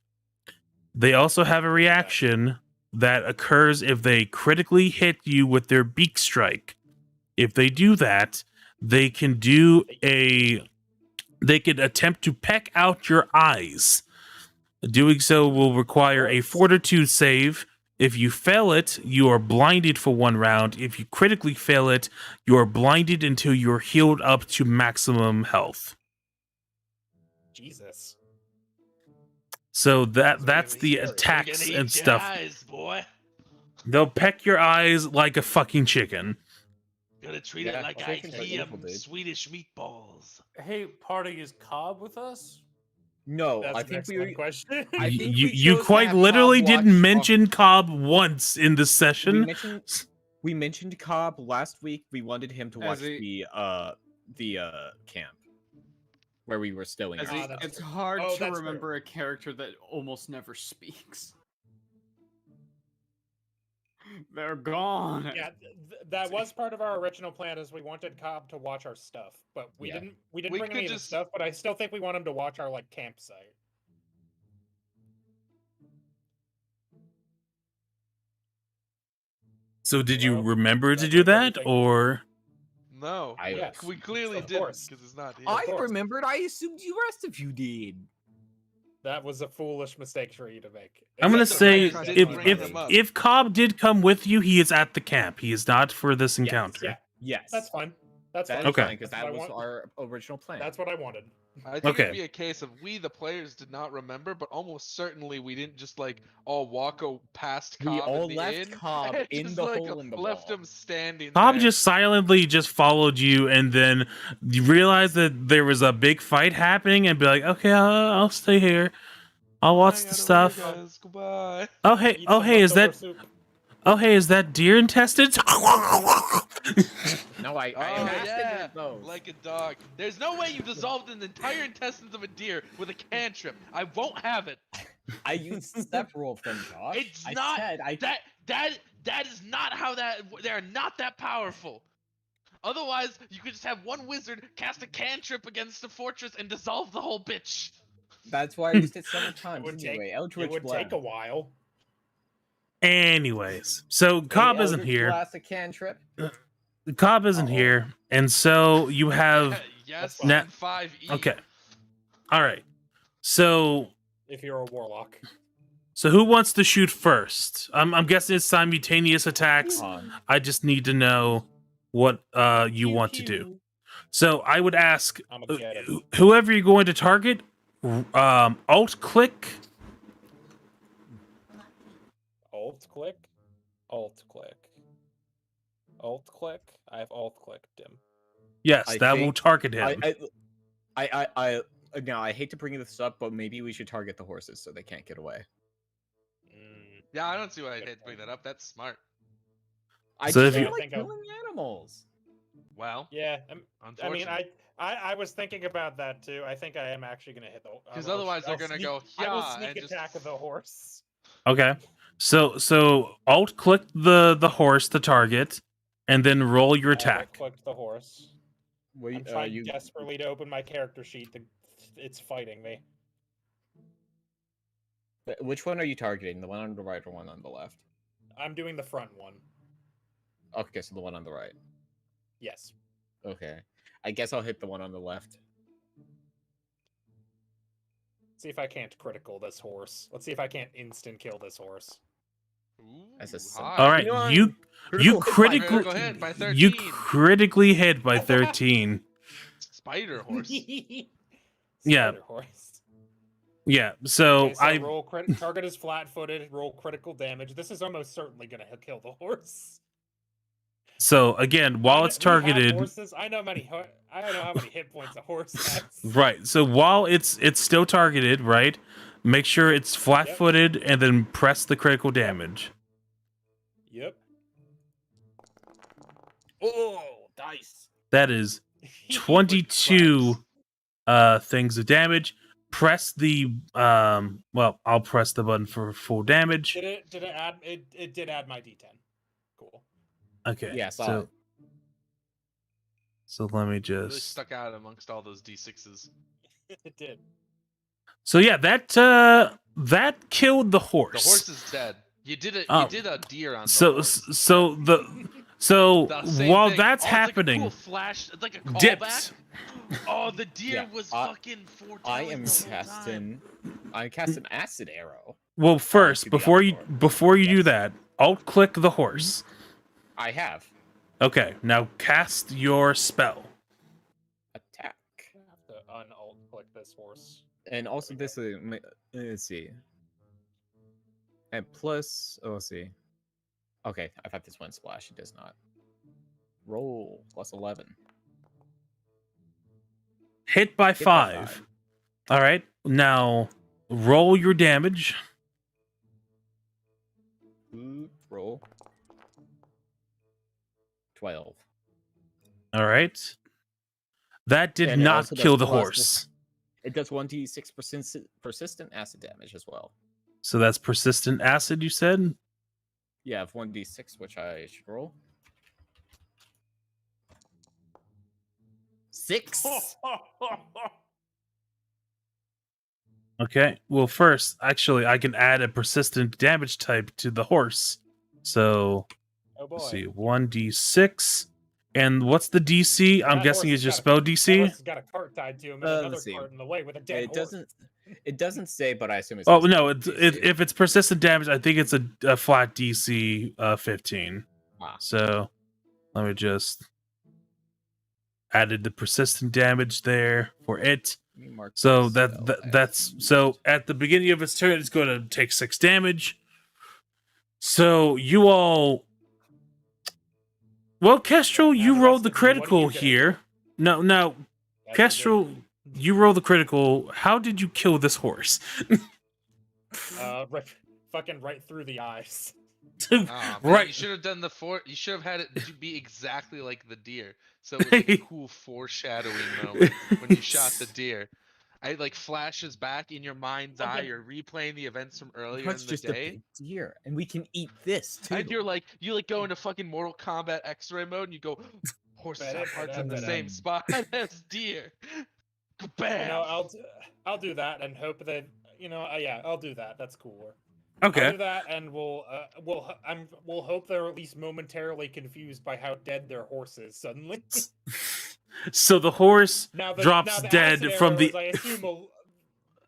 They also have a reaction that occurs if they critically hit you with their beak strike. If they do that, they can attempt to peck out your eyes. Doing so will require a fortitude save. If you fail it, you are blinded for 1 round. If you critically fail it, you are blinded until you're healed up to maximum health. Jesus. So that's gonna the be scary. attacks We're gonna and eat your stuff. eyes, boy. They'll peck your eyes like a fucking chicken. Gonna treat Yeah, it like well, I chickens are eat evil, 'em dude. Swedish meatballs. Hey, party, is Cobb with us? No, That's I an think excellent we question. I You think you, we you chose to quite have literally Cobb didn't watch- mention Cobb once in this we session. mentioned Cobb last week. We wanted him to watch As a- the camp where we were stowing As our a- Ah, stuff. that's it's true. hard Oh, to that's true. remember a character that almost never speaks. They're gone. Yeah, that was part of our original plan. Is we wanted Cobb to watch our stuff, but we Yeah. didn't. We We didn't bring could any of the just- stuff, but I still think we want him to watch our like campsite. So did you Well, remember to that's do like that, everything. or No, Yes, we clearly of didn't course. because it's not here. I course. remembered. I assumed you rest of you did. That was a foolish mistake for you to make. I'm gonna the say players if did if bring if them up. if Cobb did come with you, he is at the camp. He is not for this Yes, encounter. Yeah, Yes, that's fine. That's That fine. is Okay. fine because That's that what I was want. our original plan. That's what I wanted. I think Okay. it'd be a case of we, the players, did not remember, but almost certainly we didn't just like all past We Cobb all in the left inn, Cobb and in just, the like, hole in the left wall. him standing Cobb there. just silently just followed you, and then you realized that there was a big fight happening, and be like, "Okay, I'll stay here. I'll watch Hang the out over stuff." here, guys. Goodbye. Oh hey, Eat oh some hey, is leftover that soup. oh hey, is that deer intestines? No, I Oh asked to yeah, get those. like a dog. There's no way you dissolved an entire intestines of a deer with a cantrip. I won't have it. I used several of them, Josh. It's I not said I that is not how that. They are not that powerful. Otherwise, you could just have one wizard cast a cantrip against the fortress and dissolve the whole bitch. That's why I used it several It times. would take. Anyway, It Eldritch would Blast. take a while. Anyways, so Cobb isn't Eldritch here. Blast, a cantrip. Cobb isn't Uh-oh. here, and so you have yes, fine. and 5e. okay. All right. So If you're a warlock. who wants to shoot first? I'm guessing it's simultaneous attacks. I just need to know what you want to do. So I would ask I'm gonna get it. whoever you're going to target, alt click. Alt click. Alt click. Alt click. I have alt clicked him. Yes, I that will think target him. Now I hate to bring this up, but maybe we should target the horses so they can't get away. Yeah, I don't see why I'd hate to bring that up. That's smart. I So just if don't you- like killing animals. Well, Yeah, I mean, unfortunately. I was thinking about that too. I think I am actually gonna hit the. Because otherwise they're gonna go, I will "Yeah," sneak and just- attack the horse. Okay. So alt click the horse to target, and then roll your attack. Clicked the horse. Wait, I'm trying desperately to open my character sheet. It's fighting me. Which one are you targeting? The one on the right or one on the left? I'm doing the front one. Okay, so the one on the right. Yes. Okay. I guess I'll hit the one on the left. See if I can't critical this horse. Let's see if I can't instant kill this horse. Ooh, That's a sim- high. All right, You know, you critical hit by Critical hit by 13. you critically hit by 13. Spider horse. Yeah. Spider horse. Yeah. So Okay, I roll target is flat-footed. Roll critical damage. This is almost certainly gonna kill the horse. so again, while it's We have targeted, horses. I know I don't know how many hit points a horse has. right. So while it's still targeted, right? Make sure it's flat-footed and then press the critical damage. Yep. Oh, dice. That is He 22 things of damage. Press the well, I'll press the button for full damage. Did it add it did add my D10. Cool. Okay. Yeah, saw so it. so let me Really just stuck out amongst all those d6s. It did. So yeah, that killed the The horse. horse is dead. You did it. Oh. You did a deer on the So horse. so The same while thing. that's Oh, it's like a happening, cool flash. It's like a callback. dips. Oh, the deer Yeah, was I- fucking 4 I times am the whole time. casting. I cast an acid arrow. Well, first, to the before you outdoor. do Yes. that, alt click the horse. I have Okay, now cast your spell. attack. I have to un-alt click this horse. And also this is let's see. And plus, oh, let's see. Okay, I thought this one splash. It does not. Roll plus 11. Hit by Hit by 5. All right. Now roll your damage. Roll 12. All right. That did And it not also does kill the plus- horse. It does 1d6 persistent acid damage as well. So that's persistent acid, you said? Yeah, I have 1d6, which I should roll. 6. Okay. Well, first, actually, I can add a persistent damage type to the horse. So, Oh boy. let's see, 1d6. And what's the DC? I'm That guessing horse it's your has spell That DC? horse has got a cart tied to him and another let's see. cart in the way with a dead It horse. doesn't. It doesn't say, but I assume it's. Oh, just no. DC. If it's persistent damage, I think it's a flat DC 15. Ah. So, let me just added the persistent damage there for it. Let me mark So this spell as- that's so at the beginning of its turn, it's going to take 6 damage. So you all, well, Kestrel, you Now, rolled the that's what you critical get. here. No, That's Kestrel, good. you rolled the critical. How did you kill this horse? Fucking right through the eyes. Ah, man, Right. You should have done the You should have had it to be exactly like the deer, so it was like a cool foreshadowing moment when you shot the deer. I like flashes back in your mind's eye. Okay. You're replaying the events from earlier That's in the just a day. big deer, and we can eat this too. And you go into fucking Mortal Kombat X-ray mode, and you go, horses have hearts in the same spot as deer. Bam. I'll do that and hope that yeah, I'll do that. That's cooler. Okay. I'll do that, and we'll hope they're at least momentarily confused by how dead their horse is suddenly. So the horse now drops the dead acid from the. arrows, I assume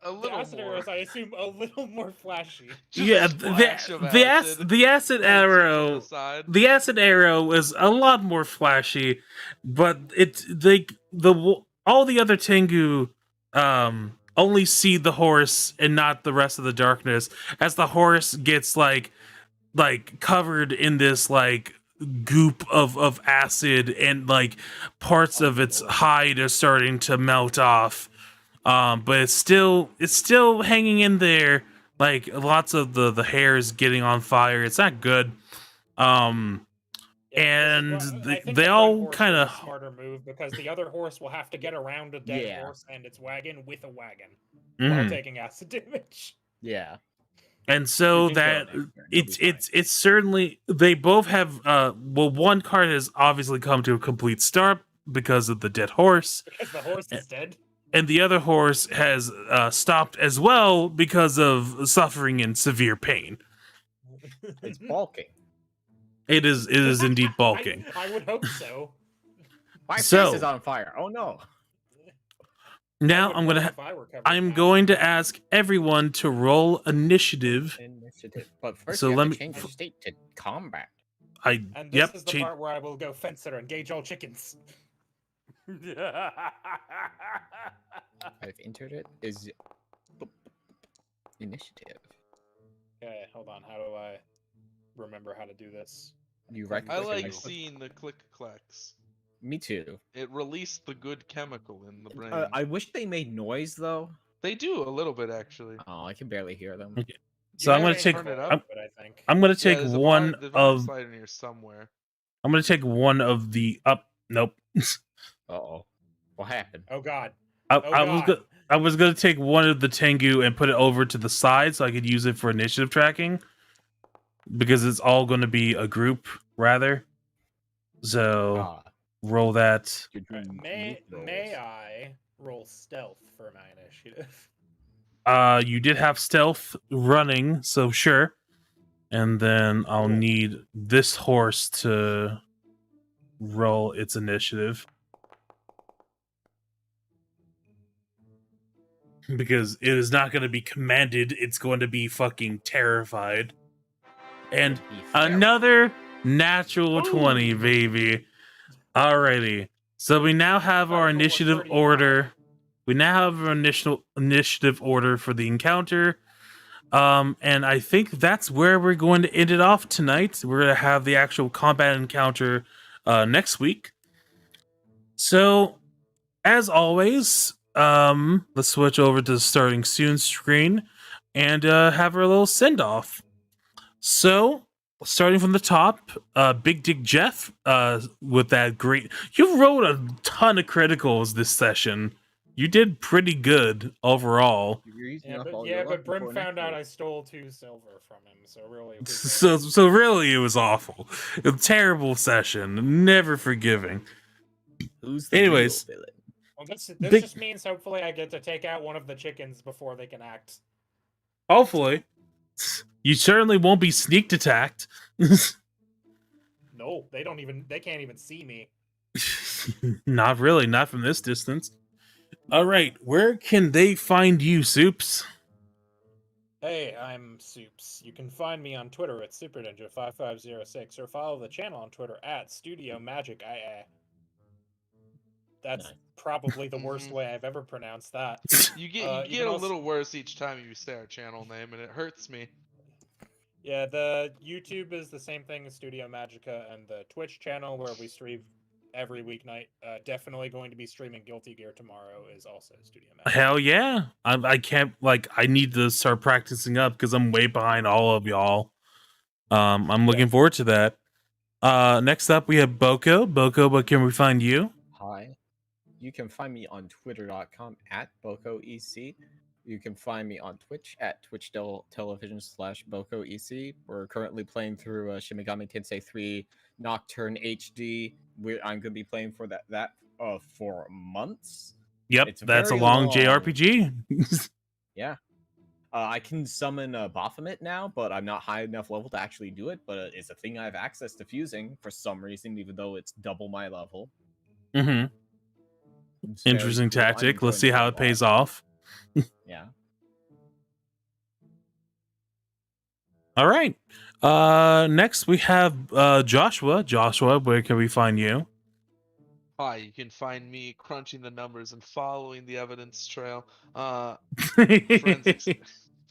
A the little acid more. arrows, I assume, a little more flashy. Just Yeah, a splash of the acid. acid Pulls it to arrow. the side. The acid arrow is a lot more flashy, but all the other Tengu only see the horse and not the rest of the darkness, as the horse gets like covered in this like goop of acid, and like parts of its hide are starting to melt off. But it's still hanging in there. Like lots of the hair is getting on fire. It's not good. And I think they the front all horse kind was of a smarter move, because the other horse will have to get around a dead Yeah. horse and its wagon with a wagon while taking acid damage. Yeah. And so We can that go next turn, it'll be it's certainly, they both have well, one card has obviously come to a complete stop because of the dead horse, Because the horse is dead. and the other horse has stopped as well because of suffering and severe pain. It's balking. It is indeed balking. I would hope so. My So- face is on fire. Oh no. Now I would I'm hope if I were covered in I'm acid. going to ask everyone to roll initiative. Initiative. But first, So you let have me- to change your state to combat. And this is the change- part where I will go fencer and engage all chickens. I've entered it. Is initiative. Okay, hold on. How do I remember how to do this? You right I click and like then click- seeing the click clacks. Me too. It released the good chemical in the brain. I wish they made noise though. They do a little bit actually. Oh, I can barely hear them. So I'm Yeah, gonna they take turn it But up. I think. I'm gonna Yeah, take there's a one volume- there's a volume of slider in here somewhere. I'm gonna take one of the up. Nope. Uh-oh. What happened? Oh God. I was gonna take one of the Tengu and put it over to the side so I could use it for initiative tracking, because it's all going to be a group rather. So Ah, roll that. you're Alright, doing May group may rolls. I roll stealth for my initiative? You did have stealth running, so sure. And then I'll Cool. need this horse to roll its initiative, because it is not going to be commanded, it's going to be fucking terrified. And Be fair. another natural 20, baby. Alrighty. So we now have Alright, our so we're initiative 35. order. we now have an initial initiative order for the encounter. And I think that's where we're going to end it off tonight. We're going to have the actual combat encounter next week. So, as always, let's switch over to the starting soon screen and have our little send off. So, starting from the top, Big Dick Jeff, with that great. You wrote a ton of criticals this session. You did pretty good overall. But Brim found out I stole 2 silver from him, so really. So really, it was awful. A terrible session. Never forgiving. Anyways, well, this just means hopefully I get to take out one of the chickens before they can act. Hopefully, you certainly won't be sneaked attacked. No, they can't even see me. Not really, not from this distance. All right, where can they find you, Soups? Hey, I'm Soups. You can find me on Twitter at SuperNinja5506 or follow the channel on Twitter at Studio Magic IA. That's probably the worst way I've ever pronounced that. You get a little worse each time you say our channel name, and it hurts me. Yeah, the YouTube is the same thing as Studio Magica, and the Twitch channel where we stream every weeknight, definitely going to be streaming Guilty Gear tomorrow, is also Studio Magica. Hell yeah. I can't, I need to start practicing up because I'm way behind all of y'all. I'm looking forward to that. Next up, we have Boko. Boko, what can we find you? Hi. You can find me on twitter.com at BokoEC. You can find me on Twitch at twitch.tv/BokoEC. We're currently playing through Shin Megami Tensei 3 Nocturne HD. I'm going to be playing for that for months. Yep, that's a long JRPG. Yeah. I can summon Baphomet now, but I'm not high enough level to actually do it. But it's a thing I have access to fusing for some reason, even though it's double my level. Mm-hmm. Interesting tactic. Let's see how it pays off. Yeah. All right. Next we have Joshua. Joshua, where can we find you? Hi, you can find me crunching the numbers and following the evidence trail.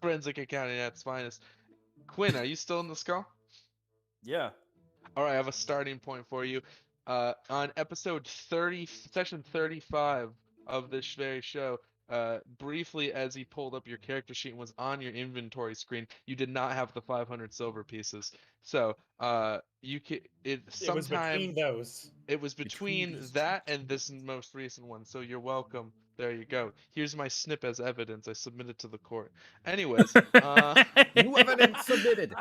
Forensic accounting at its finest. Quinn, are you still in the skull? Yeah. All right, I have a starting point for you. On episode 30, section 35 of this very show, briefly as he pulled up your character sheet and was on your inventory screen, you did not have the 500 silver pieces. So, you can it was between those. It was between that and this most recent one. So you're welcome. There you go. Here's my snip as evidence. I submitted to the court. Anyways, New evidence submitted.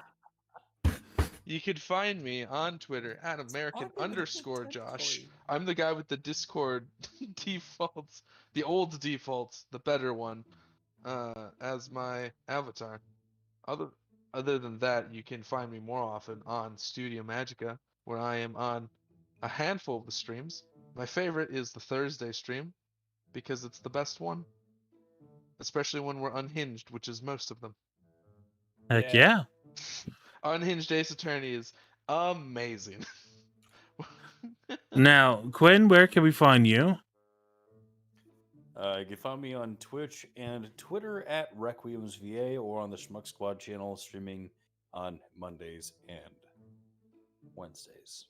You could find me on Twitter at American_Josh. I'm the guy with the Discord defaults, the old defaults, the better one, as my avatar. Other than that, you can find me more often on Studio Magica, where I am on a handful of the streams. My favorite is the Thursday stream, because it's the best one. Especially when we're unhinged, which is most of them. Heck yeah. Unhinged Ace Attorney is amazing. Now, Quinn, where can we find you? You can find me on Twitch and Twitter at RequiemsVA or on the Schmuck Squad channel, streaming on Mondays and Wednesdays.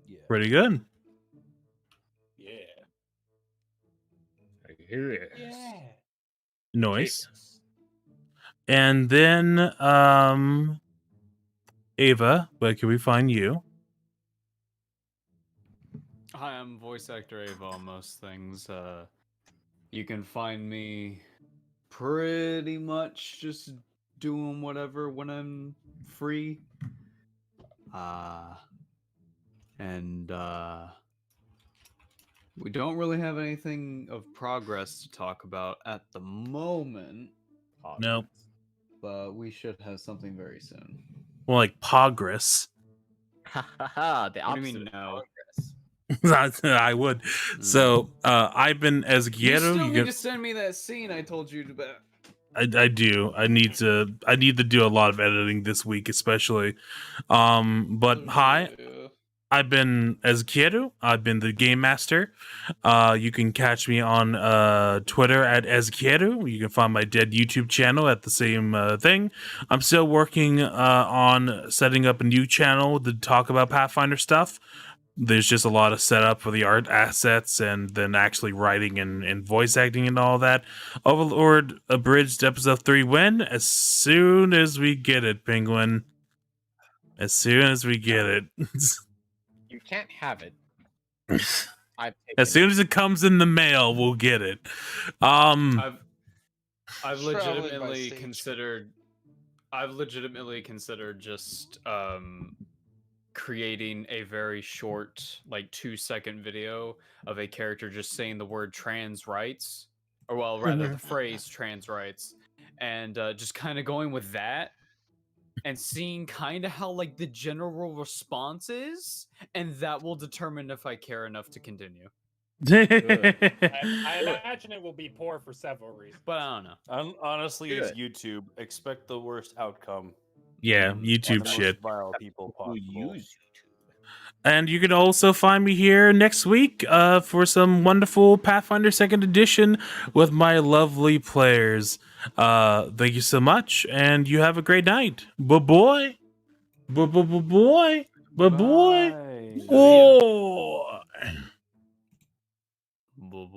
Yeah. Pretty good. Yeah. Yeah. Nice. And then, Ava, where can we find you? Hi, I'm voice actor Ava on most things. You can find me pretty much just doing whatever when I'm free. And we don't really have anything of progress to talk about at the moment. Nope. But we should have something very soon. Well, like progress. Haha, the What do opposite you mean, of no? progress. I would. So, I've been as You Ghetto. still need to send me that scene I told you about. I do. I need to do a lot of editing this week, especially. But hi, I've been Ezquieru. I've been the game master. You can catch me on Twitter at Ezquieru. You can find my dead YouTube channel at the same thing. I'm still working on setting up a new channel to talk about Pathfinder stuff. There's just a lot of setup for the art assets and then actually writing and voice acting and all that. Overlord Abridged Episode 3 when? As soon as we get it, Penguin. As soon as we get it. You can't have it. I've As soon as it comes in the mail, we'll get it. I've Traveling by legitimately stage. considered. I've legitimately considered just creating a very short, like 2-second video of a character just saying the word trans rights, or well, rather the phrase trans rights, and just kind of going with that and seeing kind of how like the general response is, and that will determine if I care enough to continue. I imagine it will be poor for several reasons. But I don't know. Honestly, it's YouTube. Expect the worst outcome. Yeah, and YouTube the shit. Most vile people possible. And you can also find me here next week for some wonderful Pathfinder 2nd Edition with my lovely players. Thank you so much, and you have a great night. Bye-bye. Bye-bye. Bye-bye. Bye-bye. Bye. Oh.